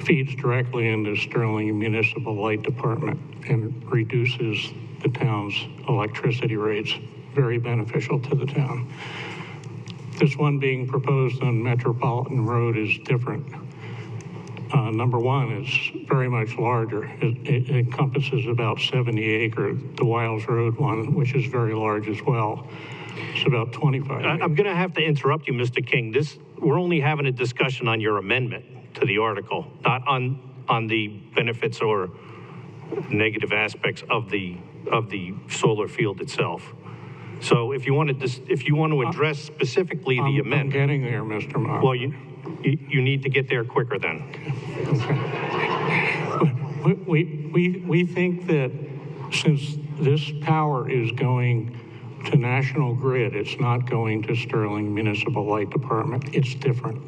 [SPEAKER 9] feeds directly into Sterling Municipal Light Department and reduces the town's electricity rates, very beneficial to the town. This one being proposed on Metropolitan Road is different. Number one, it's very much larger. It encompasses about 70 acres. The Wiles Road one, which is very large as well, it's about 25 acres.
[SPEAKER 1] I'm going to have to interrupt you, Mr. King. We're only having a discussion on your amendment to the article, not on the benefits or negative aspects of the solar field itself. So if you want to address specifically the amendment.
[SPEAKER 9] I'm getting there, Mr. Mark.
[SPEAKER 1] Well, you need to get there quicker then.
[SPEAKER 9] Okay. We think that since this power is going to National Grid, it's not going to Sterling Municipal Light Department. It's different.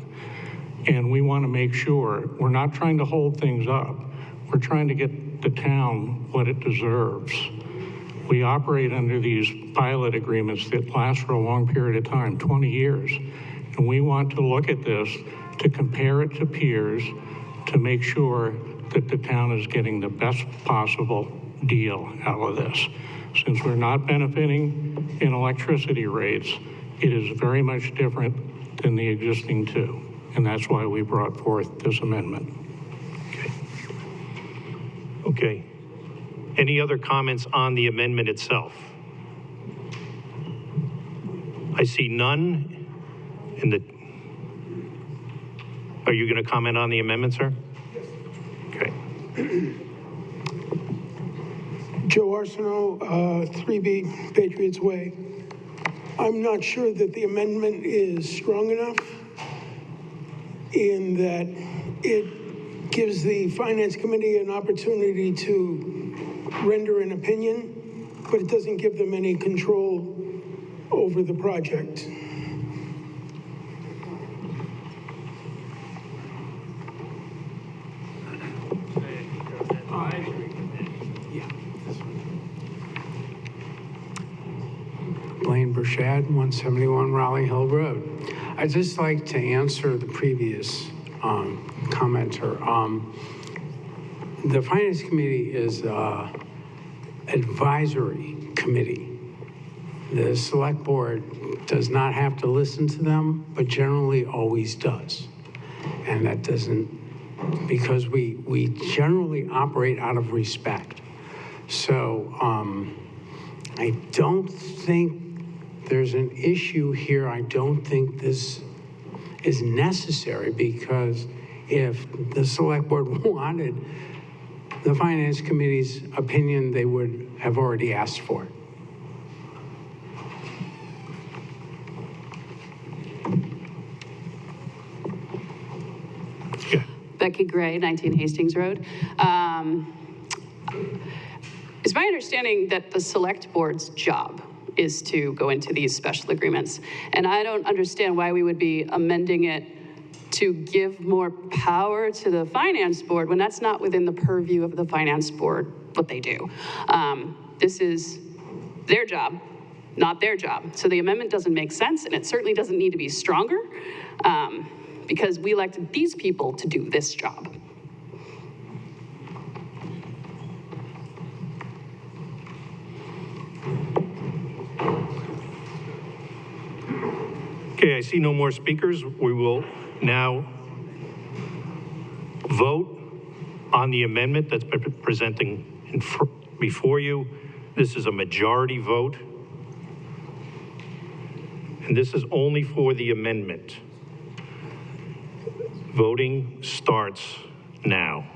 [SPEAKER 9] And we want to make sure we're not trying to hold things up. We're trying to get the town what it deserves. We operate under these pilot agreements that last for a long period of time, 20 years. And we want to look at this to compare it to peers to make sure that the town is getting the best possible deal out of this. Since we're not benefiting in electricity rates, it is very much different than the existing two. And that's why we brought forth this amendment.
[SPEAKER 1] Okay. Any other comments on the amendment itself? I see none. Are you going to comment on the amendment, sir? Yes. Okay.
[SPEAKER 2] Joe Arsenault, 3B Patriots Way. I'm not sure that the amendment is strong enough in that it gives the Finance Committee an opportunity to render an opinion, but it doesn't give them any control over the project.
[SPEAKER 21] Blaine Burchard, 171 Raleigh Hill Road. I'd just like to answer the previous commenter. The Finance Committee is an advisory committee. The Select Board does not have to listen to them, but generally always does. And that doesn't, because we generally operate out of respect. So I don't think there's an issue here. I don't think this is necessary, because if the Select Board wanted the Finance Committee's opinion, they would have already asked for it.
[SPEAKER 10] Becky Gray, 19 Hastings Road. It's my understanding that the Select Board's job is to go into these special agreements. And I don't understand why we would be amending it to give more power to the finance board when that's not within the purview of the finance board, what they do. This is their job, not their job. So the amendment doesn't make sense, and it certainly doesn't need to be stronger because we elected these people to do this job.
[SPEAKER 1] Okay, I see no more speakers. We will now vote on the amendment that's been presenting before you. This is a majority vote. And this is only for the amendment. Voting starts now.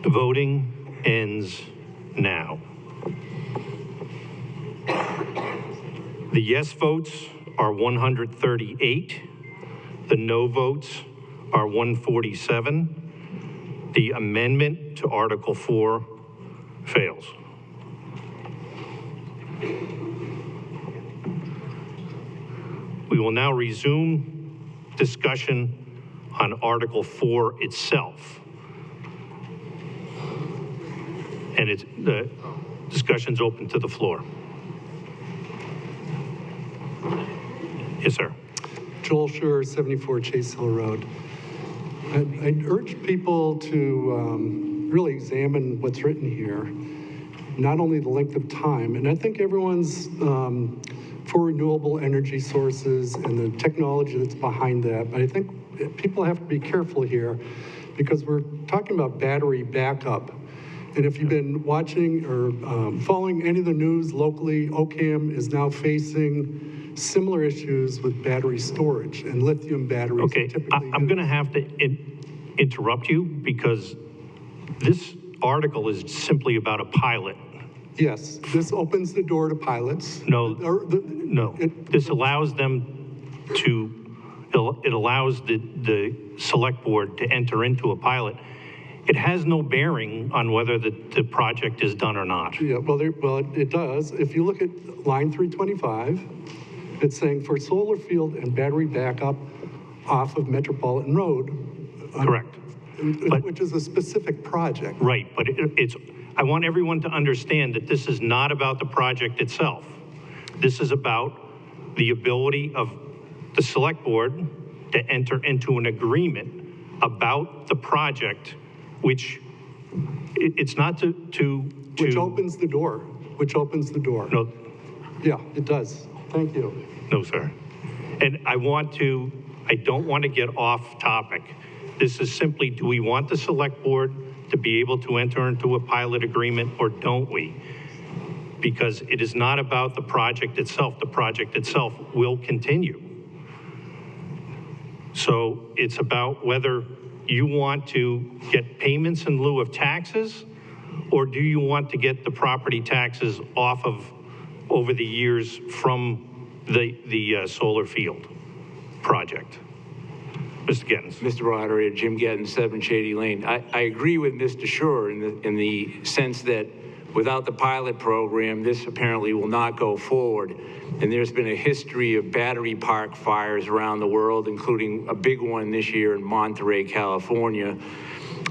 [SPEAKER 1] The voting ends now. The yes votes are 138. The no votes are 147. The amendment to Article 4 fails. We will now resume discussion on Article 4 itself. And the discussion's open to the floor. Yes, sir.
[SPEAKER 7] Joel Schur, 74 Chase Hill Road. I'd urge people to really examine what's written here, not only the length of time, and I think everyone's for renewable energy sources and the technology that's behind that, but I think people have to be careful here because we're talking about battery backup. And if you've been watching or following any of the news locally, Ocam is now facing similar issues with battery storage and lithium batteries.
[SPEAKER 1] Okay, I'm going to have to interrupt you because this article is simply about a pilot.
[SPEAKER 7] Yes, this opens the door to pilots.
[SPEAKER 1] No, this allows them to, it allows the select board to enter into a pilot. It has no bearing on whether the project is done or not.
[SPEAKER 7] Yeah, well, it does. If you look at line 325, it's saying for solar field and battery backup off of Metropolitan Road.
[SPEAKER 1] Correct.
[SPEAKER 7] Which is a specific project.
[SPEAKER 1] Right, but I want everyone to understand that this is not about the project itself. This is about the ability of the select board to enter into an agreement about the project, which it's not to
[SPEAKER 7] Which opens the door, which opens the door.
[SPEAKER 1] No.
[SPEAKER 7] Yeah, it does. Thank you.
[SPEAKER 1] No, sir. And I don't want to get off topic. This is simply, do we want the select board to be able to enter into a pilot agreement or don't we? Because it is not about the project itself. The project itself will continue. So it's about whether you want to get payments in lieu of taxes, or do you want to get the property taxes off of over the years from the solar field project? Mr. Gittens.
[SPEAKER 15] Mr. Moderator, Jim Gittens, 7 Shady Lane. I agree with Mr. Schur in the sense that without the pilot program, this apparently will not go forward. And there's been a history of battery park fires around the world, including a big one this year in Monterey, California,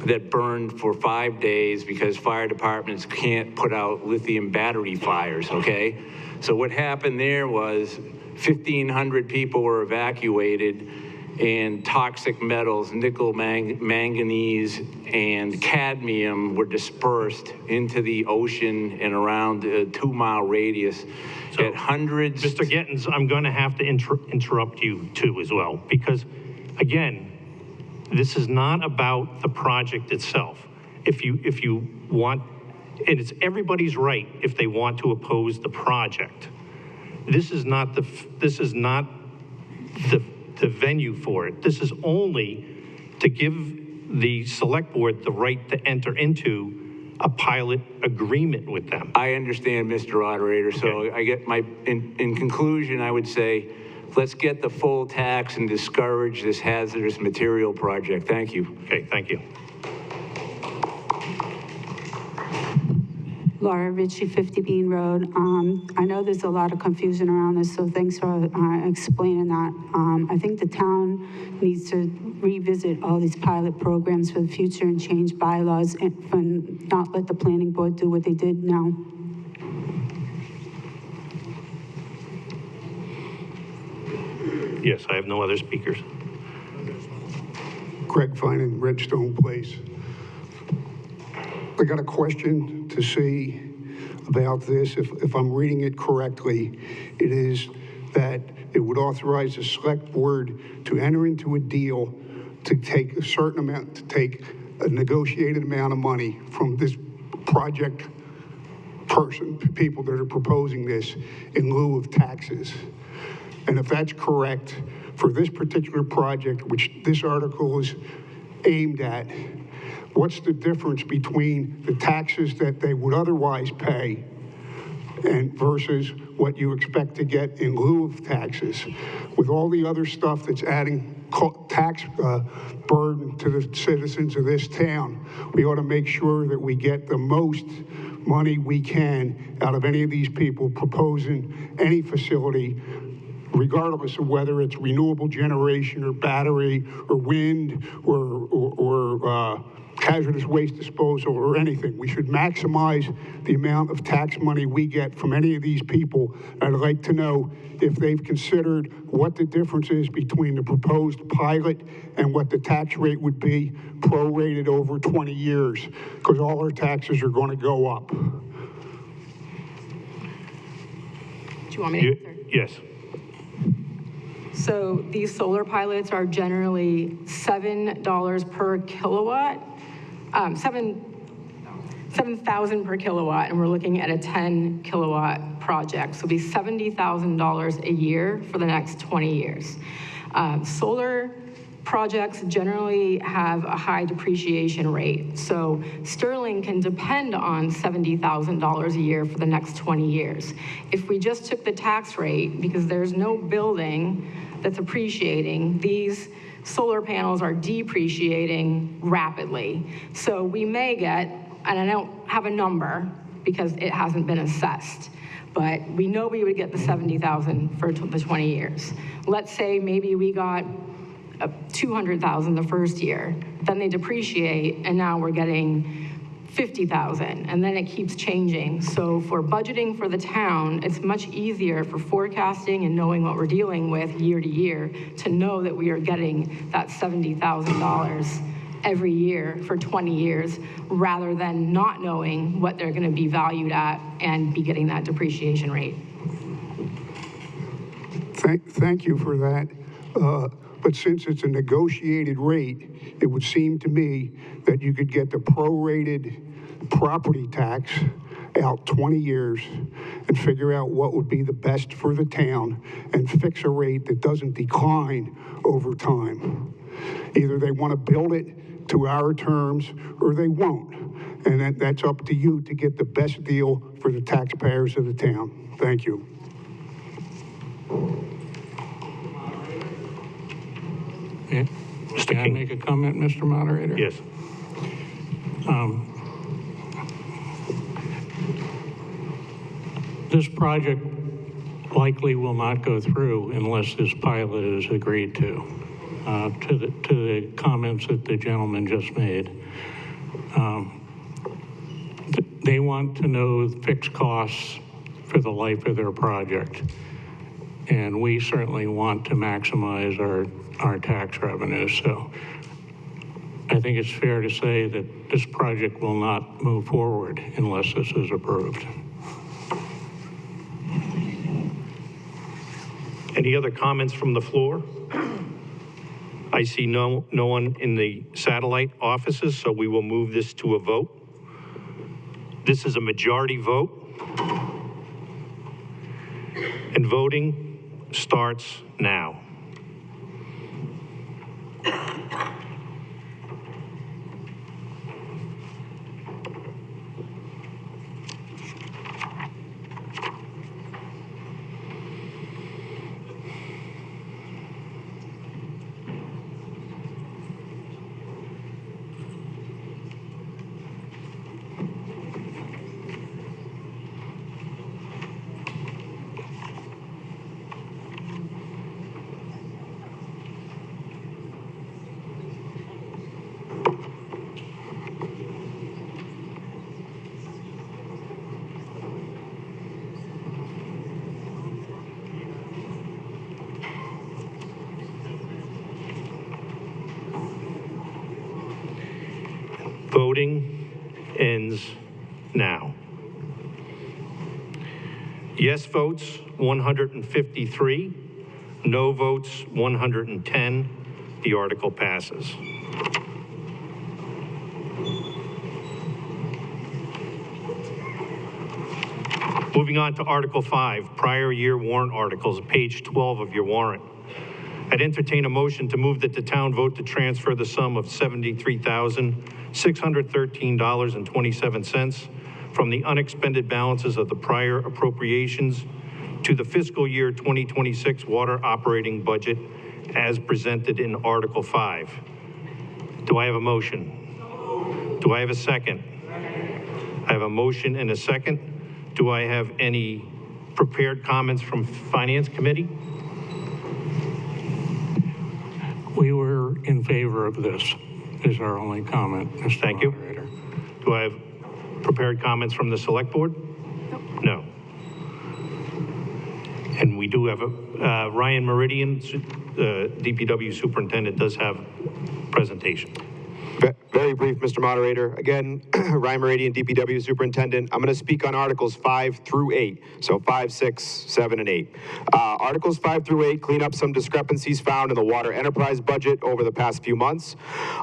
[SPEAKER 15] that burned for 5 days because fire departments can't put out lithium battery fires, okay? So what happened there was 1,500 people were evacuated, and toxic metals, nickel, manganese, and cadmium were dispersed into the ocean and around a 2-mile radius at hundreds.
[SPEAKER 1] Mr. Gittens, I'm going to have to interrupt you too as well, because again, this is not about the project itself. If you want, and it's everybody's right if they want to oppose the project. This is not the venue for it. This is only to give the select board the right to enter into a pilot agreement with them.
[SPEAKER 15] I understand, Mr. Moderator. So I get in conclusion, I would say, let's get the full tax and discourage this hazardous material project. Thank you.
[SPEAKER 1] Okay, thank you.
[SPEAKER 8] Laura Ritchie, 50 Bean Road. I know there's a lot of confusion around this, so thanks for explaining that. I think the town needs to revisit all these pilot programs for the future and change bylaws and not let the planning board do what they did now.
[SPEAKER 1] Yes, I have no other speakers.
[SPEAKER 13] Greg Finan, Redstone Place. I got a question to see about this. If I'm reading it correctly, it is that it would authorize the select board to enter into a deal to take a certain amount, to take a negotiated amount of money from this project person, people that are proposing this, in lieu of taxes. And if that's correct, for this particular project, which this article is aimed at, what's the difference between the taxes that they would otherwise pay and versus what you expect to get in lieu of taxes? With all the other stuff that's adding tax burden to the citizens of this town, we ought to make sure that we get the most money we can out of any of these people proposing any facility, regardless of whether it's renewable generation or battery or wind or hazardous waste disposal or anything. We should maximize the amount of tax money we get from any of these people. I'd like to know if they've considered what the difference is between the proposed pilot and what the tax rate would be prorated over 20 years, because all our taxes are going to go up.
[SPEAKER 20] Do you want me to answer?
[SPEAKER 1] Yes.
[SPEAKER 20] So these solar pilots are generally $7 per kilowatt, 7,000 per kilowatt, and we're looking at a 10 kilowatt project. So it'll be $70,000 a year for the next 20 years. Solar projects generally have a high depreciation rate. So Sterling can depend on $70,000 a year for the next 20 years. If we just took the tax rate, because there's no building that's appreciating, these solar panels are depreciating rapidly. So we may get, and I don't have a number because it hasn't been assessed, but we know we would get the 70,000 for the 20 years. Let's say maybe we got 200,000 the first year, then they depreciate, and now we're getting 50,000, and then it keeps changing. So for budgeting for the town, it's much easier for forecasting and knowing what we're dealing with year to year to know that we are getting that $70,000 every year for 20 years, rather than not knowing what they're going to be valued at and be getting that depreciation rate.
[SPEAKER 13] Thank you for that. But since it's a negotiated rate, it would seem to me that you could get the prorated property tax out 20 years and figure out what would be the best for the town and fix a rate that doesn't decline over time. Either they want to build it to our terms or they won't. And that's up to you to get the best deal for the taxpayers of the town. Thank you.
[SPEAKER 9] Yeah. Can I make a comment, Mr. Moderator?
[SPEAKER 1] Yes.
[SPEAKER 9] This project likely will not go through unless this pilot is agreed to the comments that the gentleman just made. They want to know fixed costs for the life of their project. and we certainly want to maximize our tax revenues. So I think it's fair to say that this project will not move forward unless this is approved.
[SPEAKER 1] Any other comments from the floor? I see no one in the satellite offices, so we will move this to a vote. This is a majority vote. And voting starts now. Voting ends now. Yes votes, 153. No votes, 110. The article passes. Moving on to Article 5, prior year warrant articles, page 12 of your warrant. I'd entertain a motion to move that the town vote to transfer the sum of $73,613.27 from the unexpended balances of the prior appropriations to the fiscal year 2026 water operating budget as presented in Article 5. Do I have a motion? Do I have a second? I have a motion and a second. Do I have any prepared comments from Finance Committee?
[SPEAKER 9] We were in favor of this, is our only comment, Mr.
[SPEAKER 1] Thank
[SPEAKER 9] Moderator.
[SPEAKER 1] you. Do I have prepared comments from the Select Board? No. And we do have a, Ryan Meridian, DPW Superintendent, does have presentation.
[SPEAKER 18] Very brief, Mr. Moderator. Again, Ryan Meridian, DPW Superintendent. I'm going to speak on Articles 5 through 8. So 5, 6, 7, and 8. Articles 5 through 8 clean up some discrepancies found in the water enterprise budget over the past few months.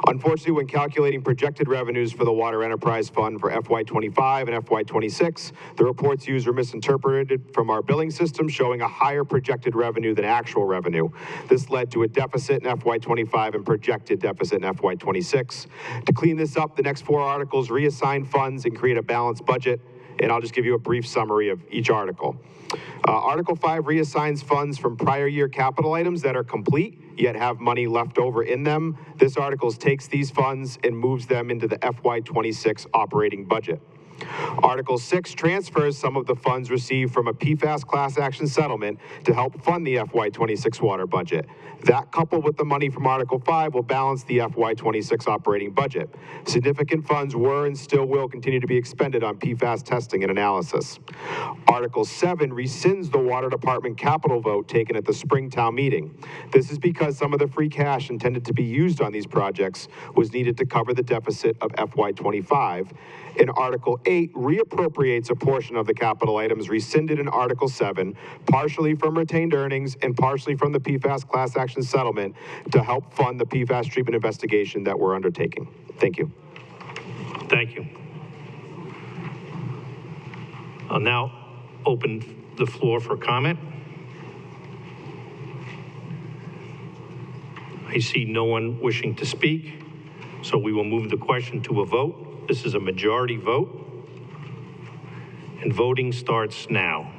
[SPEAKER 18] Unfortunately, when calculating projected revenues for the Water Enterprise Fund for FY25 and FY26, the reports used were misinterpreted from our billing system, showing a higher projected revenue than actual revenue. This led to a deficit in FY25 and projected deficit in FY26. To clean this up, the next 4 articles reassign funds and create a balanced budget, and I'll just give you a brief summary of each article. Article 5 reassigns funds from prior year capital items that are complete, yet have money left over in them. This article takes these funds and moves them into the FY26 operating budget. Article 6 transfers some of the funds received from a PFAS class action settlement to help fund the FY26 water budget. That, coupled with the money from Article 5, will balance the FY26 operating budget. Significant funds were and still will continue to be expended on PFAS testing and analysis. Article 7 rescinds the Water Department capital vote taken at the spring town meeting. This is because some of the free cash intended to be used on these projects was needed to cover the deficit of FY25. And Article 8 reappropriates a portion of the capital items rescinded in Article 7, partially from retained earnings and partially from the PFAS class action settlement to help fund the PFAS treatment investigation that we're undertaking. Thank you.
[SPEAKER 1] Thank you. I'll now open the floor for comment. I see no one wishing to speak, so we will move the question to a vote. This is a majority vote, and voting starts now.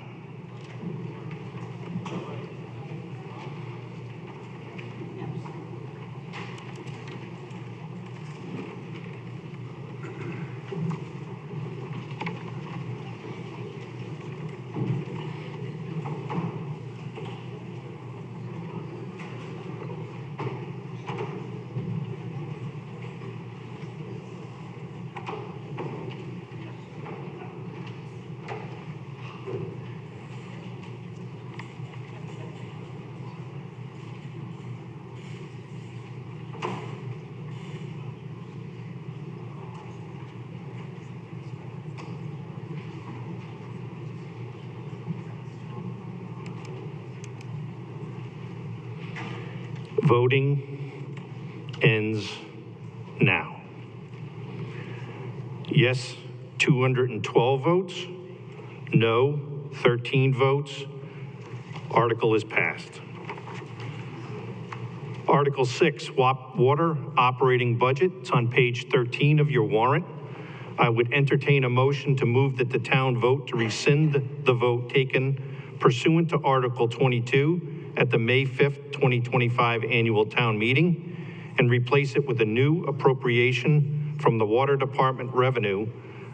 [SPEAKER 1] Voting ends now. Yes, 212 votes. No, 13 votes. Article is passed. Article 6, water operating budget. It's on page 13 of your warrant. I would entertain a motion to move that the town vote to rescind the vote taken pursuant to Article 22 at the May 5th, 2025 annual town meeting and replace it with a new appropriation from the Water Department revenue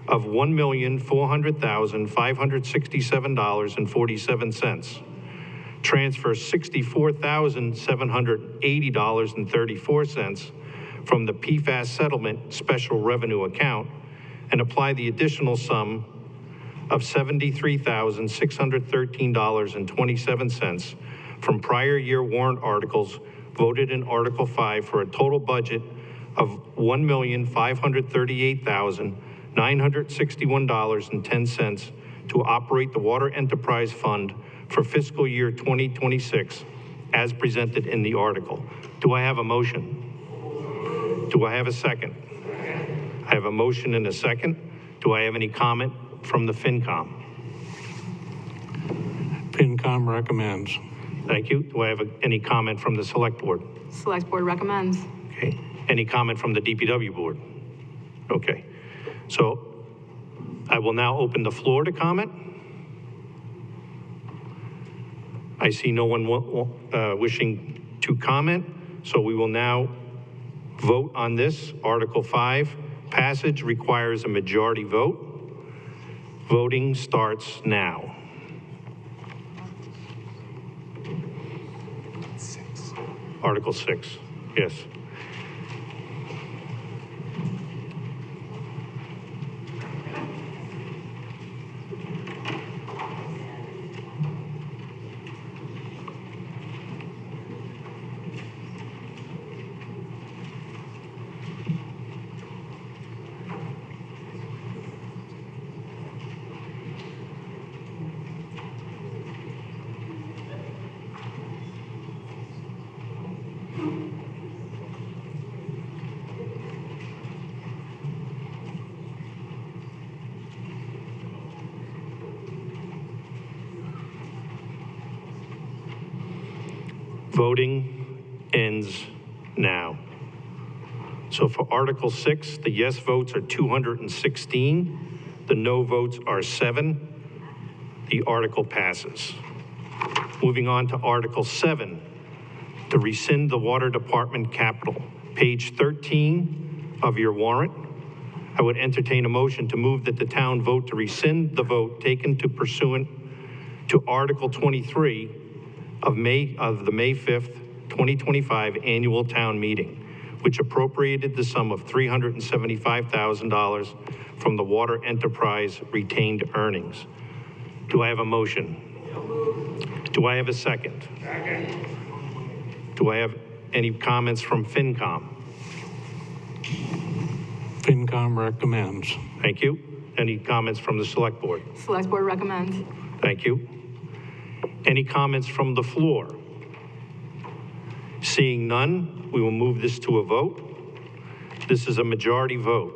[SPEAKER 1] of $1,400,567.47. Transfer $64,780.34 from the PFAS settlement special revenue account and apply the additional sum of $73,613.27 from prior year warrant articles voted in Article 5 for a total budget of $1,538,961.10 to operate the Water Enterprise Fund for fiscal year 2026 as presented in the article. Do I have a motion? Do I have a second? I have a motion and a second. Do I have any comment from the FinCom?
[SPEAKER 9] FinCom recommends.
[SPEAKER 1] Thank you. Do I have any comment from the Select Board?
[SPEAKER 20] Select Board recommends.
[SPEAKER 1] Okay. Any comment from the DPW Board? Okay. So I will now open the floor to comment. I see no one wishing to comment, so we will now vote on this. Article 5, passage requires a majority vote. Voting starts now. Article 6, yes. Voting ends now. So for Article 6, the yes votes are 216, the no votes are 7. The article passes. Moving on to Article 7, to rescind the Water Department capital. Page 13 of your warrant. I would entertain a motion to move that the town vote to rescind the vote taken to pursuant to Article 23 of the May 5th, 2025 annual town meeting, which appropriated the sum of $375,000 from the Water Enterprise retained earnings. Do I have a motion? Do I have a second? Second. Do I have any comments from FinCom?
[SPEAKER 9] FinCom recommends.
[SPEAKER 1] Thank you. Any comments from the Select Board?
[SPEAKER 20] Select Board recommends.
[SPEAKER 1] Thank you. Any comments from the floor? Seeing none, we will move this to a vote. This is a majority vote,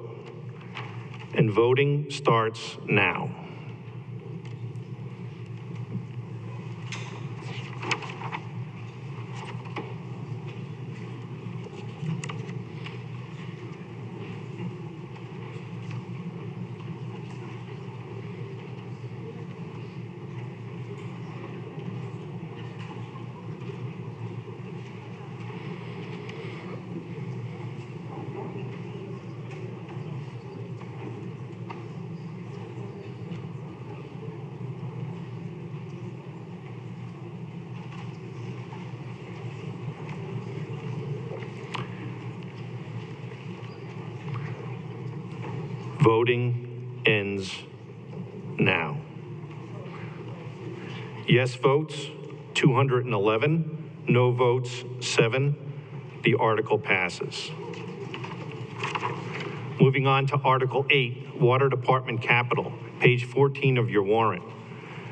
[SPEAKER 1] and voting starts now. Voting ends now. Yes votes, 211. No votes, 7. The article passes. Moving on to Article 8, Water Department Capital, page 14 of your warrant.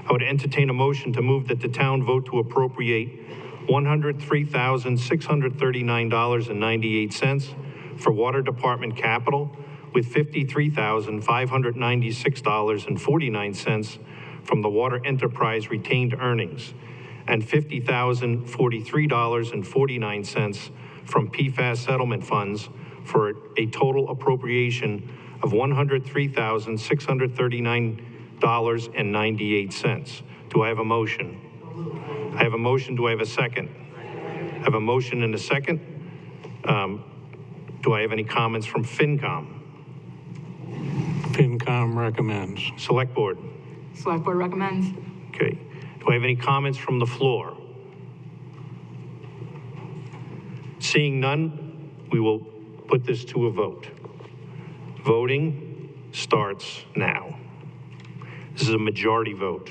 [SPEAKER 1] I would entertain a motion to move that the town vote to appropriate $103,639.98 for Water Department capital, with $53,596.49 from the Water Enterprise retained earnings, and $50,043.49 from PFAS settlement funds, for a total appropriation of $103,639.98. Do I have a motion? I have a motion. Do I have a second? I have a motion and a second. Do I have any comments from FinCom?
[SPEAKER 9] FinCom recommends.
[SPEAKER 1] Select Board?
[SPEAKER 20] Select Board recommends.
[SPEAKER 1] Okay. Do I have any comments from the floor? Seeing none, we will put this to a vote. Voting starts now. This is a majority vote.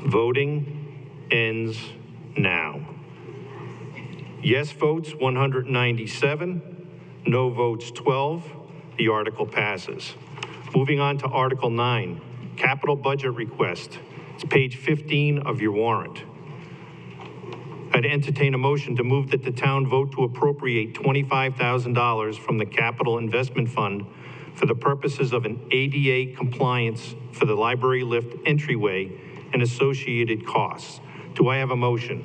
[SPEAKER 1] Voting ends now. Yes votes 197, no votes 12. The article passes. Moving on to Article 9, capital budget request. It's page 15 of your warrant. I'd entertain a motion to move that the town vote to appropriate $25,000 from the Capital Investment Fund for the purposes of an ADA compliance for the library lift entryway and associated costs. Do I have a motion?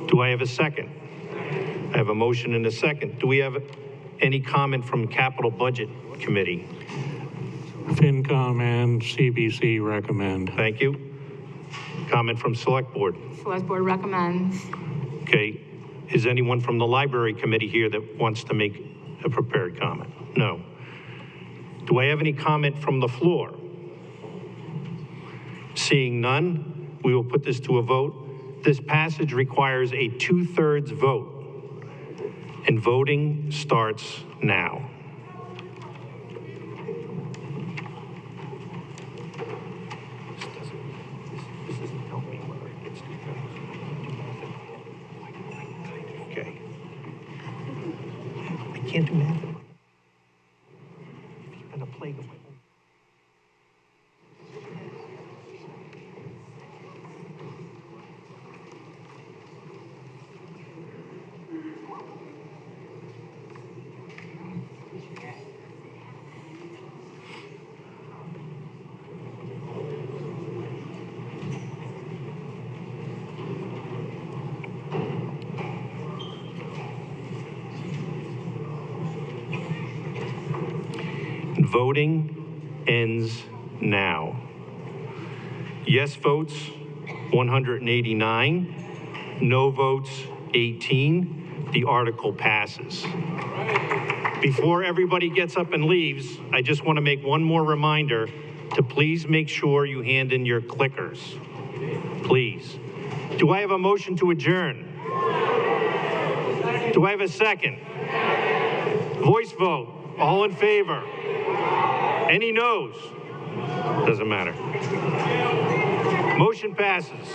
[SPEAKER 1] Do I have a second? I have a motion and a second. Do we have any comment from Capital Budget Committee?
[SPEAKER 9] FinCom and CBC recommend.
[SPEAKER 1] Thank you. Comment from Select Board?
[SPEAKER 20] Select Board recommends.
[SPEAKER 1] Okay. Is anyone from the Library Committee here that wants to make a prepared comment? No. Do I have any comment from the floor? Seeing none, we will put this to a vote. This passage requires a 2/3 vote, and voting starts now. Okay. I can't do math. It's been a plague of my own. Voting ends now. Yes votes 189, no votes 18. The article passes. Before everybody gets up and leaves, I just want to make one more reminder to please make sure you hand in your clickers. Please. Do I have a motion to adjourn? Do I have a second? Voice vote. All in favor? Any noes? Doesn't matter. Motion passes.